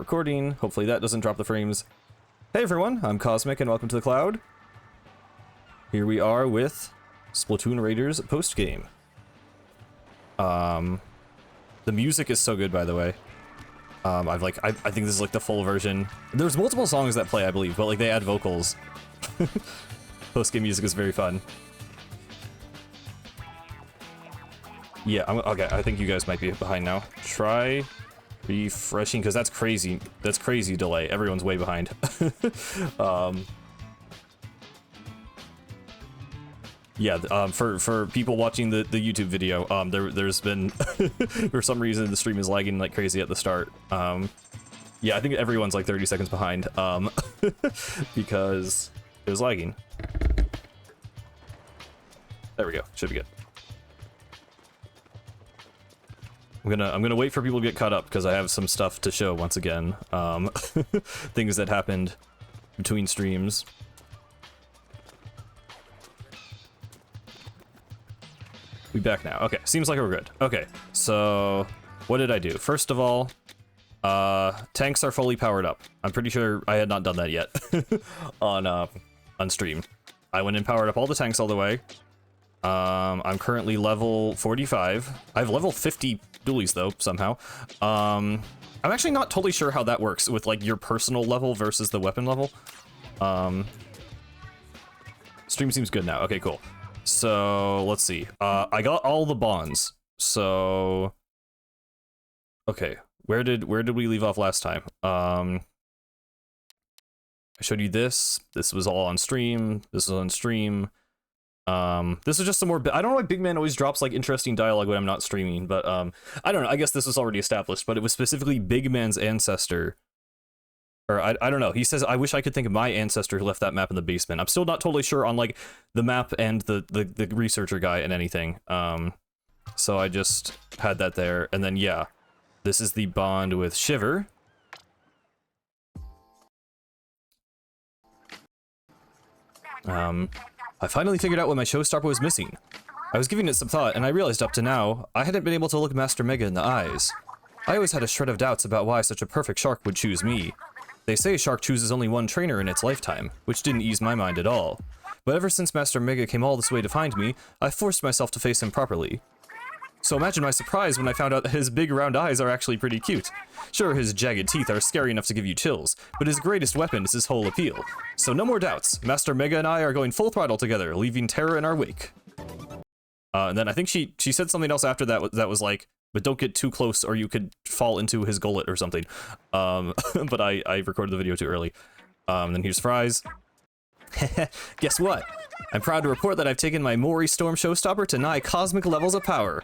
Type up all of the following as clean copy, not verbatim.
recording. Hopefully that doesn't drop the frames. Hey everyone, I'm Cosmic and welcome to the Cloud. Here we are with Splatoon Raiders post-game. The music is so good, by the way. I think this is like the full version. There's multiple songs that play, I believe, but like they add vocals. Post-game music is very fun. Yeah, okay, I think you guys might be behind now. Try refreshing, because that's crazy. That's crazy delay. Everyone's way behind. Yeah, for people watching the YouTube video, there's been, for some reason, the stream is lagging like crazy at the start. Yeah, I think everyone's like 30 seconds behind, because it was lagging. There we go, should be good. I'm gonna wait for people to get caught up because I have some stuff to show once again. Things that happened between streams. We back now. Okay, seems like we're good. Okay, so what did I do? First of all, tanks are fully powered up. I'm pretty sure I had not done that yet on stream. I went and powered up all the tanks all the way. I'm currently level 45. I have level 50 dualies though, somehow. I'm actually not totally sure how that works with like your personal level versus the weapon level. Stream seems good now. Okay, cool. So let's see. I got all the bonds. So okay, where did we leave off last time? I showed you this. This was all on stream. This was on stream. This is just some more, I don't know why Big Man always drops like interesting dialogue when I'm not streaming, but I don't know, I guess this was already established, but it was specifically Big Man's ancestor, or I don't know, he says, I wish I could think of my ancestor who left that map in the basement. I'm still not totally sure on like the map and the researcher guy and anything, so I just had that there, and then yeah, this is the bond with Shiver. I finally figured out what my showstopper was missing. I was giving it some thought, and I realized up to now, I hadn't been able to look Master Mega in the eyes. I always had a shred of doubts about why such a perfect shark would choose me. They say a shark chooses only one trainer in its lifetime, which didn't ease my mind at all. But ever since Master Mega came all this way to find me, I forced myself to face him properly. So imagine my surprise when I found out that his big round eyes are actually pretty cute. Sure, his jagged teeth are scary enough to give you chills, but his greatest weapon is his whole appeal. So no more doubts, Master Mega and I are going full throttle together, leaving terror in our wake. And then I think she said something else after that that was like, but don't get too close or you could fall into his gullet or something. But I recorded the video too early. Then here's Fries. Guess what? I'm proud to report that I've taken my Mori Storm Showstopper to nigh cosmic levels of power.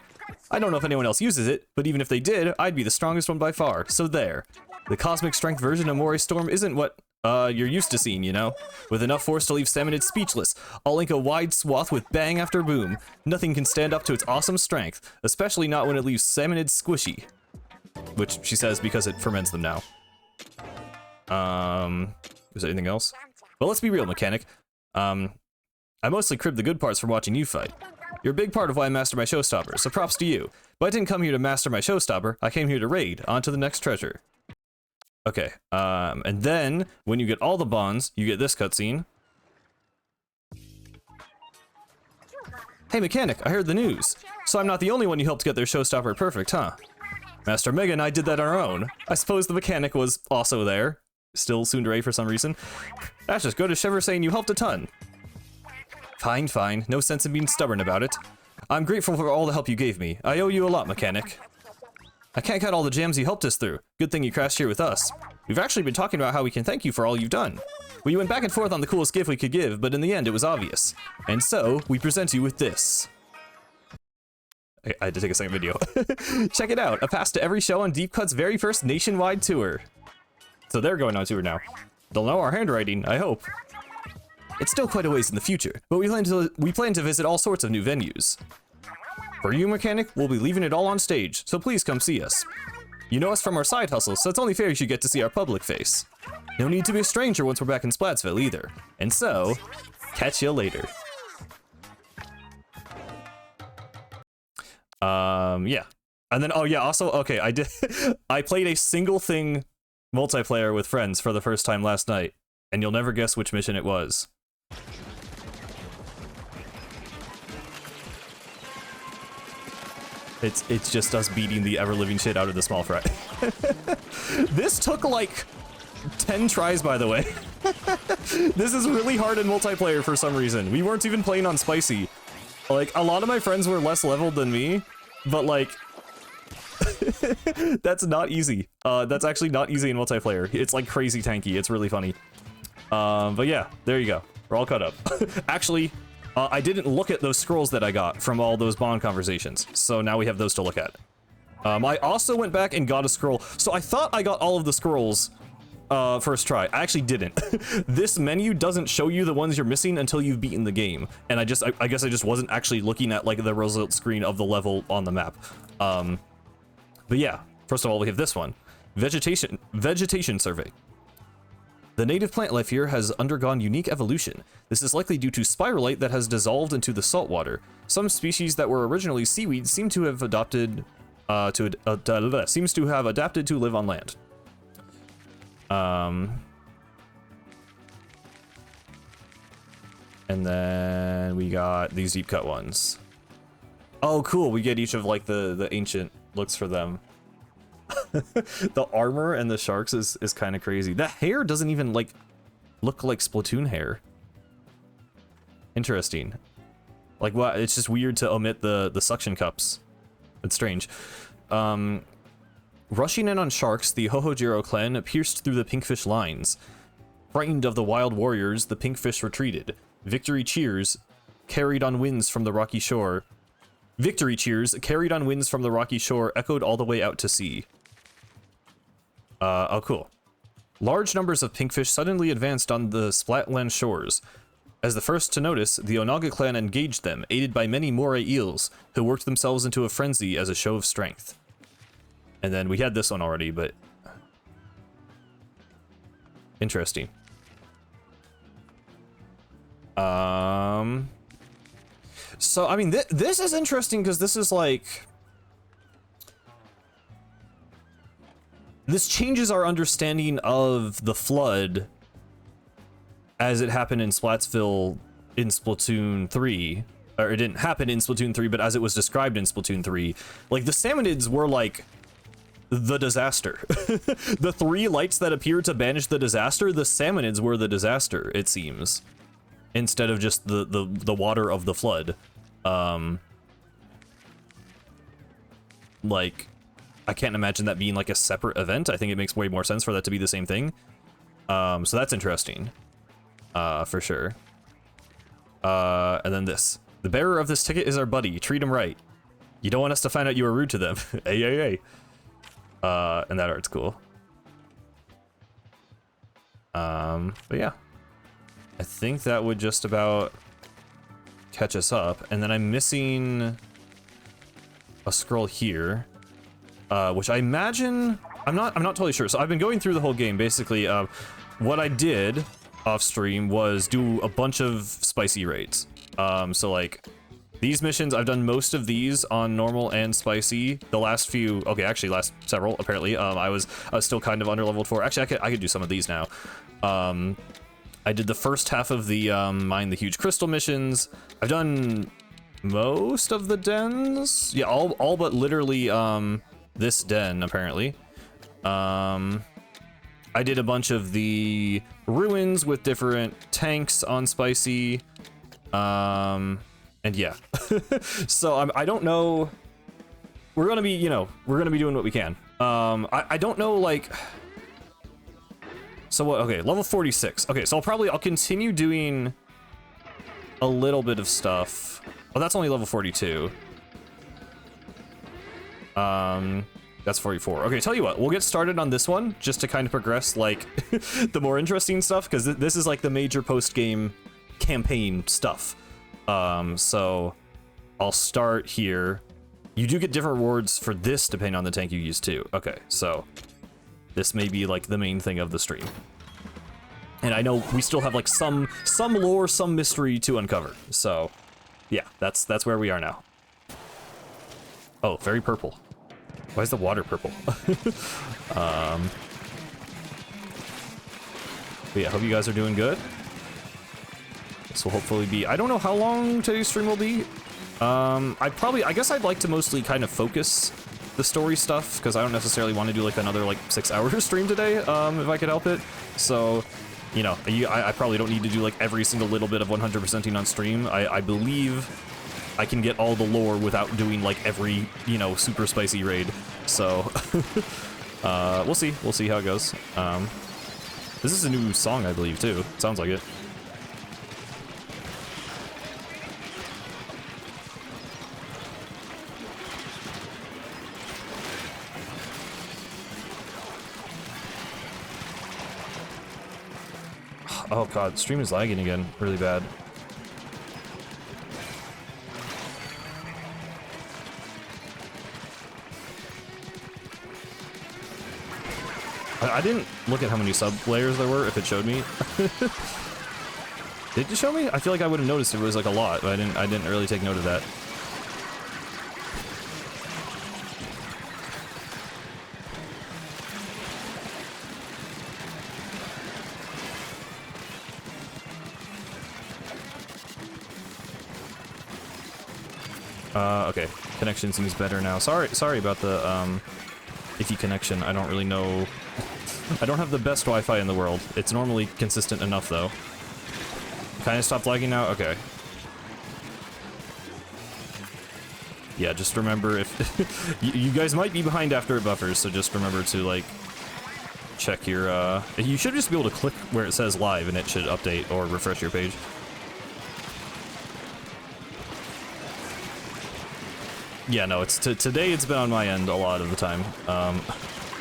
I don't know if anyone else uses it, but even if they did, I'd be the strongest one by far, so there. The cosmic strength version of Mori Storm isn't what you're used to seeing, you know? With enough force to leave Salmonid speechless, I'll ink a wide swath with bang after boom. Nothing can stand up to its awesome strength, especially not when it leaves Salmonid squishy. Which she says because it ferments them now. Is there anything else? Well, let's be real, Mechanic. I mostly cribbed the good parts from watching you fight. You're a big part of why I master my showstopper, so props to you. But I didn't come here to master my showstopper, I came here to raid, on to the next treasure. Okay, and then, when you get all the bonds, you get this cutscene. Hey Mechanic, I heard the news. So I'm not the only one you helped get their showstopper perfect, huh? Master Mega and I did that on our own. I suppose the Mechanic was also there. Still tsundere for some reason. That's just go to Shiver saying you helped a ton. Fine, fine. No sense in being stubborn about it. I'm grateful for all the help you gave me. I owe you a lot, Mechanic. I can't count all the jams you helped us through. Good thing you crashed here with us. We've actually been talking about how we can thank you for all you've done. We went back and forth on the coolest gift we could give, but in the end it was obvious. And so, we present you with this. I had to take a second video. Check it out, a pass to every show on Deep Cut's very first nationwide tour. So they're going on tour now. They'll know our handwriting, I hope. It's still quite a ways in the future, but we plan to visit all sorts of new venues. For you, Mechanic, we'll be leaving it all on stage, so please come see us. You know us from our side hustles, so it's only fair you should get to see our public face. No need to be a stranger once we're back in Splatsville either. And so, catch you later. Yeah. And then, oh yeah, also, okay, I played a single thing multiplayer with friends for the first time last night, and you'll never guess which mission it was. It's just us beating the ever-living shit out of the small fry. This took like 10 tries, by the way. This is really hard in multiplayer for some reason. We weren't even playing on spicy. Like, a lot of my friends were less leveled than me, but like, that's not easy. That's actually not easy in multiplayer. It's like crazy tanky. It's really funny. But yeah, there you go. We're all caught up. Actually, I didn't look at those scrolls that I got from all those bond conversations, so now we have those to look at. I also went back and got a scroll. So I thought I got all of the scrolls first try. I actually didn't. This menu doesn't show you the ones you're missing until you've beaten the game, and I guess I just wasn't actually looking at like the result screen of the level on the map. But yeah, first of all, we have this one. Vegetation survey. The native plant life here has undergone unique evolution. This is likely due to spiralite that has dissolved into the salt water. Some species that were originally seaweed seem to have adapted to live on land. And then we got these deep cut ones. Oh, cool. We get each of like the ancient looks for them. The armor and the sharks is kind of crazy. The hair doesn't even like look like Splatoon hair. Interesting. Like, what? It's just weird to omit the suction cups. It's strange. Rushing in on sharks, the Hohojiro clan pierced through the pinkfish lines. Frightened of the wild warriors, the pinkfish retreated. Victory cheers carried on winds from the rocky shore. Victory cheers carried on winds from the rocky shore echoed all the way out to sea. Oh, cool. Large numbers of pinkfish suddenly advanced on the Splatland shores. As the first to notice, the Onaga clan engaged them, aided by many moray eels, who worked themselves into a frenzy as a show of strength. And then we had this one already, but... interesting. So, I mean, this is interesting because this is like... this changes our understanding of the flood as it happened in Splatsville in Splatoon 3. Or it didn't happen in Splatoon 3, but as it was described in Splatoon 3. Like, the Salmonids were like the disaster. The three lights that appeared to banish the disaster, the Salmonids were the disaster, it seems. Instead of just the water of the flood. Like, I can't imagine that being like a separate event. I think it makes way more sense for that to be the same thing. So that's interesting. For sure. And then this. The bearer of this ticket is our buddy. Treat him right. You don't want us to find out you were rude to them. Ay. And that art's cool. But yeah. I think that would just about catch us up. And then I'm missing a scroll here, which I imagine I'm not totally sure. So I've been going through the whole game basically. What I did off stream was do a bunch of spicy raids. So like these missions, I've done most of these on normal and spicy. The last few, okay, actually last several apparently. I was still kind of underleveled for. Actually, I could do some of these now. I did the first half of the mine the huge crystal missions. I've done most of the dens. Yeah, all but literally this den apparently. I did a bunch of the ruins with different tanks on spicy. And yeah. So I don't know. We're gonna be, you know, we're gonna be doing what we can. I don't know, like. So what? Okay, level 46. Okay, so I'll continue doing a little bit of stuff. Oh, that's only level 42. That's 44. Okay, tell you what, we'll get started on this one just to kind of progress like the more interesting stuff, because this is like the major post-game campaign stuff. So I'll start here. You do get different rewards for this depending on the tank you use too. Okay, so this may be like the main thing of the stream. And I know we still have like some lore, some mystery to uncover. So yeah, that's where we are now. Oh, very purple. Why is the water purple? But yeah, hope you guys are doing good. This will hopefully be... I don't know how long today's stream will be. I guess I'd like to mostly kind of focus the story stuff, because I don't necessarily want to do like another like 6-hour stream today, if I could help it. So, you know, I probably don't need to do like every single little bit of 100%ing on stream. I believe I can get all the lore without doing like every, you know, super spicy raid. So, we'll see. We'll see how it goes. This is a new song, I believe, too. Sounds like it. Oh god, stream is lagging again, really bad. I didn't look at how many sub layers there were, if it showed me. Did it show me? I feel like I would have noticed it was like a lot, but I didn't really take note of that. Okay. Connection seems better now. Sorry about the, iffy connection. I don't really know. I don't have the best Wi-Fi in the world. It's normally consistent enough, though. Kinda stopped lagging now? Okay. Yeah, just remember if... you guys might be behind after it buffers, so just remember to, like, check your, You should just be able to click where it says live, and it should update or refresh your page. Yeah, no, it's today it's been on my end a lot of the time.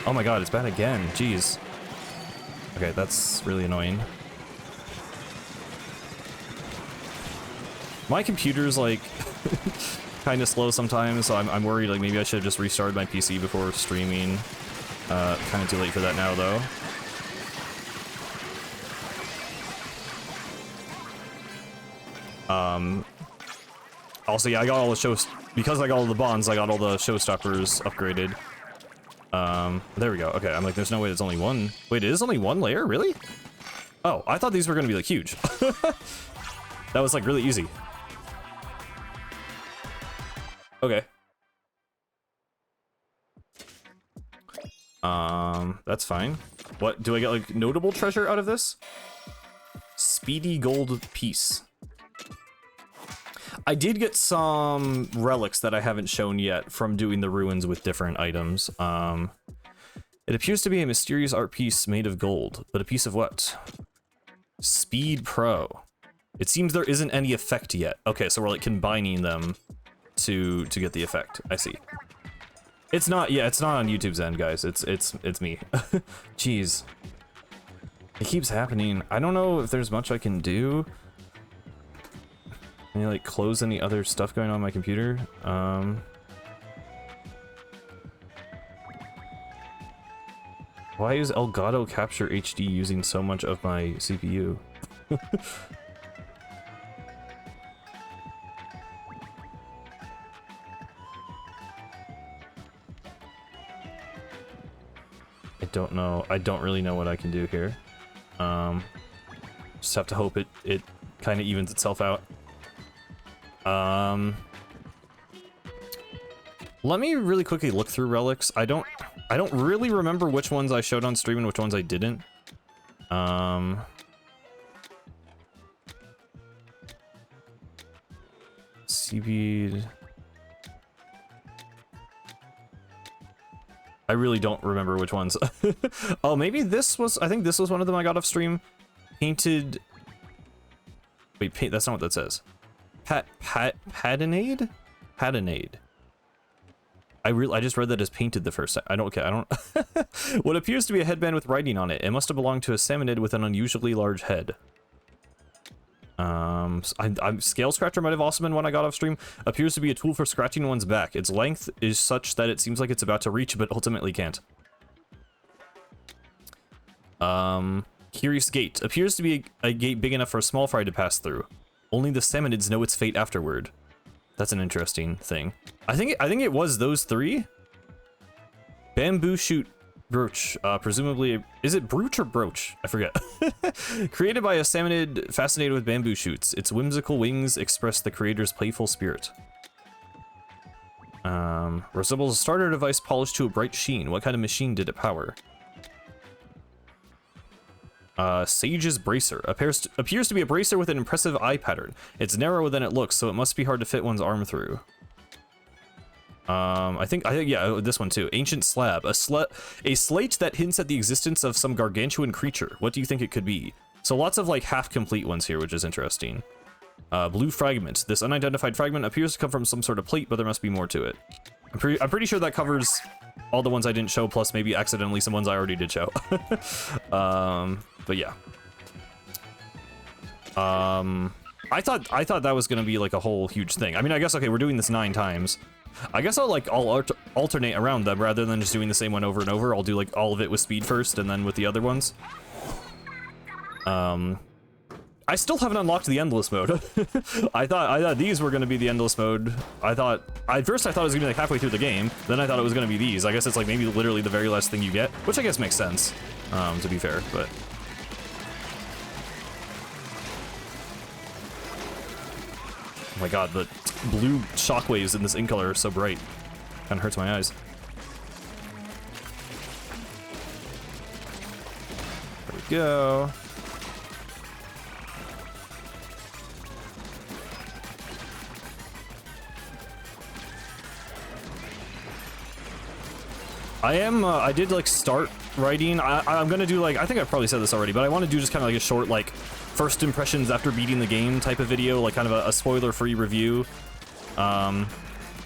Oh my god, it's bad again. Jeez. Okay, that's really annoying. My computer's like kind of slow sometimes, so I'm worried like maybe I should have just restarted my PC before streaming. Kind of too late for that now though. Also, yeah, I got all the shows because I got all the bonds. I got all the showstoppers upgraded. There we go. Okay, I'm like, there's no way there's only one. Wait, it is only one layer, really? Oh, I thought these were gonna be like huge. That was like really easy. Okay. That's fine. What do I get? Like notable treasure out of this? Speedy gold piece. I did get some relics that I haven't shown yet from doing the ruins with different items. It appears to be a mysterious art piece made of gold, but a piece of what? Speed Pro. It seems there isn't any effect yet. Okay, so we're like combining them to get the effect. I see. It's not, yeah, it's not on YouTube's end, guys. It's me. Jeez. It keeps happening. I don't know if there's much I can do. Can you like close any other stuff going on my computer? Why is Elgato Capture HD using so much of my CPU? I don't know. I don't really know what I can do here. Just have to hope it kind of evens itself out. Let me really quickly look through relics. I don't really remember which ones I showed on stream and which ones I didn't. Seaweed. I really don't remember which ones. Oh, maybe this was, I think this was one of them I got off stream. Painted. Wait, paint, that's not what that says. Patinade? Patinade. I just read that as painted the first time. I don't. What appears to be a headband with writing on it. It must have belonged to a salmonid with an unusually large head. Scale Scratcher might have also been one I got off stream. Appears to be a tool for scratching one's back. Its length is such that it seems like it's about to reach, but ultimately can't. Curious Gate. Appears to be a gate big enough for a small fry to pass through. Only the salmonids know its fate afterward. That's an interesting thing. I think it was those three. Bamboo shoot Brooch, presumably, is it brooch or brooch? I forget. Created by a salmonid fascinated with bamboo shoots. Its whimsical wings express the creator's playful spirit. Resembles a starter device polished to a bright sheen. What kind of machine did it power? Sage's bracer. Appears to be a bracer with an impressive eye pattern. It's narrower than it looks, so it must be hard to fit one's arm through. I think yeah, this one too. Ancient slab. A slate that hints at the existence of some gargantuan creature. What do you think it could be? So lots of like half-complete ones here, which is interesting. Blue fragment. This unidentified fragment appears to come from some sort of plate, but there must be more to it. I'm pretty sure that covers all the ones I didn't show, plus maybe accidentally some ones I already did show. But yeah. I thought that was gonna be like a whole huge thing. I mean, I guess, okay, we're doing this 9 times. I guess I'll alternate around them rather than just doing the same one over and over. I'll do like all of it with speed first and then with the other ones. I still haven't unlocked the endless mode. I thought these were gonna be the endless mode. At first I thought it was gonna be like halfway through the game. Then I thought it was gonna be these. I guess it's like maybe literally the very last thing you get, which I guess makes sense, to be fair, but. Oh my god, the blue shockwaves in this ink color are so bright. Kinda hurts my eyes. There we go. I did like start writing. I'm gonna do like, I think I've probably said this already, but I want to do just kind of like a short like first impressions after beating the game type of video, like kind of a spoiler-free review, and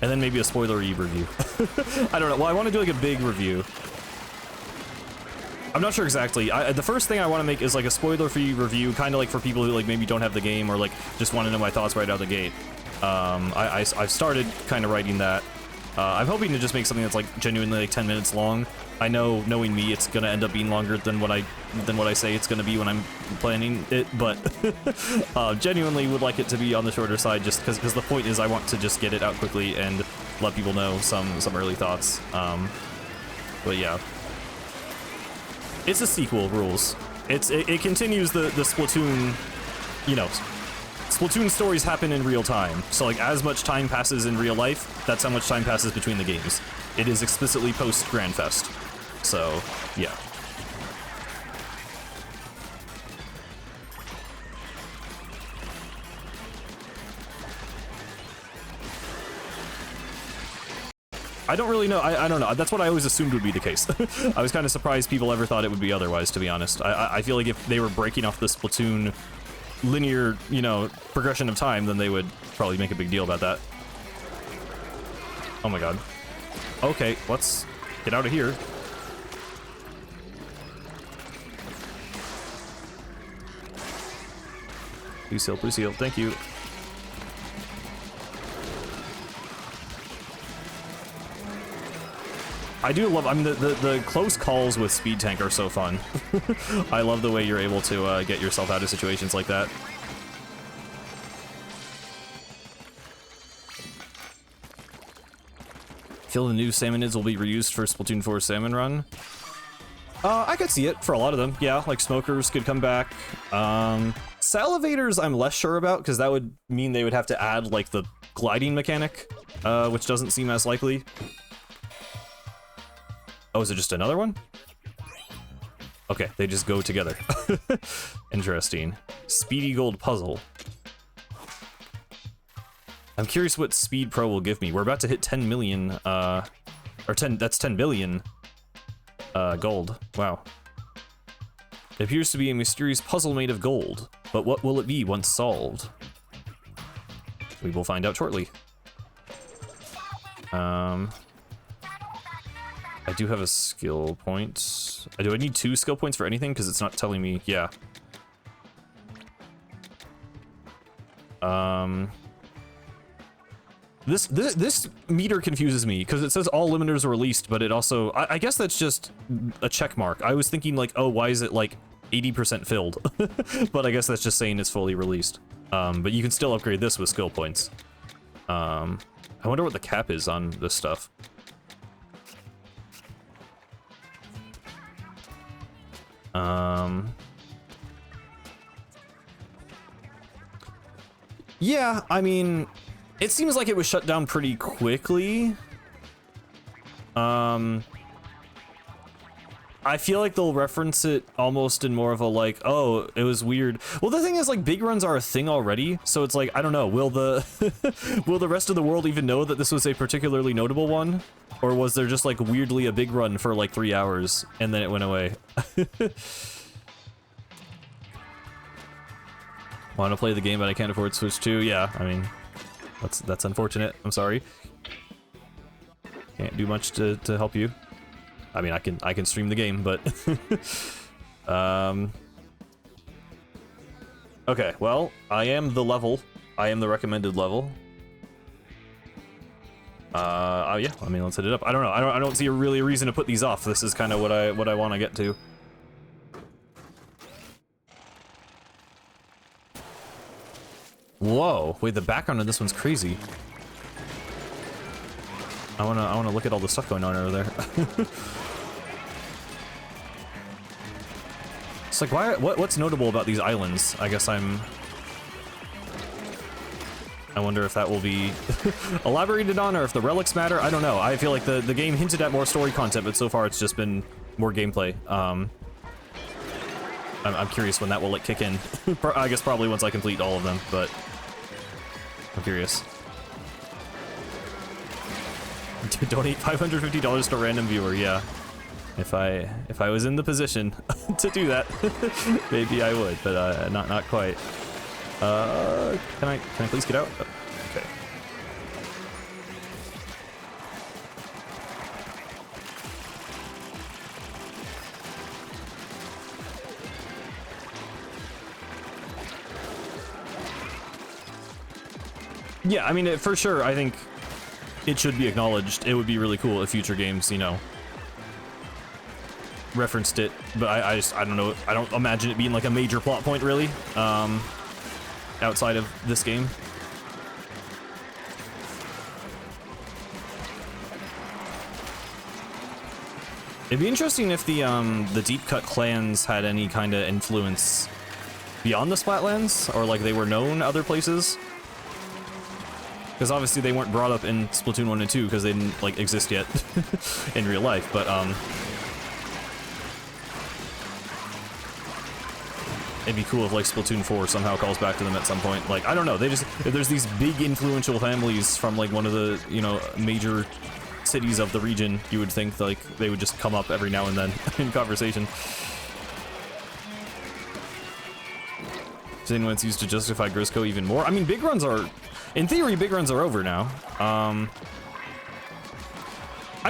then maybe a spoiler-y review. I don't know. Well, I want to do like a big review. I'm not sure exactly. The first thing I want to make is like a spoiler-free review, kind of like for people who like maybe don't have the game or like just want to know my thoughts right out the gate. I've started kind of writing that. I'm hoping to just make something that's like genuinely like 10 minutes long. I know, knowing me, it's gonna end up being longer than what I say it's gonna be when I'm planning it, but genuinely would like it to be on the shorter side, just because the point is I want to just get it out quickly and let people know some early thoughts. But yeah, it's a sequel, rules. It continues the Splatoon, you know. Splatoon stories happen in real time, so like as much time passes in real life, that's how much time passes between the games. It is explicitly post Grandfest, so yeah. I don't really know. I don't know. That's what I always assumed would be the case. I was kind of surprised people ever thought it would be otherwise, to be honest. I feel like if they were breaking off the Splatoon linear, you know, progression of time, then they would probably make a big deal about that. Oh my god. Okay, let's get out of here. Please heal, please heal. Thank you. I do love, I mean, the close calls with Speed Tank are so fun. I love the way you're able to get yourself out of situations like that. Feel the new salmonids will be reused for Splatoon 4 Salmon Run? I could see it for a lot of them. Yeah, like smokers could come back. Salivators I'm less sure about, because that would mean they would have to add like the gliding mechanic, which doesn't seem as likely. Oh, is it just another one? Okay, they just go together. Interesting. Speedy Gold Puzzle. I'm curious what Speed Pro will give me. We're about to hit 10 million, that's 10 billion, gold. Wow. It appears to be a mysterious puzzle made of gold, but what will it be once solved? We will find out shortly. I do have a skill point. Do I need 2 skill points for anything? Because it's not telling me. Yeah. This meter confuses me because it says all limiters are released, but it also, I guess that's just a check mark. I was thinking like, oh, why is it like 80% filled? But I guess that's just saying it's fully released. But you can still upgrade this with skill points. I wonder what the cap is on this stuff. Yeah, I mean, it seems like it was shut down pretty quickly. I feel like they'll reference it almost in more of a like, oh, it was weird. Well, the thing is, like, big runs are a thing already, so it's like, I don't know, will the will the rest of the world even know that this was a particularly notable one? Or was there just like weirdly a big run for like 3 hours and then it went away? Want to play the game, but I can't afford Switch 2? Yeah, I mean, that's unfortunate. I'm sorry. Can't do much to help you. I mean, I can stream the game, but okay, well, I am the level. I am the recommended level. Oh yeah, I mean, let's hit it up. I don't know. I don't see really a reason to put these off. This is kind of what I want to get to. Whoa, wait, the background of this one's crazy. I wanna look at all the stuff going on over there. It's like, what's notable about these islands? I guess I wonder if that will be elaborated on, or if the relics matter. I don't know. I feel like the game hinted at more story content, but so far it's just been more gameplay. I'm curious when that will like kick in. I guess probably once I complete all of them, but I'm curious. Donate $550 to a random viewer. Yeah, if I was in the position to do that, maybe I would, but not quite. Can I please get out? Oh, okay. Yeah, I mean, for sure, I think it should be acknowledged. It would be really cool if future games, you know, referenced it, but I don't know. I don't imagine it being like a major plot point, really. Outside of this game. It'd be interesting if the deep cut clans had any kind of influence beyond the Splatlands, or like they were known other places. Because obviously they weren't brought up in Splatoon 1 and 2 because they didn't like exist yet in real life, but it'd be cool if like Splatoon 4 somehow calls back to them at some point. Like, I don't know, if there's these big influential families from like one of the, you know, major cities of the region, you would think like they would just come up every now and then in conversation. Then when it's used to justify Grisco even more. I mean, big runs are, in theory, big runs are over now. I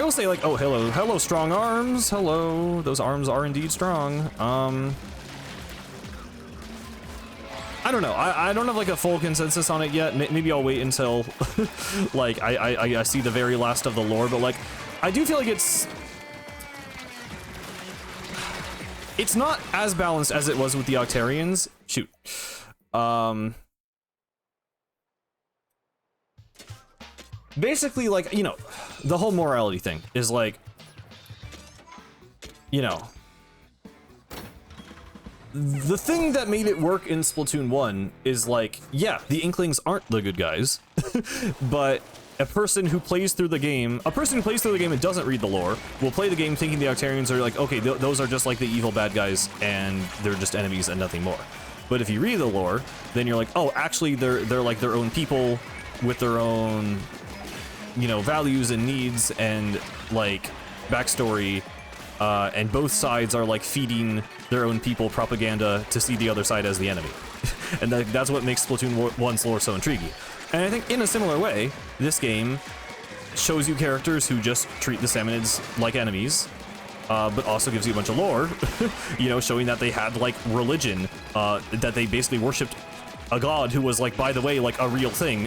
will say like, oh, hello, strong arms. Hello, those arms are indeed strong. I don't know. I don't have like a full consensus on it yet. Maybe I'll wait until like I see the very last of the lore. But like, I do feel like it's not as balanced as it was with the Octarians. Shoot. Basically, like, you know, the whole morality thing is like, you know, the thing that made it work in Splatoon 1 is like, yeah, the Inklings aren't the good guys, but a person who plays through the game and doesn't read the lore will play the game thinking the Octarians are like, okay, those are just like the evil bad guys and they're just enemies and nothing more. But if you read the lore, then you're like, oh, actually they're like their own people with their own, you know, values and needs and like backstory, and both sides are like feeding their own people propaganda to see the other side as the enemy. And that's what makes Splatoon 1's lore so intriguing. And I think in a similar way, this game shows you characters who just treat the Samanids like enemies, but also gives you a bunch of lore, you know, showing that they had like religion, that they basically worshipped a god who was like, by the way, like a real thing,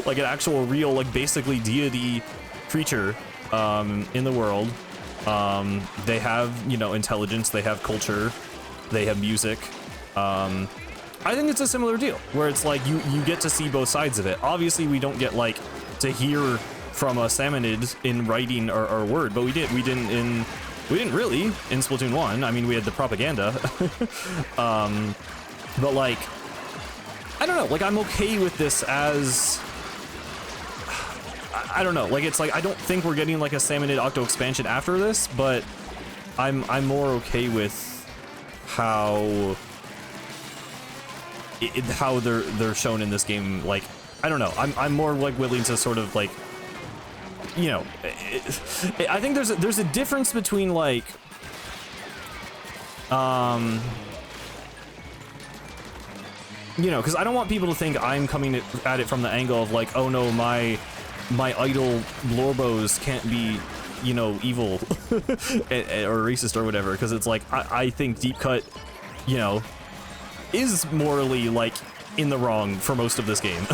like an actual real, like basically deity creature in the world. They have, you know, intelligence, they have culture, they have music. I think it's a similar deal, where it's like you get to see both sides of it. Obviously, we don't get like to hear from a Samanid in writing or word, but we did in We didn't really in Splatoon 1. I mean, we had the propaganda. But like, I don't know, like I'm okay with this as, I don't know, like it's like I don't think we're getting like a Salmonid Octo expansion after this, but I'm more okay with how how they're shown in this game. Like, I don't know, I'm more like willing to sort of like, you know, I think there's a difference between like you know, because I don't want people to think I'm coming at it from the angle of like, oh no, my idol Lorbos can't be, you know, evil or racist or whatever, because it's like I think Deep Cut, you know, is morally like in the wrong for most of this game.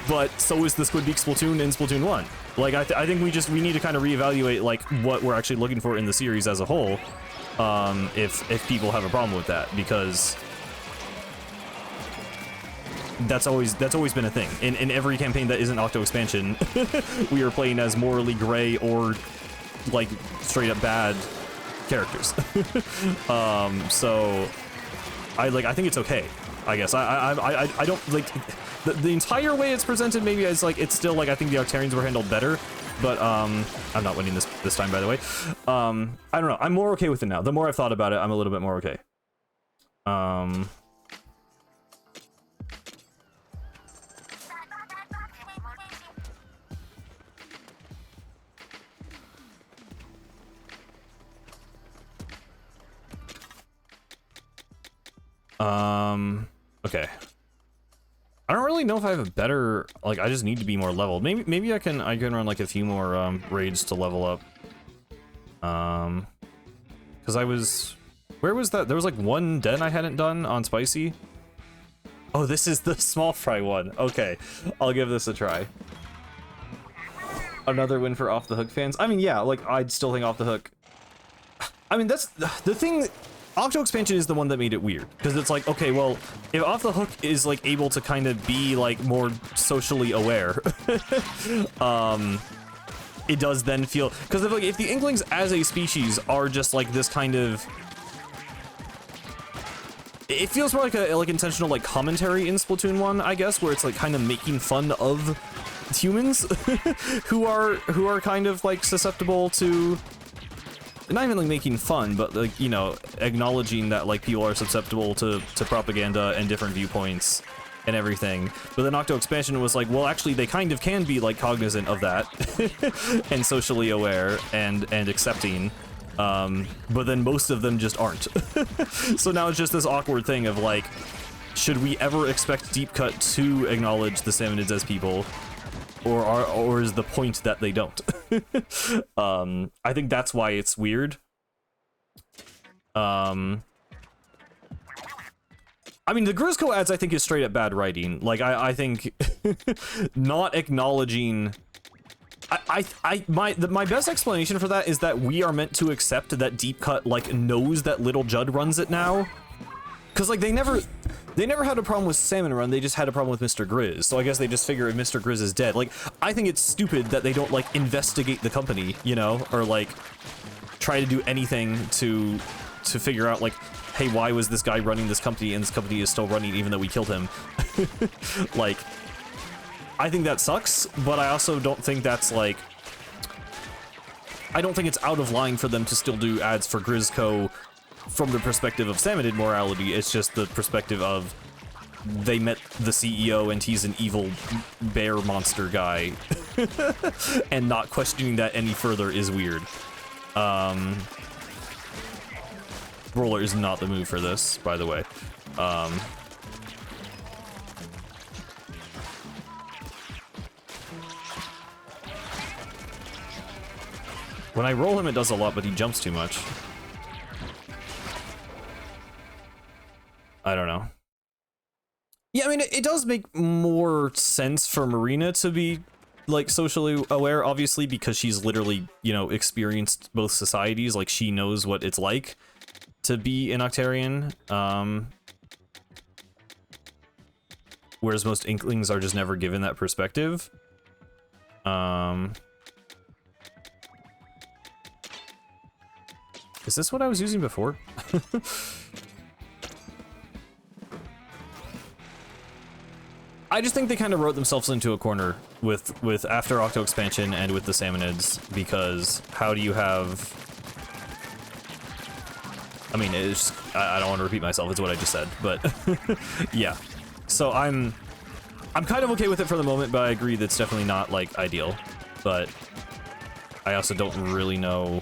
But so is the Squidbeak Splatoon in Splatoon 1. Like I think we need to kind of reevaluate like what we're actually looking for in the series as a whole, if people have a problem with that, because that's always been a thing in every campaign that isn't Octo expansion. We are playing as morally gray or like straight up bad characters. So I think it's okay, I guess. I don't like the entire way it's presented. Maybe it's like it's still like I think the Octarians were handled better, but I'm not winning this time, by the way. I don't know, I'm more okay with it now. The more I've thought about it, I'm a little bit more okay. Okay. I don't really know if I have a better, like, I just need to be more leveled. Maybe I can run like a few more raids to level up. Because where was that? There was like one den I hadn't done on Spicy. Oh, this is the small fry one. Okay, I'll give this a try. Another win for Off the Hook fans. I mean, yeah, like I'd still think Off the Hook. I mean, that's the thing. Octo expansion is the one that made it weird, because it's like, okay, well, if Off the Hook is like able to kind of be like more socially aware, it does then feel, because if the Inklings as a species are just like this kind of, it feels more like a intentional like commentary in Splatoon 1, I guess, where it's like kind of making fun of humans who are kind of like susceptible to, not even like making fun, but like, you know, acknowledging that like people are susceptible to propaganda and different viewpoints and everything. But then Octo expansion was like, well, actually they kind of can be like cognizant of that and socially aware and accepting, but then most of them just aren't. So now it's just this awkward thing of like, should we ever expect Deep Cut to acknowledge the Salmonids as people? Or is the point that they don't? I think that's why it's weird. I mean, the Grizzco ads I think is straight up bad writing. Like I think not acknowledging. My best explanation for that is that we are meant to accept that Deep Cut like knows that Little Judd runs it now. Because like they never had a problem with Salmon Run, they just had a problem with Mr. Grizz. So I guess they just figure if Mr. Grizz is dead. Like, I think it's stupid that they don't like investigate the company, you know, or like try to do anything to figure out like, hey, why was this guy running this company and this company is still running even though we killed him? Like, I think that sucks, but I also don't think that's like, I don't think it's out of line for them to still do ads for Grizzco from the perspective of Salmonid morality. It's just the perspective of they met the CEO and he's an evil bear monster guy. And not questioning that any further is weird. Roller is not the move for this, by the way. When I roll him, it does a lot, but he jumps too much. I don't know. Yeah, I mean, it does make more sense for Marina to be, like, socially aware, obviously, because she's literally, you know, experienced both societies. Like, she knows what it's like to be an Octarian. Whereas most Inklings are just never given that perspective. Is this what I was using before? I just think they kind of wrote themselves into a corner with After Octo expansion and with the Salmonids, because how do you have... I mean, it's just, I don't want to repeat myself, it's what I just said, but yeah. So I'm kind of okay with it for the moment, but I agree that's definitely not, like, ideal. But I also don't really know...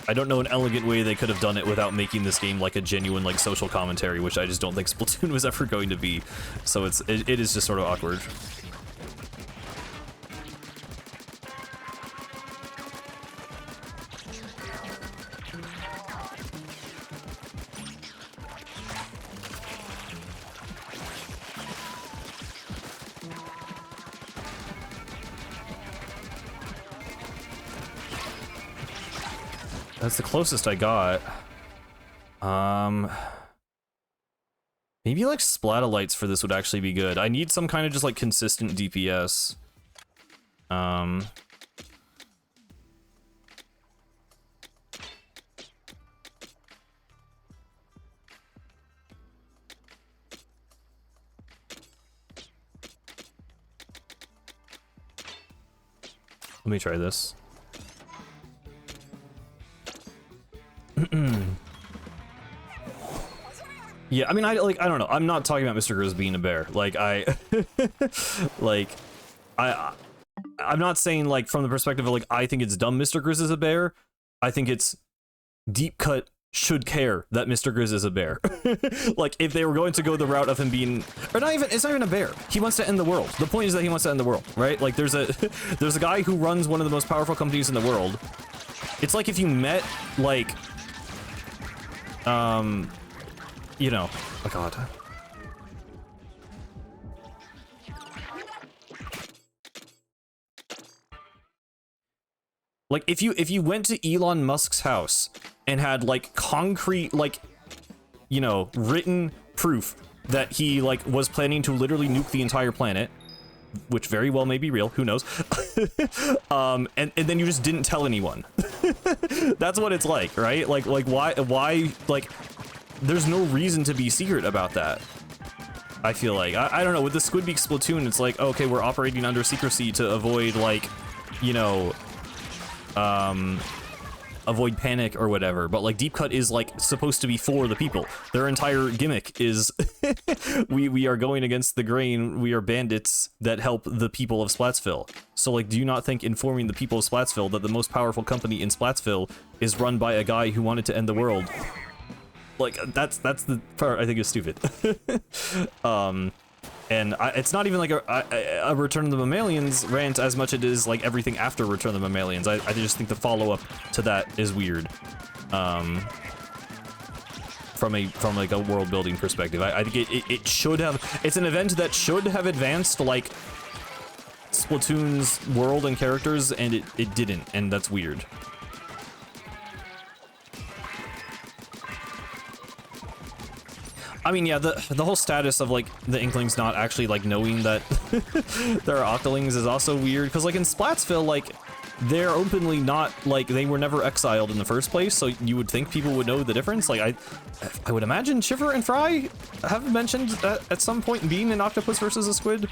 I don't know an elegant way they could have done it without making this game like a genuine, like, social commentary, which I just don't think Splatoon was ever going to be. So it is just sort of awkward. That's the closest I got. Maybe like Splatolites for this would actually be good. I need some kind of just like consistent DPS. Let me try this. Yeah, I mean, I don't know. I'm not talking about Mr. Grizz being a bear. Like, I'm not saying, like, from the perspective of, like, I think it's dumb Mr. Grizz is a bear. I think it's Deep Cut should care that Mr. Grizz is a bear. Like, if they were going to go the route of him being... Or not even... It's not even a bear. He wants to end the world. The point is that he wants to end the world, right? Like, there's a guy who runs one of the most powerful companies in the world. It's like if you met, like... you know, oh god. Like if you went to Elon Musk's house and had like concrete, like, you know, written proof that he like was planning to literally nuke the entire planet, which very well may be real, who knows? And then you just didn't tell anyone. That's what it's like, right? Like why, like, there's no reason to be secret about that. I feel like, I don't know, with the Squidbeak Splatoon, it's like, okay, we're operating under secrecy to avoid, like, you know, avoid panic or whatever, but like Deep Cut is like supposed to be for the people. Their entire gimmick is we are going against the grain, we are bandits that help the people of Splatsville. So like, do you not think informing the people of Splatsville that the most powerful company in Splatsville is run by a guy who wanted to end the world? Like, that's the part I think is stupid. And it's not even like a Return of the Mammalians rant as much as it is like everything after Return of the Mammalians. I just think the follow-up to that is weird. From like a world building perspective. I think it should have, it's an event that should have advanced like Splatoon's world and characters, and it didn't, and that's weird. I mean, yeah, the whole status of, like, the Inklings not actually, like, knowing that there are Octolings is also weird, because, like, in Splatsville, like, they're openly not, like, they were never exiled in the first place, so you would think people would know the difference. Like, I would imagine Shiver and Fry have mentioned at some point being an octopus versus a squid.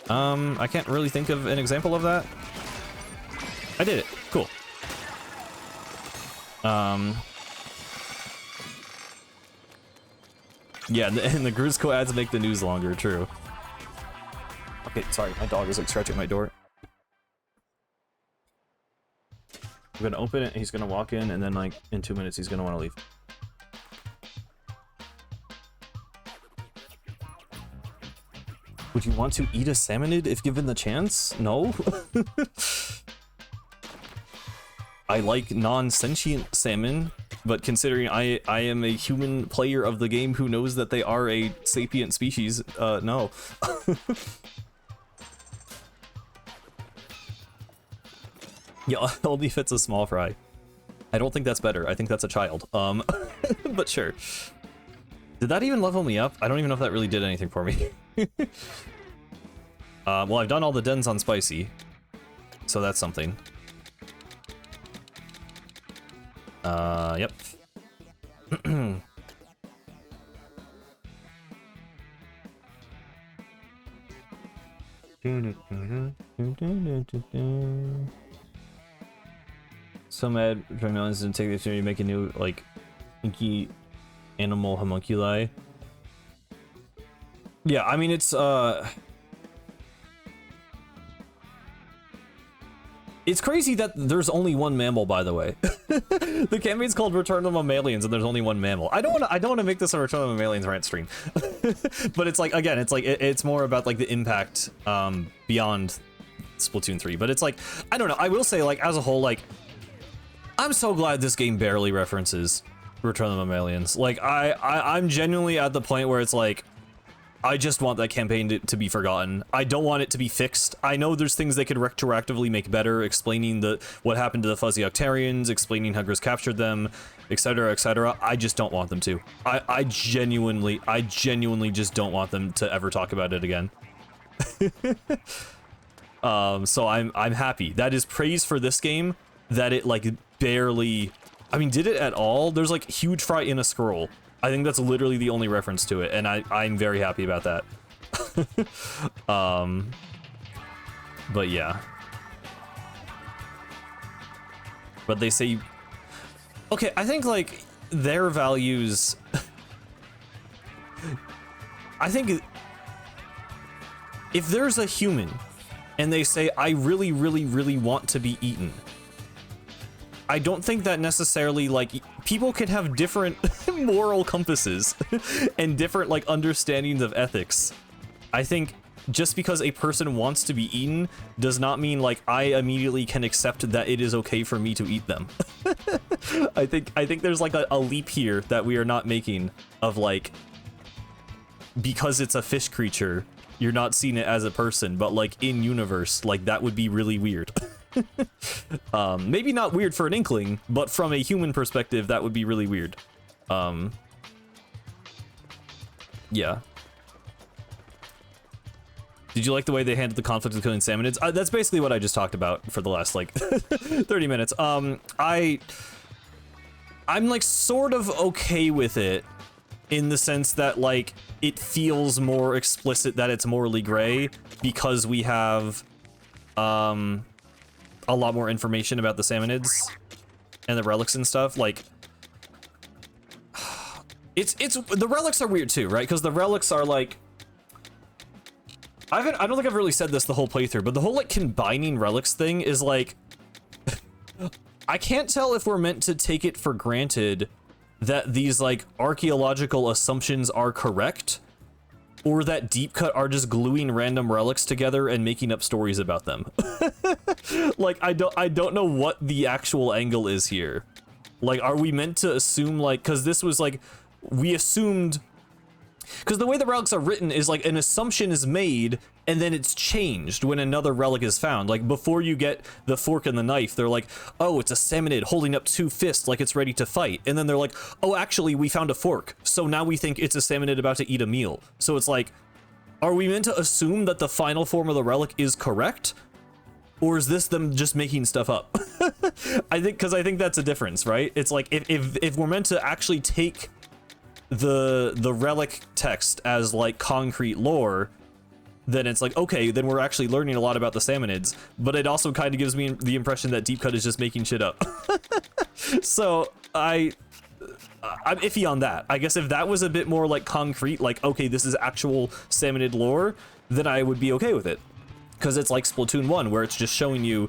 I can't really think of an example of that. I did it. Cool. Yeah, and the Grizzco ads make the news longer, true. Okay, sorry, my dog is like scratching my door. I'm gonna open it, he's gonna walk in, and then like, in 2 minutes he's gonna wanna leave. Would you want to eat a salmonid if given the chance? No? I like non-sentient salmon, but considering I am a human player of the game who knows that they are a sapient species, no. Yeah, only if it's a small fry. I don't think that's better. I think that's a child. But sure. Did that even level me up? I don't even know if that really did anything for me. Well, I've done all the dens on Spicy, so that's something. Yep. So mad Dragons didn't take the opportunity to make a new, like, inky animal homunculi. Yeah, I mean, it's crazy that there's only one mammal, by the way. The campaign's called Return of the Mammalians, and there's only one mammal. I don't want to make this a Return of the Mammalians rant stream. But it's like, again, it's like, it's more about, like, the impact beyond Splatoon 3. But it's like, I don't know, I will say, like, as a whole, like, I'm so glad this game barely references Return of the Mammalians. Like, I'm genuinely at the point where it's like, I just want that campaign to be forgotten. I don't want it to be fixed. I know there's things they could retroactively make better, explaining what happened to the Fuzzy Octarians, explaining how Grizz captured them, etc., etc. I just don't want them to. I genuinely just don't want them to ever talk about it again. So I'm happy. That is praise for this game, that it, like, barely... I mean, did it at all? There's, like, huge fry in a scroll. I think that's literally the only reference to it, and I'm very happy about that. But yeah. But they say... Okay, I think, like, their values... I think... If there's a human, and they say, I really, really, really want to be eaten... I don't think that necessarily, like, people can have different moral compasses and different, like, understandings of ethics. I think just because a person wants to be eaten does not mean, like, I immediately can accept that it is okay for me to eat them. I think there's, like, a leap here that we are not making of, like, because it's a fish creature, you're not seeing it as a person, but, like, in universe, like, that would be really weird. Maybe not weird for an inkling, but from a human perspective, that would be really weird. Yeah. Did you like the way they handled the conflict with killing salmonids? That's basically what I just talked about for the last, like, 30 minutes. I'm, like, sort of okay with it, in the sense that, like, it feels more explicit that it's morally gray, because we have, a lot more information about the salmonids and the relics and stuff. Like, the relics are weird too, right? Because the relics are like, I don't think I've really said this the whole playthrough, but the whole, like, combining relics thing is like, I can't tell if we're meant to take it for granted that these, like, archaeological assumptions are correct, or that Deep Cut are just gluing random relics together and making up stories about them. Like, I don't know what the actual angle is here. Like, are we meant to assume, like, because this was, like, we assumed... Because the way the relics are written is, like, an assumption is made, and then it's changed when another relic is found. Like, before you get the fork and the knife, they're like, oh, it's a salmonid holding up 2 fists like it's ready to fight. And then they're like, oh, actually, we found a fork. So now we think it's a salmonid about to eat a meal. So it's like, are we meant to assume that the final form of the relic is correct? Or is this them just making stuff up? I think that's a difference, right? It's like, if we're meant to actually take the relic text as, like, concrete lore, then it's like, okay, then we're actually learning a lot about the salmonids, but it also kind of gives me the impression that Deep Cut is just making shit up. So I'm iffy on that. I guess if that was a bit more, like, concrete, like, okay, this is actual salmonid lore, then I would be okay with it. Because it's like Splatoon 1, where it's just showing you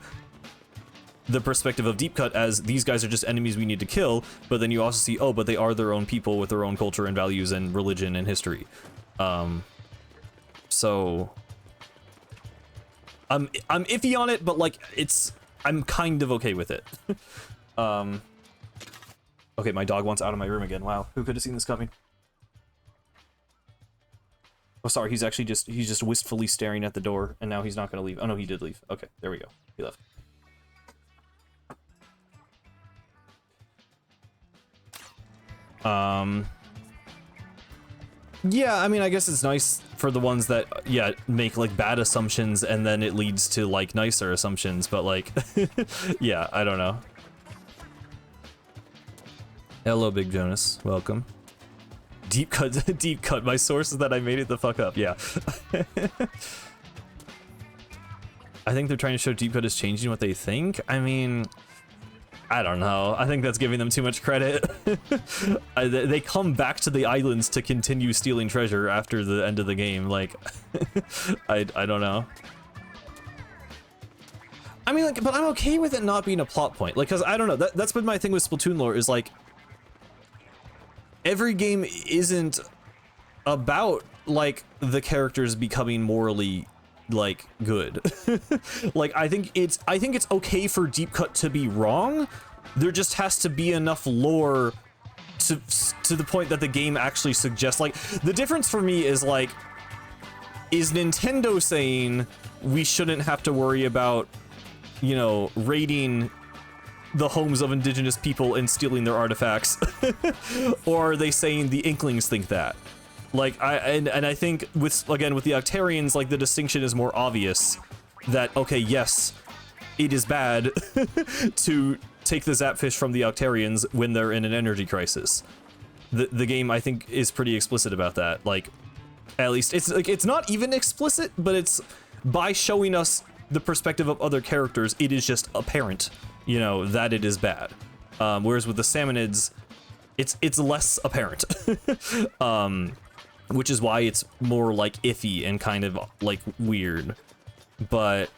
the perspective of Deep Cut as these guys are just enemies we need to kill, but then you also see, oh, but they are their own people with their own culture and values and religion and history. So I'm iffy on it, but, like, I'm kind of okay with it. Okay, my dog wants out of my room again. Wow, who could have seen this coming? Oh, sorry, he's just wistfully staring at the door, and now he's not gonna leave. Oh no, he did leave. Okay, there we go. He left. Yeah, I mean, I guess it's nice for the ones that, yeah, make, like, bad assumptions and then it leads to, like, nicer assumptions, but, like, yeah, I don't know. Hello, Big Jonas. Welcome. Deep cut, deep cut. My source is that I made it the fuck up. Yeah. I think they're trying to show deep cut is changing what they think. I mean, I don't know. I think that's giving them too much credit. They come back to the islands to continue stealing treasure after the end of the game. Like, I don't know. I mean, like, but I'm okay with it not being a plot point. Like, cause I don't know. That's been my thing with Splatoon lore is like, every game isn't about like the characters becoming morally like good. Like I think it's okay for deep cut to be wrong. There just has to be enough lore to the point that the game actually suggests. Like the difference for me is like, is Nintendo saying we shouldn't have to worry about, you know, raiding the homes of indigenous people and stealing their artifacts? Or are they saying the Inklings think that? Like, I think with the Octarians, like the distinction is more obvious that, okay, yes, it is bad to take the Zapfish from the Octarians when they're in an energy crisis. The game, I think, is pretty explicit about that. Like, at least it's like, it's not even explicit, but it's by showing us the perspective of other characters, it is just apparent, you know, that it is bad. Whereas with the Salmonids, it's less apparent. Which is why it's more like iffy and kind of like weird. But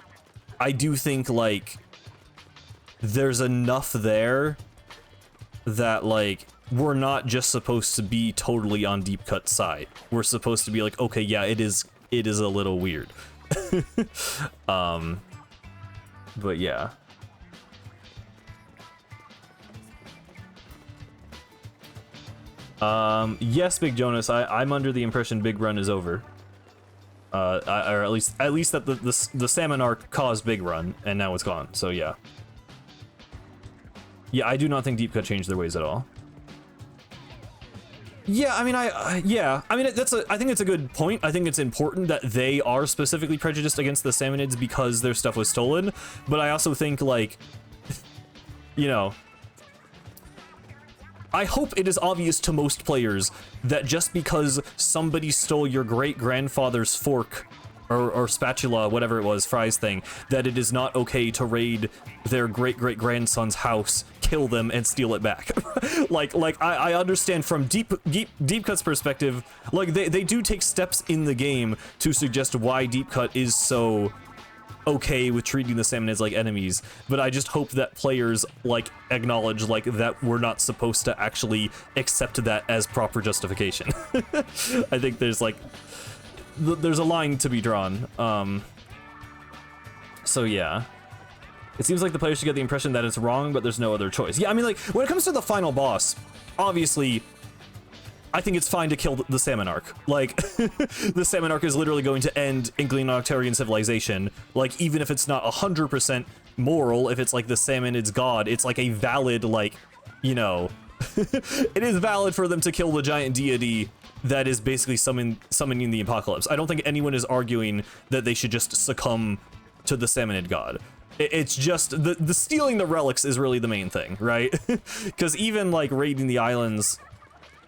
I do think like there's enough there that like we're not just supposed to be totally on deep cut's side. We're supposed to be like, okay, yeah, it is a little weird. But yeah. Yes, Big Jonas, I'm under the impression Big Run is over. Or at least that the salmon arc caused Big Run, and now it's gone, so yeah. Yeah, I do not think Deep Cut changed their ways at all. Yeah, I mean, I think it's a good point. I think it's important that they are specifically prejudiced against the Salmonids because their stuff was stolen, but I also think, like, you know, I hope it is obvious to most players that just because somebody stole your great-grandfather's fork or spatula, whatever it was, fries thing, that it is not okay to raid their great-great-grandson's house, kill them, and steal it back. like I understand from Deep Cut's perspective, like they do take steps in the game to suggest why Deep Cut is so okay with treating the Salmonids like enemies, but I just hope that players like acknowledge like that we're not supposed to actually accept that as proper justification. I think there's like there's a line to be drawn. So yeah, it seems like the players should get the impression that it's wrong, but there's no other choice. Yeah, I mean, like when it comes to the final boss, obviously I think it's fine to kill the Salmon Arc. Like, the Salmon Arc is literally going to end Inkling Octarian civilization. Like, even if it's not 100% moral, if it's like the Salmonid's god, it's like a valid, like, you know, it is valid for them to kill the giant deity that is basically summoning the apocalypse. I don't think anyone is arguing that they should just succumb to the Salmonid god. It's just, the stealing the relics is really the main thing, right? Because even, like, raiding the islands,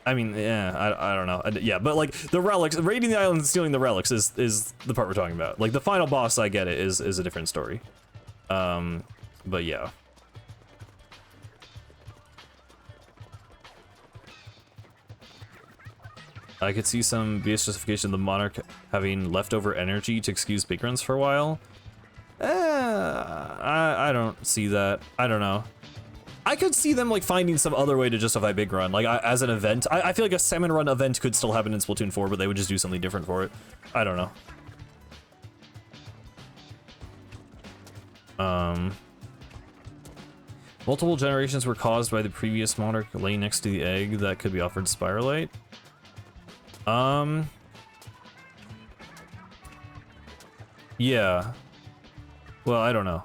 I mean, yeah, I don't know. Yeah, but like the relics, raiding the island and stealing the relics is the part we're talking about. Like the final boss, I get it, is a different story. But yeah. I could see some BS justification of the Monarch having leftover energy to excuse big runs for a while. I don't see that. I don't know. I could see them like finding some other way to justify Big Run, like as an event. I feel like a Salmon Run event could still happen in Splatoon 4, but they would just do something different for it. I don't know. Multiple generations were caused by the previous monarch laying next to the egg that could be offered Spiralite. Yeah. Well, I don't know.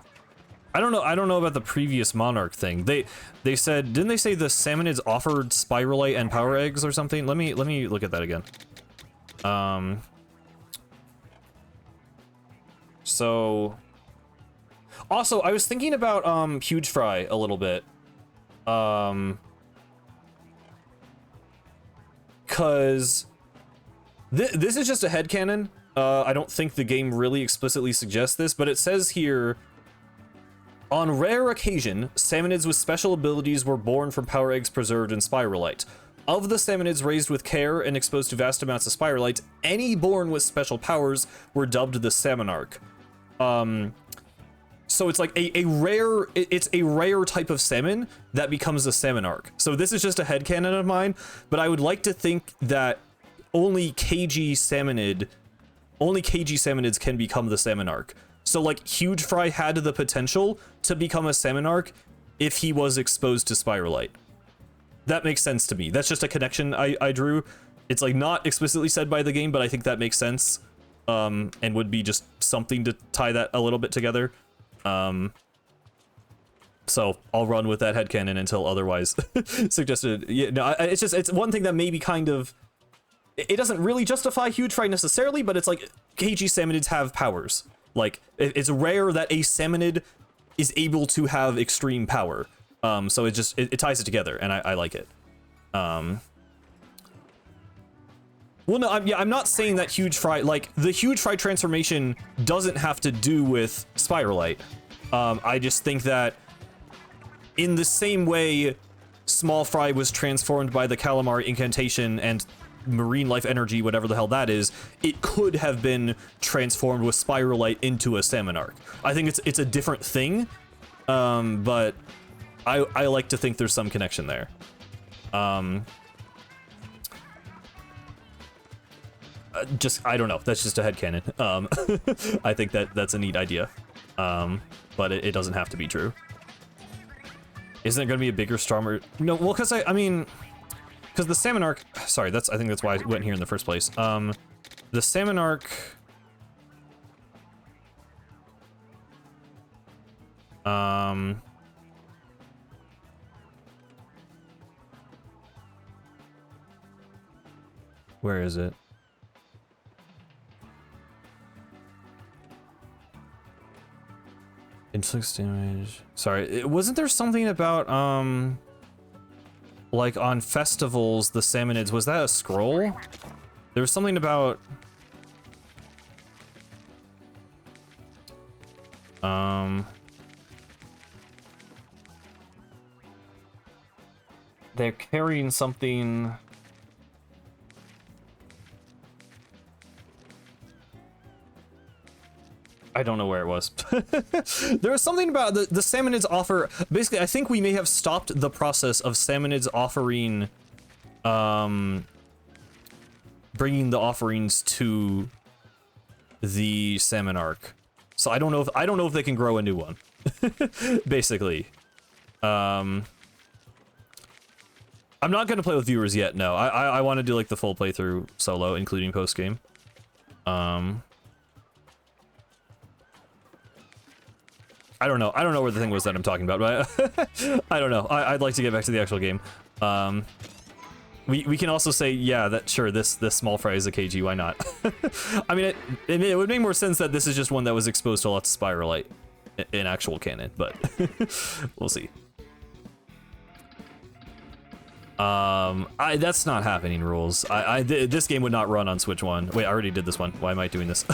I don't know about the previous monarch thing. They said, didn't they say the Salmonids offered Spiralite and power eggs or something? Let me look at that again. So also I was thinking about Huge Fry a little bit. because this is just a headcanon. I don't think the game really explicitly suggests this, but it says here, on rare occasion, salmonids with special abilities were born from power eggs preserved in spiralite. Of the salmonids raised with care and exposed to vast amounts of spiralite, any born with special powers were dubbed the salmonarch. So it's like a rare, it's a rare type of salmon that becomes a salmonarch. So this is just a headcanon of mine, but I would like to think that only KG salmonids can become the salmonarch. So like Huge Fry had the potential to become a salmonarch if he was exposed to spiralite. That makes sense to me. That's just a connection I drew. It's like not explicitly said by the game, but I think that makes sense. And would be just something to tie that a little bit together. So I'll run with that headcanon until otherwise suggested. Yeah, no, it's one thing that maybe kind of, it doesn't really justify Huge Fry necessarily, but it's like KG salmonids have powers. Like it's rare that a salmonid is able to have extreme power. So it ties it together, and I like it. Well, no, I'm not saying that Huge Fry, like the Huge Fry transformation doesn't have to do with spiralite. I just think that in the same way Small Fry was transformed by the calamari incantation and marine life energy, whatever the hell that is, it could have been transformed with spiralite into a salmonarch. I think it's a different thing, but I like to think there's some connection there. I don't know. That's just a headcanon. I think that's a neat idea. But it doesn't have to be true. Isn't it going to be a bigger, stronger? No, well, because I mean, because the salmonarch. Sorry, I think that's why I went here in the first place. The salmonarch. Where is it? Inflicts damage. Sorry, wasn't there something about like on festivals the salmonids, was that a scroll? There was something about they're carrying something. I don't know where it was. There was something about the salmonids offer. Basically, I think we may have stopped the process of salmonids offering, bringing the offerings to the salmonarch. So I don't know if they can grow a new one. Basically, I'm not gonna play with viewers yet. No, I want to do like the full playthrough solo, including post game. I don't know where the thing was that I'm talking about, but I don't know. I'd like to get back to the actual game. We can also say, yeah, that sure, this Small Fry is a KG, why not? I mean, it would make more sense that this is just one that was exposed to lots of spiralite in actual canon, but we'll see. That's not happening, rules. This game would not run on Switch 1. Wait, I already did this one. Why am I doing this?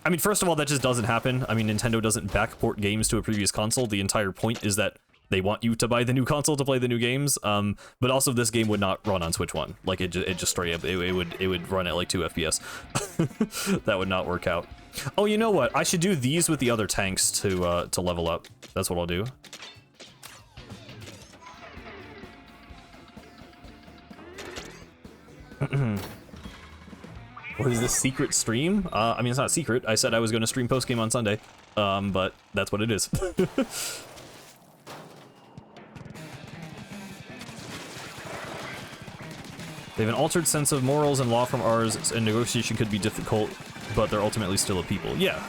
I mean, first of all, that just doesn't happen. I mean, Nintendo doesn't backport games to a previous console. The entire point is that they want you to buy the new console to play the new games. But also, this game would not run on Switch 1. Like, it just straight up, it would run at like 2 FPS. That would not work out. Oh, you know what? I should do these with the other tanks to level up. That's what I'll do. What is this secret stream? I mean, it's not secret. I said I was going to stream post-game on Sunday, but that's what it is. They have an altered sense of morals and law from ours, and negotiation could be difficult, but they're ultimately still a people. Yeah.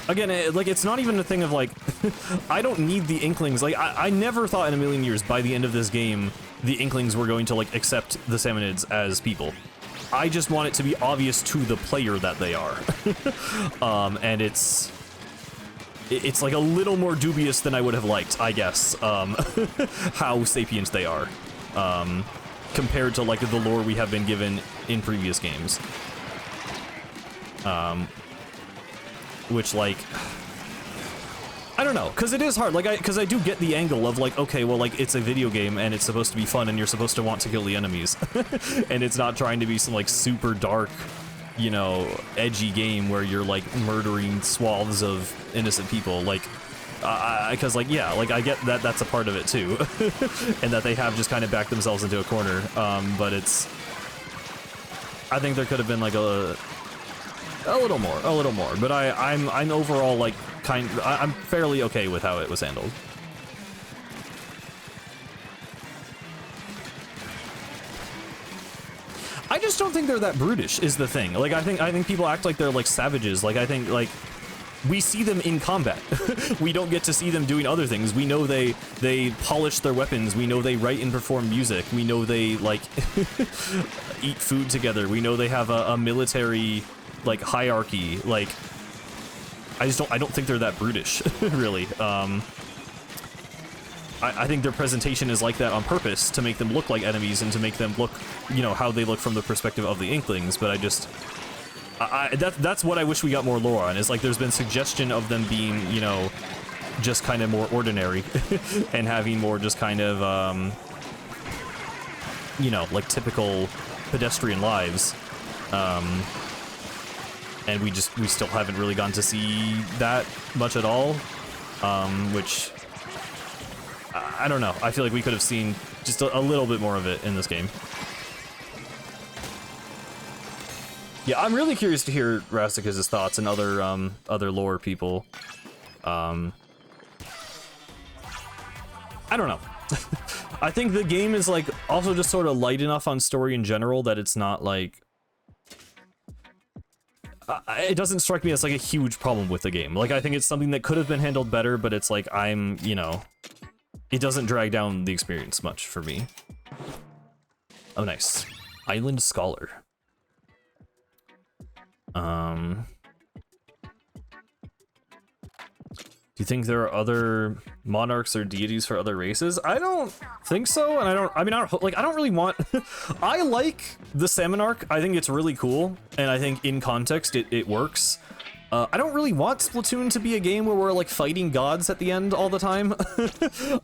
Again, like, it's not even a thing of, like, I don't need the Inklings. Like, I never thought in a million years by the end of this game the Inklings were going to, like, accept the Salmonids as people. I just want it to be obvious to the player that they are. And it's... it's like a little more dubious than I would have liked, I guess, how sapient they are, compared to like the lore we have been given in previous games. Which, like, I don't know, because it is hard, like, because I do get the angle of, like, okay, well, like, it's a video game, and it's supposed to be fun, and you're supposed to want to kill the enemies, and it's not trying to be some, like, super dark, you know, edgy game where you're, like, murdering swaths of innocent people, like, because, like, yeah, like, I get that that's a part of it, too, and that they have just kind of backed themselves into a corner, but it's, I think there could have been, like, a little more, but I'm overall, like, I'm fairly okay with how it was handled. I just don't think they're that brutish, is the thing. Like, I think people act like they're, like, savages. Like, I think, like, we see them in combat. We don't get to see them doing other things. We know they polish their weapons. We know they write and perform music. We know they, like, eat food together. We know they have a military, like, hierarchy. Like, I don't think they're that brutish, really. I think their presentation is like that on purpose, to make them look like enemies and to make them look, you know, how they look from the perspective of the Inklings, but that's what I wish we got more lore on, is like there's been suggestion of them being, you know, just kind of more ordinary and having more just kind of, you know, like typical pedestrian lives. And we still haven't really gotten to see that much at all, which, I don't know. I feel like we could have seen just a little bit more of it in this game. Yeah, I'm really curious to hear Rasticus' thoughts and other lore people. I don't know. I think the game is, like, also just sort of light enough on story in general that it's not, like, it doesn't strike me as, like, a huge problem with the game. Like, I think it's something that could have been handled better, but it's like, you know, it doesn't drag down the experience much for me. Oh, nice. Island Scholar. Do you think there are other monarchs or deities for other races? I don't think so, and I don't really want... I like the Salmon Arc. I think it's really cool, and I think in context it works. I don't really want Splatoon to be a game where we're, like, fighting gods at the end all the time.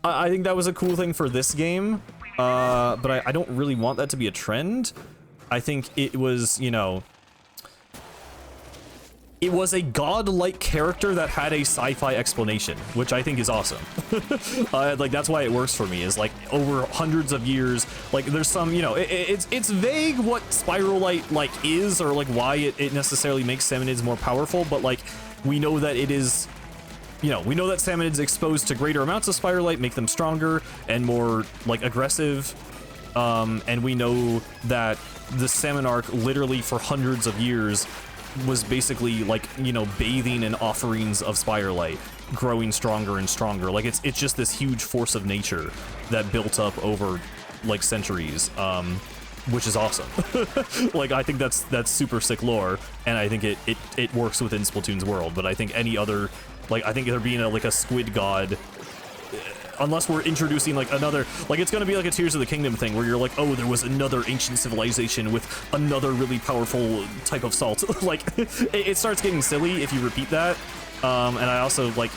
I think that was a cool thing for this game, but I don't really want that to be a trend. I think it was, you know... It was a godlike character that had a sci-fi explanation, which I think is awesome. Like, that's why it works for me, is like, over hundreds of years, like, there's some, you know, it's vague what Spiralite, like, is, or, like, why it necessarily makes Salmonids more powerful, but, like, we know that it is, you know, we know that Salmonids exposed to greater amounts of Spiralite make them stronger and more, like, aggressive, and we know that the Salmon Arc, literally for hundreds of years, was basically, like, you know, bathing in offerings of Spiralite, growing stronger and stronger. Like, it's just this huge force of nature that built up over, like, centuries, which is awesome. Like, I think that's super sick lore, and I think it works within Splatoon's world, but I think any other, like, I think there being a squid god, unless we're introducing, like, another, like, it's gonna be like a Tears of the Kingdom thing, where you're like, oh, there was another ancient civilization with another really powerful type of salt. Like, it starts getting silly if you repeat that, and I also, like,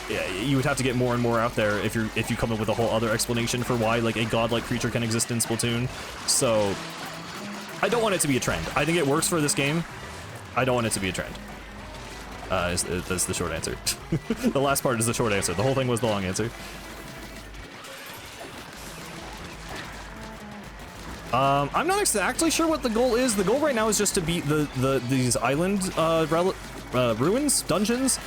you would have to get more and more out there if you come up with a whole other explanation for why, like, a godlike creature can exist in Splatoon. So, I don't want it to be a trend. I think it works for this game. I don't want it to be a trend. That's the short answer. The last part is the short answer. The whole thing was the long answer. I'm not exactly sure what the goal is. The goal right now is just to beat these island ruins, dungeons,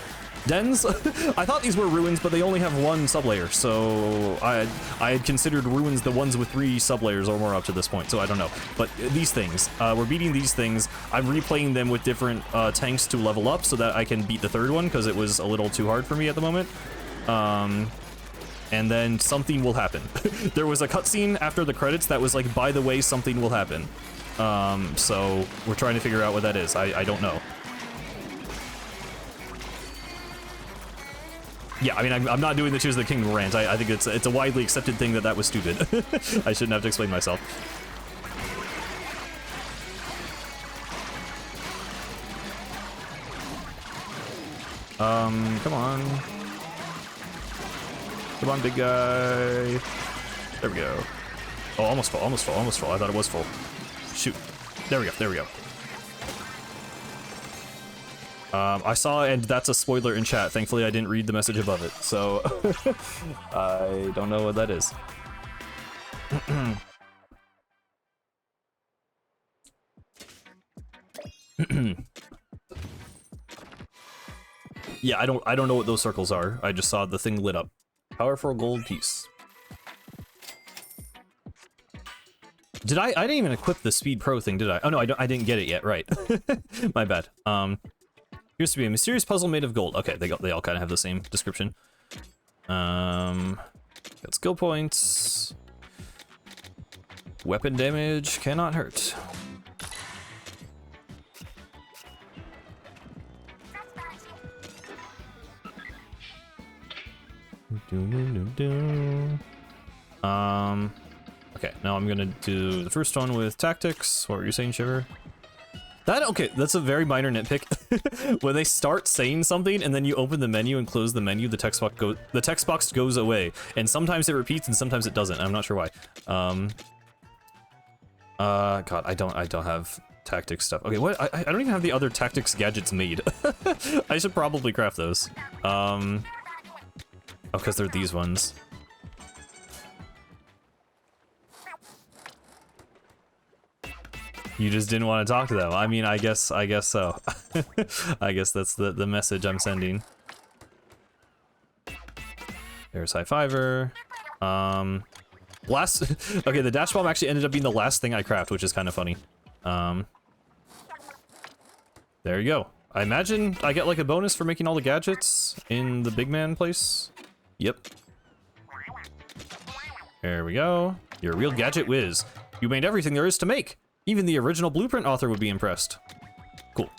dens. I thought these were ruins, but they only have one sublayer, so I had considered ruins the ones with 3 sublayers or more up to this point, so I don't know. But these things, we're beating these things. I'm replaying them with different tanks to level up so that I can beat the 3rd one, because it was a little too hard for me at the moment. And then something will happen. There was a cutscene after the credits that was like, by the way, something will happen. So we're trying to figure out what that is. I don't know. Yeah, I mean, I'm not doing the Tears of the Kingdom rant. I think it's a widely accepted thing that was stupid. I shouldn't have to explain myself. Come on. Come on, big guy. There we go. Oh, almost full, almost full, almost full. I thought it was full. Shoot. There we go, there we go. I saw, and that's a spoiler in chat. Thankfully, I didn't read the message above it, so I don't know what that is. Yeah, I don't know what those circles are. I just saw the thing lit up. Powerful gold piece. Did I didn't even equip the Speed Pro thing, did I? Oh no, I didn't get it yet, right. My bad. Appears to be a mysterious puzzle made of gold. Okay, they all kind of have the same description. Got skill points. Weapon damage cannot hurt. Okay, now I'm gonna do the first one with tactics. What were you saying, Shiver? Okay, that's a very minor nitpick. When they start saying something and then you open the menu and close the menu, the text box goes away. And sometimes it repeats and sometimes it doesn't. I'm not sure why. God, I don't have tactics stuff. Okay, what? I don't even have the other tactics gadgets made. I should probably craft those. Oh, because they're these ones. You just didn't want to talk to them. I mean, I guess so. I guess that's the message I'm sending. There's High Fiver. Okay, the Dash Bomb actually ended up being the last thing I craft, which is kind of funny. There you go. I imagine I get like a bonus for making all the gadgets in the big man place. Yep. There we go. You're a real gadget whiz. You made everything there is to make. Even the original blueprint author would be impressed. Cool.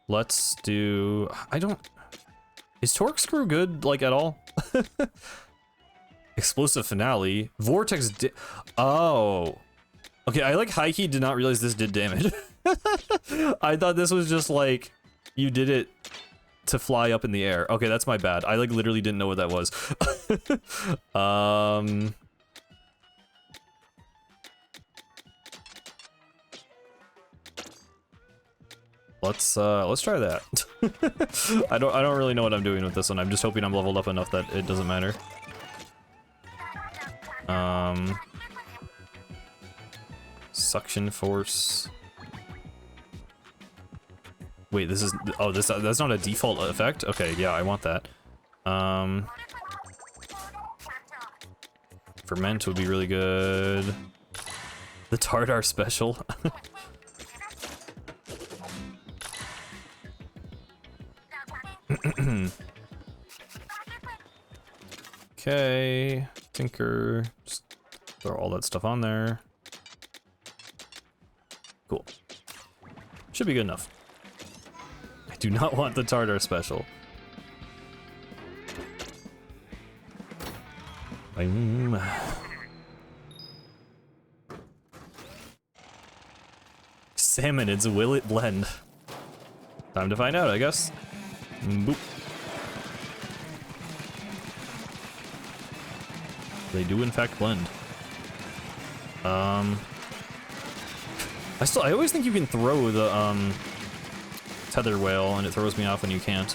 Let's do... Is Torque Screw good, like, at all? Explosive Finale. Vortex Oh. Okay, I like high-key did not realize this did damage. I thought this was just like, you did it to fly up in the air. Okay, that's my bad. I like literally didn't know what that was. Let's try that. I don't really know what I'm doing with this one. I'm just hoping I'm leveled up enough that it doesn't matter. Suction force. Wait, this is... Oh, that's not a default effect? Okay, yeah, I want that. Ferment would be really good. The Tartar special. Okay, Tinker. Just throw all that stuff on there. Cool. Should be good enough. I do not want the Tartar special. Salmonids, will it blend? Time to find out, I guess. Boop. They do in fact blend. I always think you can throw the tether whale and it throws me off when you can't.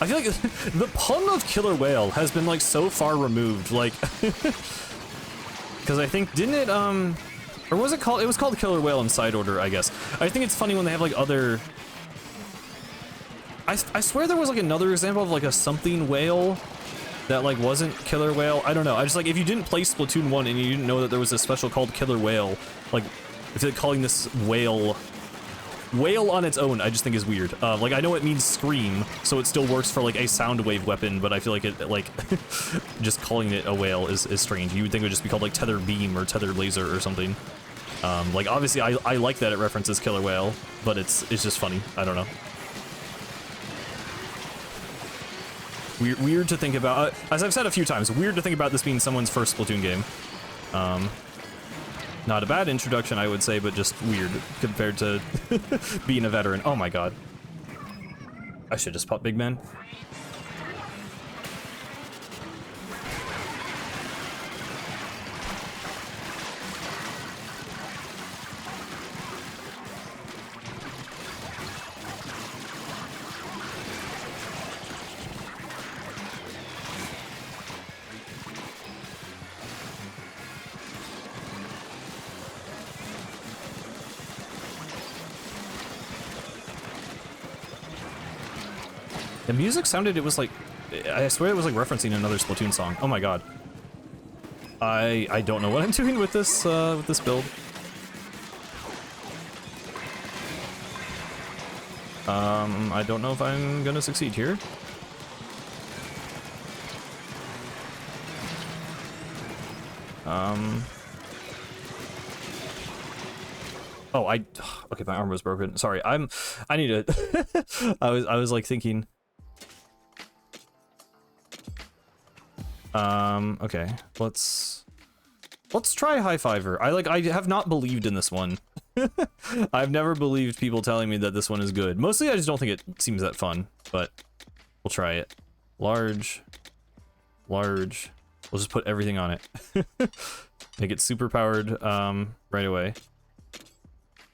I feel like the pun of killer whale has been like so far removed, like because I think didn't it or was it called? It was called killer whale in Side Order, I guess. I think it's funny when they have like other. I swear there was like another example of like a something whale that like wasn't killer whale. I don't know. I just like if you didn't play Splatoon 1 and you didn't know that there was a special called killer whale, like if they're calling this whale Wail on its own, I just think is weird. Like, I know it means scream, so it still works for, like, a sound wave weapon, but I feel like it, like, just calling it a wail is strange. You would think it would just be called, like, tether beam or tether laser or something. Like, obviously, I like that it references killer whale, but it's just funny. I don't know. Weird to think about. As I've said a few times, weird to think about this being someone's first Splatoon game. Not a bad introduction, I would say, but just weird compared to being a veteran. Oh my god. I should just pop Big Man. The music sounded, it was like, I swear it was like referencing another Splatoon song. Oh my god. I don't know what I'm doing with this build. I don't know if I'm gonna succeed here. Oh, okay, my arm was broken. Sorry, I need to, I was like thinking. Okay, let's try High Fiver. I have not believed in this one. I've never believed people telling me that this one is good. Mostly I just don't think it seems that fun, but we'll try it. Large. We'll just put everything on it. Make it super powered, right away.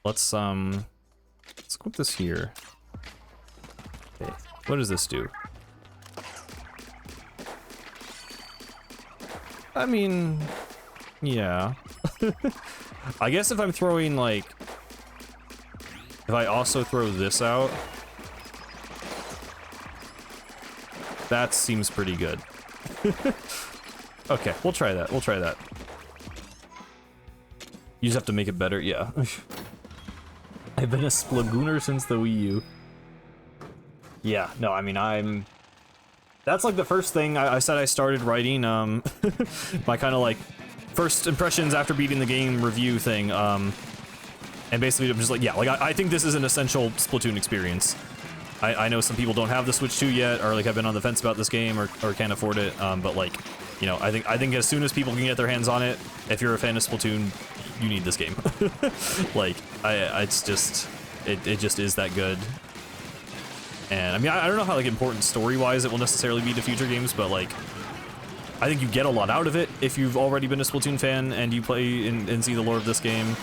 Let's equip this here. Okay, what does this do? I mean, yeah. I guess if I'm throwing, like, if I also throw this out, that seems pretty good. Okay, we'll try that. You just have to make it better, yeah. I've been a Splagooner since the Wii U. Yeah, no, I mean, that's like the first thing I said I started writing, my kind of like first impressions after beating the game review thing, and basically I'm just like, yeah, like I think this is an essential Splatoon experience. I know some people don't have the Switch 2 yet, or like have been on the fence about this game, or can't afford it, but like, you know, I think as soon as people can get their hands on it, if you're a fan of Splatoon, you need this game. Like, it's just, it just is that good. And I mean, I don't know how like important story-wise it will necessarily be to future games, but like, I think you get a lot out of it if you've already been a Splatoon fan and you play and see the lore of this game.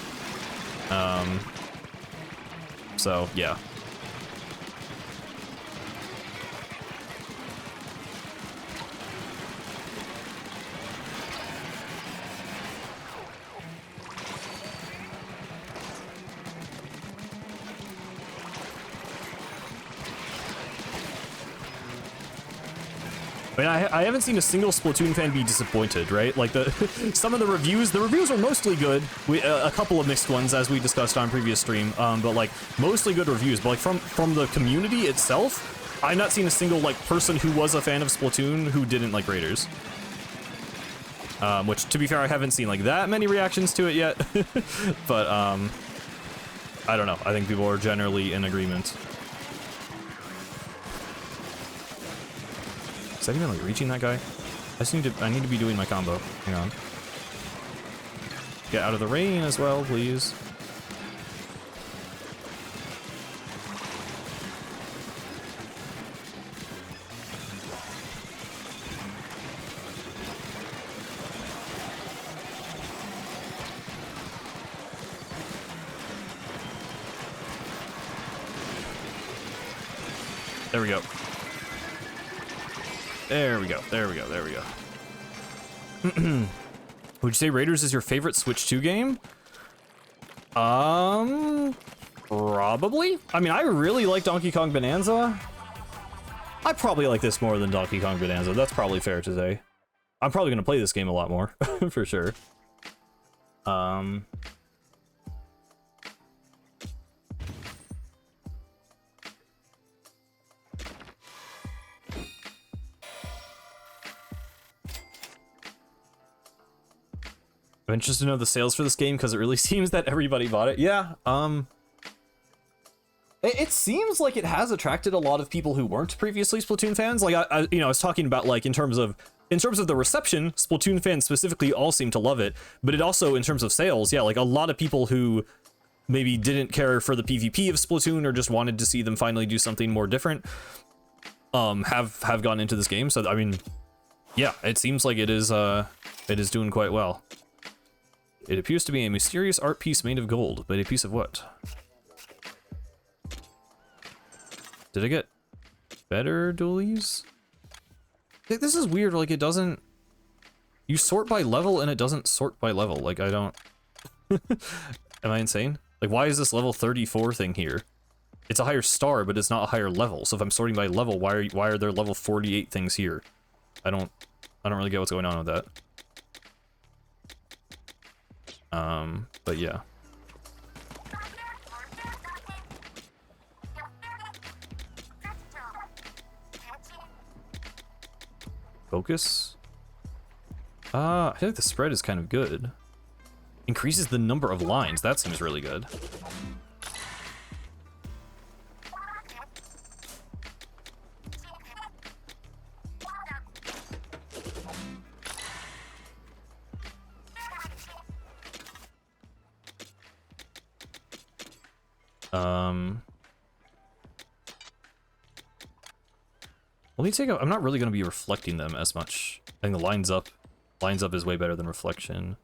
So yeah. I mean, I haven't seen a single Splatoon fan be disappointed, right? Like, some of the reviews were mostly good. A couple of mixed ones, as we discussed on previous stream, but like, mostly good reviews. But like, from the community itself, I've not seen a single, like, person who was a fan of Splatoon who didn't like Raiders. Which, to be fair, I haven't seen, like, that many reactions to it yet. But, I don't know. I think people are generally in agreement. Is that even like reaching that guy? I need to be doing my combo. Hang on. Get out of the rain as well, please. There we go. There we go. Would you say Raiders is your favorite Switch 2 game? Probably. I mean, I really like Donkey Kong Bonanza. I probably like this more than Donkey Kong Bonanza. That's probably fair to say. I'm probably gonna play this game a lot more, for sure. I'm interested to know the sales for this game because it really seems that everybody bought it. Yeah, it seems like it has attracted a lot of people who weren't previously Splatoon fans. Like I was talking about, like, in terms of the reception, Splatoon fans specifically all seem to love it, but it also, in terms of sales, yeah, like a lot of people who maybe didn't care for the PvP of Splatoon or just wanted to see them finally do something more different, have gone into this game. So I mean, yeah, it seems like it is doing quite well. It appears to be a mysterious art piece made of gold, but a piece of what? Did I get better dualies? This is weird, like, it doesn't... You sort by level and it doesn't sort by level, like, I don't... Am I insane? Like, why is this level 34 thing here? It's a higher star, but it's not a higher level, so if I'm sorting by level, why are there level 48 things here? I don't really get what's going on with that. But yeah. Focus? I feel like the spread is kind of good. Increases the number of lines. That seems really good. Let me take a... I'm not really going to be reflecting them as much. I think the lines up is way better than reflection.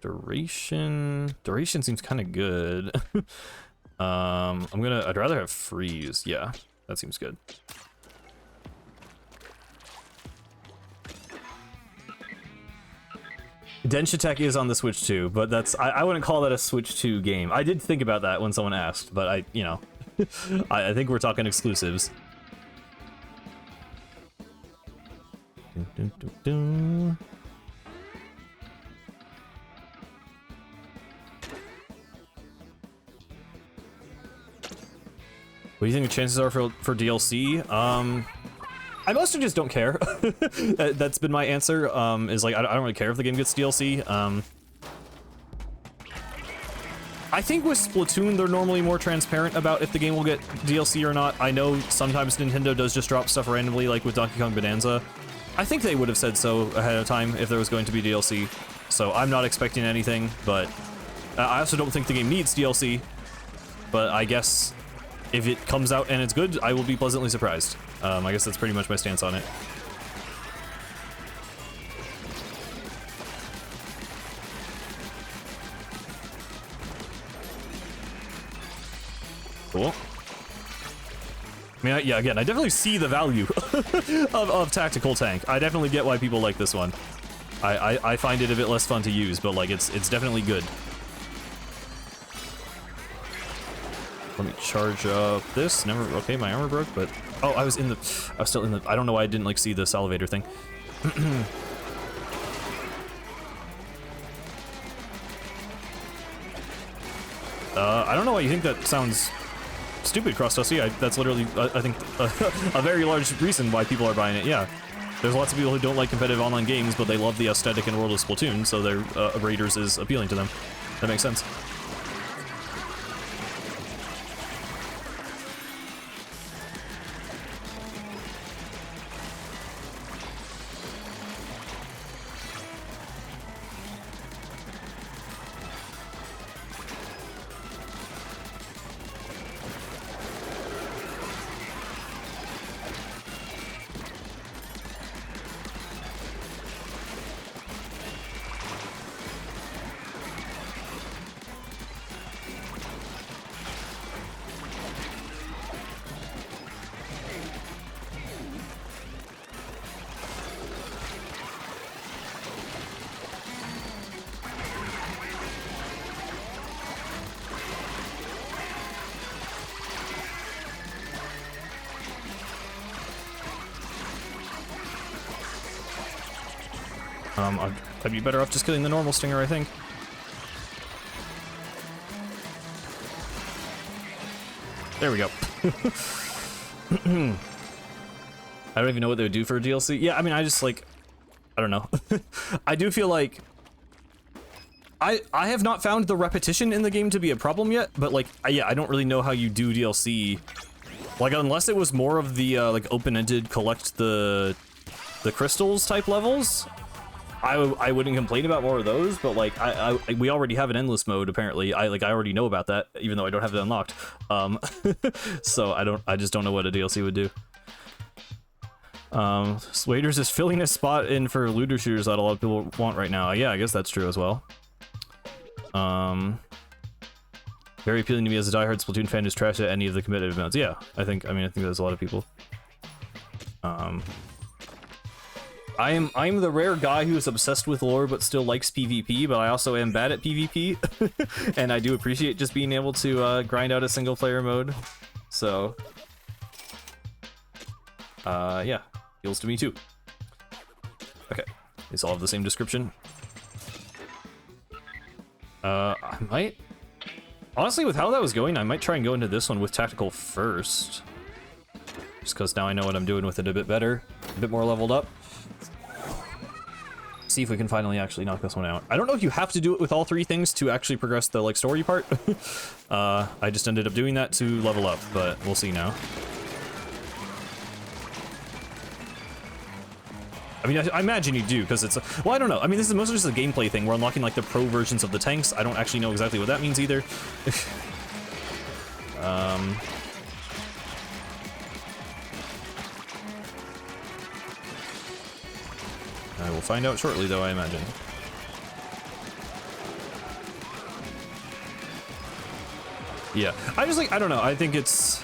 Duration seems kind of good. I'd rather have freeze. Yeah, that seems good. Dench Attack is on the Switch too, but I wouldn't call that a Switch 2 game. I did think about that when someone asked, but I think we're talking exclusives. What do you think the chances are for DLC? I mostly just don't care. That's been my answer, is like, I don't really care if the game gets DLC. I think with Splatoon, they're normally more transparent about if the game will get DLC or not. I know sometimes Nintendo does just drop stuff randomly, like with Donkey Kong Bonanza. I think they would have said so ahead of time if there was going to be DLC, so I'm not expecting anything, but I also don't think the game needs DLC, but I guess if it comes out and it's good, I will be pleasantly surprised. I guess that's pretty much my stance on it. Cool. I mean, yeah, again, I definitely see the value of Tactical Tank. I definitely get why people like this one. I find it a bit less fun to use, but like it's definitely good. Let me charge up this. Never. Okay, my armor broke, but oh, I was still in the. I don't know why I didn't like see the salivator thing. I don't know why you think that sounds stupid, Cross Dusty. That's literally, I think, a very large reason why people are buying it. Yeah, there's lots of people who don't like competitive online games, but they love the aesthetic and world of Splatoon, so their Raiders is appealing to them. That makes sense. I'd be better off just killing the normal stinger, I think. There we go. I don't even know what they would do for a DLC. Yeah, I mean, I I don't know. I do feel like I have not found the repetition in the game to be a problem yet, but like, yeah, I don't really know how you do DLC. Like, unless it was more of the like open-ended collect the crystals type levels, I wouldn't complain about more of those. But like, we already have an endless mode apparently. I already know about that, even though I don't have it unlocked. So I just don't know what a DLC would do. Swaders is filling a spot in for looter shooters that a lot of people want right now. Yeah, I guess that's true as well. Very appealing to me as a diehard Splatoon fan who's trashed at any of the competitive modes. Yeah, I think there's a lot of people. I'm the rare guy who is obsessed with lore but still likes PvP, but I also am bad at PvP, and I do appreciate just being able to grind out a single player mode. So, yeah, feels to me too. Okay, these all have the same description. I might... Honestly, with how that was going, I might try and go into this one with tactical first. Just because now I know what I'm doing with it a bit better, a bit more leveled up. See if we can finally actually knock this one out. I don't know if you have to do it with all three things to actually progress the like story part. I just ended up doing that to level up, but we'll see now. I mean, I imagine you do, because it's... Well, I don't know. I mean, this is mostly just a gameplay thing. We're unlocking, like, the pro versions of the tanks. I don't actually know exactly what that means, either. I will find out shortly, though, I imagine. Yeah. I just, like, I don't know. I think it's...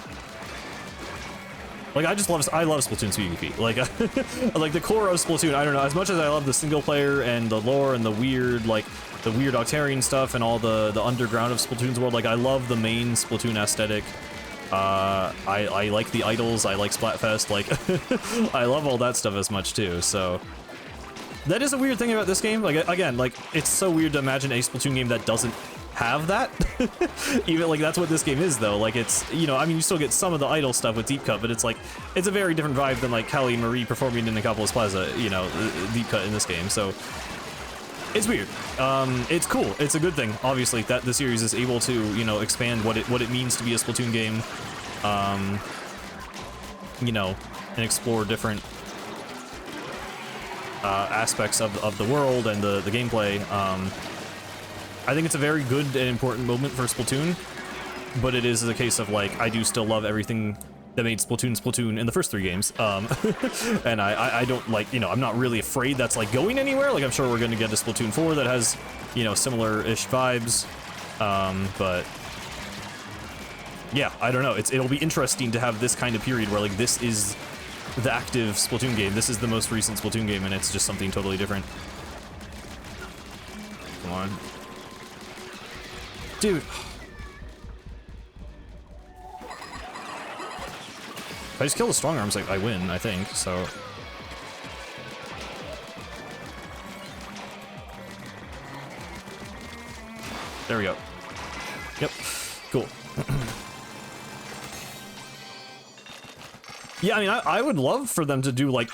Like, I love Splatoon's PvP. Like, like the core of Splatoon, I don't know, as much as I love the single player and the lore and the weird, like, the weird Octarian stuff and all the underground of Splatoon's world, like, I love the main Splatoon aesthetic. I like the idols, I like Splatfest, like, I love all that stuff as much, too, so... That is a weird thing about this game. Like, again, like, it's so weird to imagine a Splatoon game that doesn't have that. Even like that's what this game is though. Like it's, you know, I mean you still get some of the idol stuff with Deep Cut, but it's like it's a very different vibe than like Callie and Marie performing in Nicopolis Plaza, you know, Deep Cut in this game. So it's weird. It's cool. It's a good thing, obviously, that the series is able to, you know, expand what it means to be a Splatoon game. You know, and explore different aspects of the world and the gameplay. I think it's a very good and important moment for Splatoon, but it is a case of, like, I do still love everything that made Splatoon in the first three games. And I don't, like, you know, I'm not really afraid that's, like, going anywhere. Like, I'm sure we're going to get a Splatoon 4 that has, you know, similar-ish vibes. But, yeah, I don't know. It'll be interesting to have this kind of period where, like, this is the active Splatoon game. This is the most recent Splatoon game, and it's just something totally different. Come on. Dude. If I just kill the strong arms, like, I win, I think, so... There we go. Yep. Cool. Yeah, I mean, I would love for them to do, like,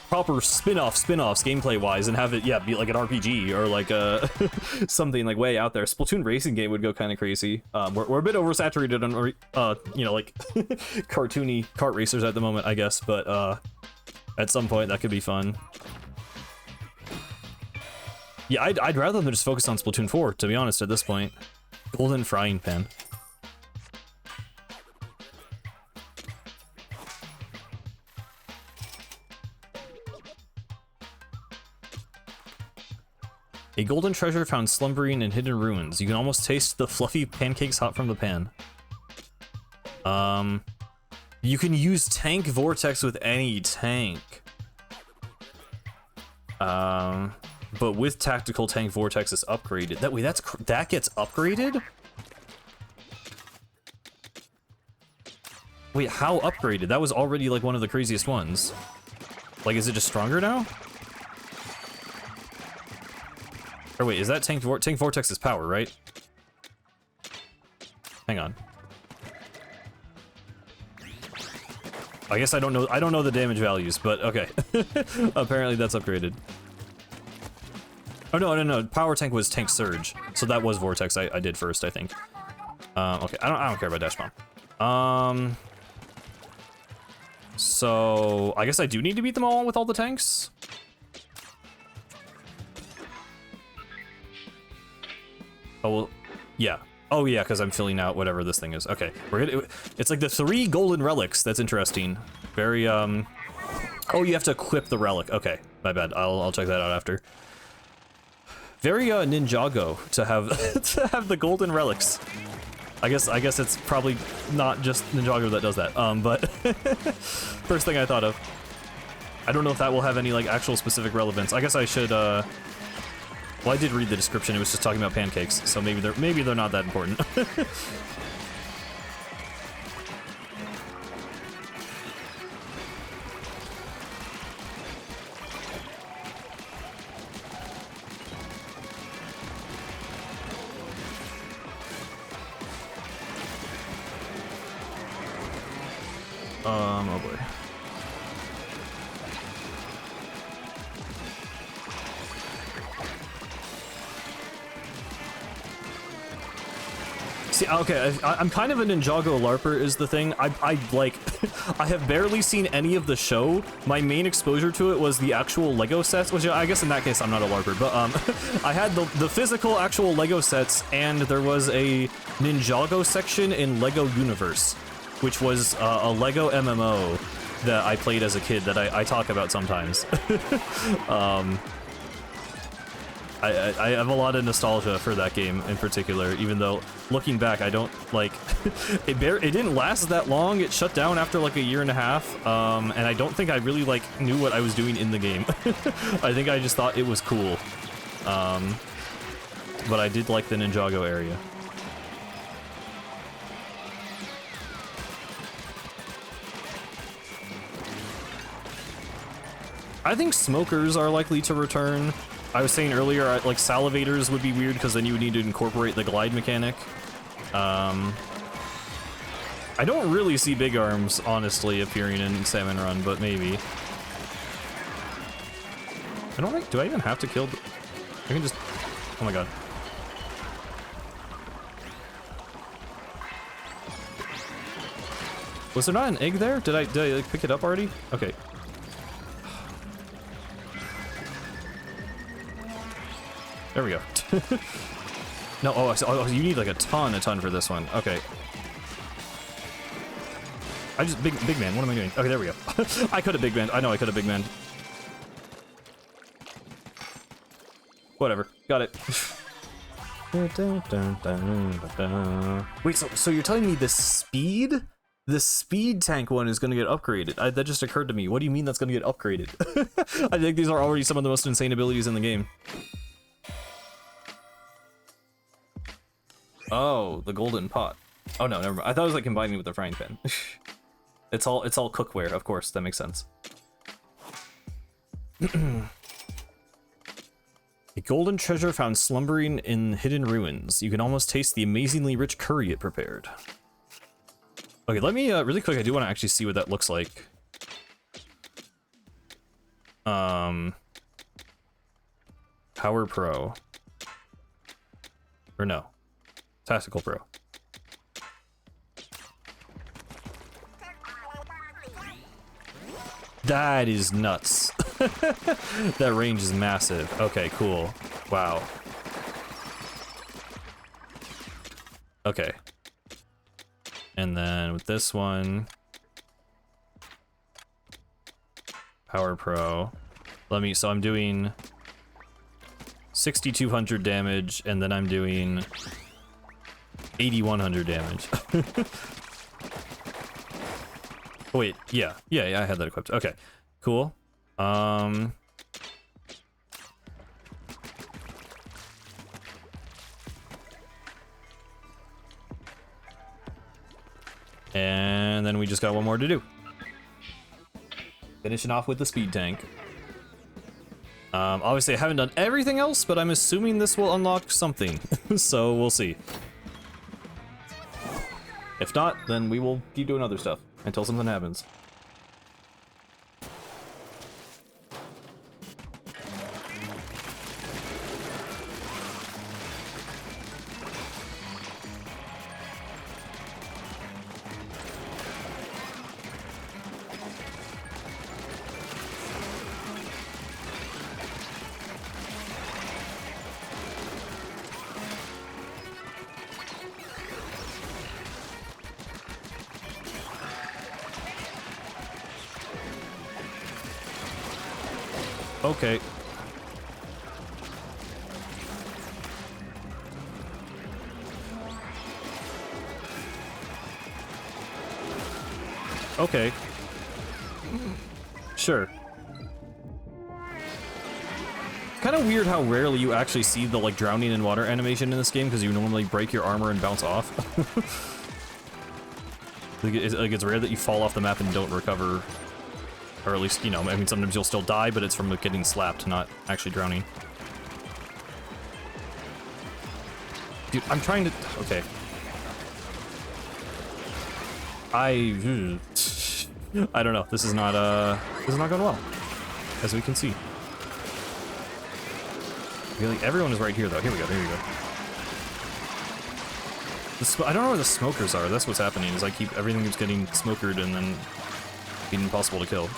proper spin-offs gameplay-wise and have it, yeah, be like an RPG or like something like way out there. Splatoon racing game would go kind of crazy. We're a bit oversaturated on, you know, like cartoony kart racers at the moment, I guess, but at some point that could be fun. Yeah, I'd rather than just focus on Splatoon 4, to be honest, at this point. Golden frying pan. A golden treasure found slumbering in hidden ruins. You can almost taste the fluffy pancakes hot from the pan. You can use tank vortex with any tank. But with tactical tank vortex is upgraded. That gets upgraded? Wait, how upgraded? That was already like one of the craziest ones. Like, is it just stronger now? Or wait, is that tank vortex's power, right? Hang on. I guess I don't know the damage values, but okay. Apparently that's upgraded. Oh, no. Power tank was tank surge. So that was vortex I did first, I think. Okay, I don't care about dash bomb. So I guess I do need to beat them all with all the tanks. Oh, well, yeah. Oh, yeah, because I'm filling out whatever this thing is. Okay, it's like the 3 golden relics. That's interesting. Very, oh, you have to equip the relic. Okay, my bad. I'll check that out after. Very, Ninjago to have, to have the golden relics. I guess it's probably not just Ninjago that does that, but first thing I thought of. I don't know if that will have any, like, actual specific relevance. I guess I should, well, I did read the description. It was just talking about pancakes, so maybe they're not that important. Oh boy. See, okay, I'm kind of a Ninjago LARPer is the thing. I like, I have barely seen any of the show. My main exposure to it was the actual Lego sets, which I guess in that case I'm not a LARPer, but I had the physical actual Lego sets, and there was a Ninjago section in Lego Universe, which was a Lego MMO that I played as a kid that I talk about sometimes. I have a lot of nostalgia for that game in particular, even though looking back, I don't like it didn't last that long. It shut down after like a year and a half, and I don't think I really like knew what I was doing in the game. I think I just thought it was cool, but I did like the Ninjago area. I think smokers are likely to return. I was saying earlier, like, salivators would be weird because then you would need to incorporate the glide mechanic. I don't really see big arms, honestly, appearing in Salmon Run, but maybe. I don't think, do I even have to kill I can just, oh my god. Was there not an egg there? Did I like, pick it up already? Okay. There we go. No, oh, you need like a ton for this one. Okay. Big man, what am I doing? Okay, there we go. I could have big man. I know I could have big man. Whatever, got it. Wait, so you're telling me the speed tank one is gonna get upgraded? That just occurred to me. What do you mean that's gonna get upgraded? I think these are already some of the most insane abilities in the game. Oh, the golden pot. Oh no, never mind. I thought it was like combining with the frying pan. It's all cookware, of course. That makes sense. A golden treasure found slumbering in hidden ruins. You can almost taste the amazingly rich curry it prepared. Okay, let me really quick. I do want to actually see what that looks like. Power Pro. Or no. Tactical Pro. That is nuts. That range is massive. Okay, cool. Wow. Okay. And then with this one, Power Pro. So I'm doing 6,200 damage, and then I'm doing 8,100 damage. Oh, wait, yeah, I had that equipped. Okay, cool. And then we just got one more to do. Finishing off with the speed tank. Obviously I haven't done everything else, but I'm assuming this will unlock something. So we'll see. If not, then we will keep doing other stuff until something happens. Okay. Okay. Sure. Kind of weird how rarely you actually see the like drowning in water animation in this game, because you normally break your armor and bounce off. It's rare that you fall off the map and don't recover, or at least, you know, I mean, sometimes you'll still die, but it's from getting slapped, not actually drowning. Dude, I'm trying to. Okay. I don't know. This is not going well, as we can see. I feel like everyone is right here, though. Here we go. There you go. I don't know where the smokers are. That's what's happening. Is everything keeps getting smokered and then being impossible to kill.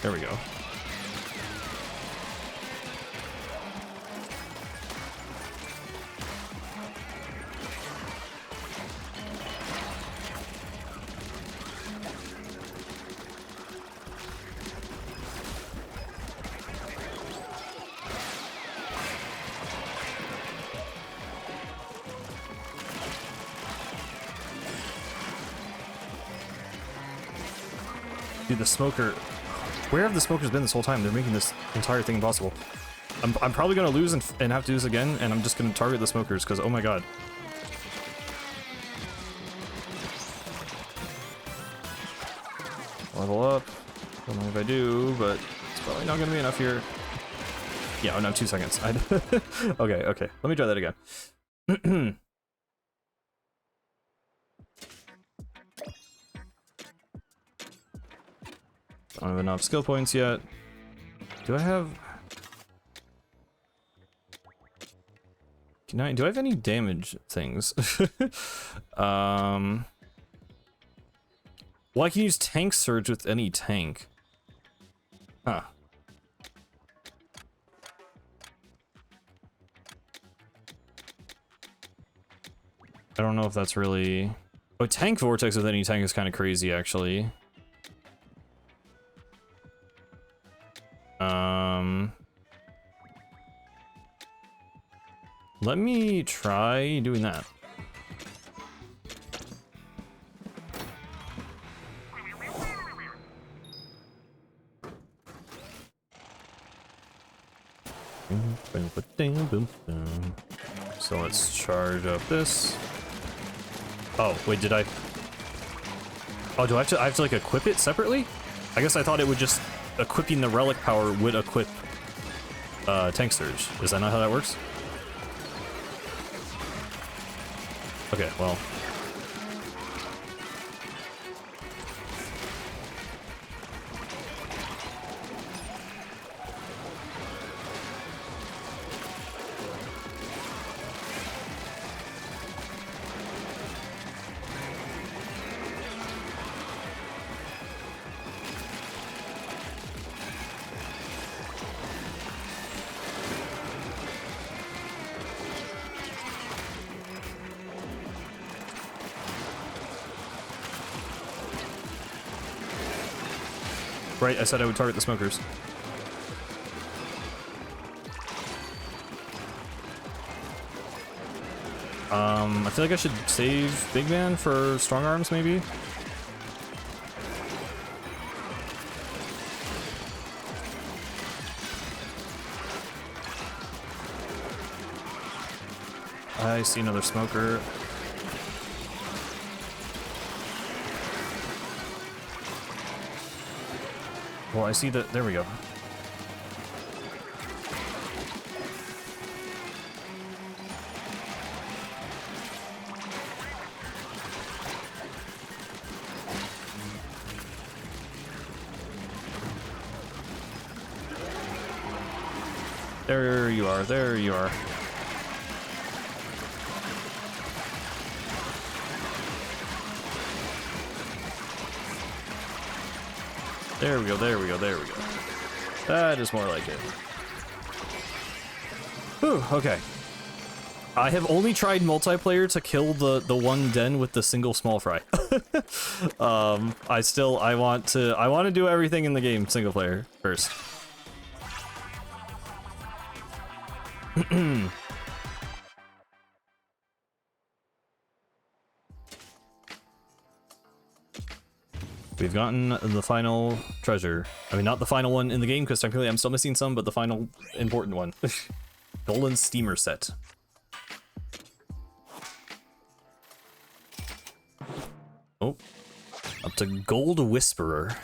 There we go. Dude, the smoker... Where have the smokers been this whole time? They're making this entire thing impossible. I'm probably gonna lose and have to do this again, and I'm just gonna target the smokers, because, oh my god. Level up. Don't know if I do, but it's probably not gonna be enough here. Yeah, oh no, 2 seconds. Okay, okay. Let me try that again. I don't have enough skill points yet. Do I have... do I have any damage things? Well, I can use tank surge with any tank. Huh. I don't know if that's really... Oh, tank vortex with any tank is kind of crazy, actually. Let me try doing that. So let's charge up this. Oh, wait, did I? Oh, do I have to like equip it separately? I guess I thought it would just equipping the relic power would equip tank surge. Is that not how that works? Okay, well. Right, I said I would target the smokers. I feel like I should save Big Man for strong arms, maybe? I see another smoker. Well, I see that. There we go. There you are. There you are. There we go, there we go, there we go. That is more like it. Whew, okay. I have only tried multiplayer to kill the one den with the single small fry. I want to do everything in the game single player first. We've gotten the final treasure. I mean, not the final one in the game, because technically I'm still missing some, but the final important one. Golden steamer set. Oh. Up to Gold Whisperer.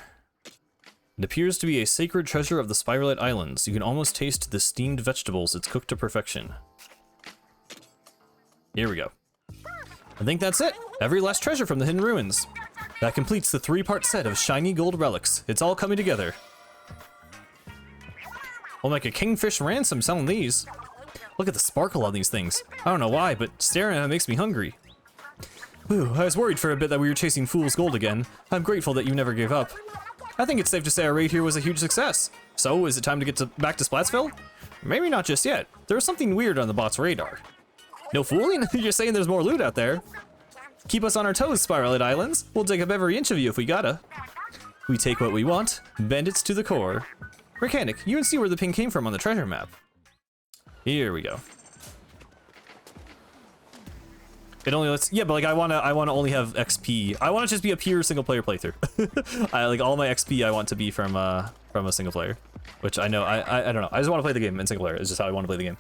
It appears to be a sacred treasure of the Spiralite Islands. You can almost taste the steamed vegetables. It's cooked to perfection. Here we go. I think that's it. Every last treasure from the Hidden Ruins. That completes the 3-part set of shiny gold relics. It's all coming together. We'll make a kingfish ransom selling these. Look at the sparkle on these things. I don't know why, but staring at them makes me hungry. Whew, I was worried for a bit that we were chasing fool's gold again. I'm grateful that you never gave up. I think it's safe to say our raid here was a huge success. So, is it time to get back to Splatsville? Maybe not just yet. There's something weird on the bot's radar. No fooling? You're saying there's more loot out there? Keep us on our toes, Spiralite Islands. We'll take up every inch of you if we gotta. We take what we want, bandits to the core. Mechanic, you can see where the ping came from on the treasure map. Here we go. It only lets, yeah, but like I wanna only have XP. I want to just be a pure single player playthrough. I like all my XP I want to be from a single player, which I know I don't know. I just want to play the game in single player. It's just how I want to play the game.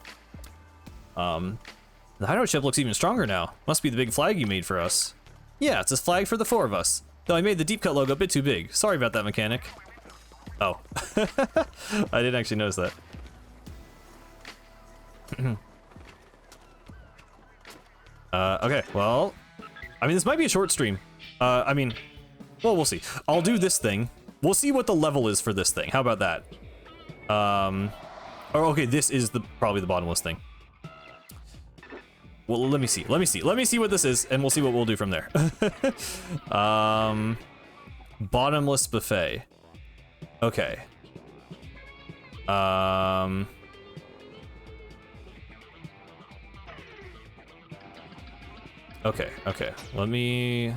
The hideout ship looks even stronger now. Must be the big flag you made for us. Yeah, it's a flag for the 4 of us. Though I made the deep cut logo a bit too big. Sorry about that, mechanic. Oh. I didn't actually notice that. Okay, well, I mean, this might be a short stream. I mean, well, we'll see. I'll do this thing. We'll see what the level is for this thing. How about that? Oh, okay, this is probably the bottomless thing. Well, let me see what this is, and we'll see what we'll do from there. Bottomless buffet. Okay. Okay. Let me...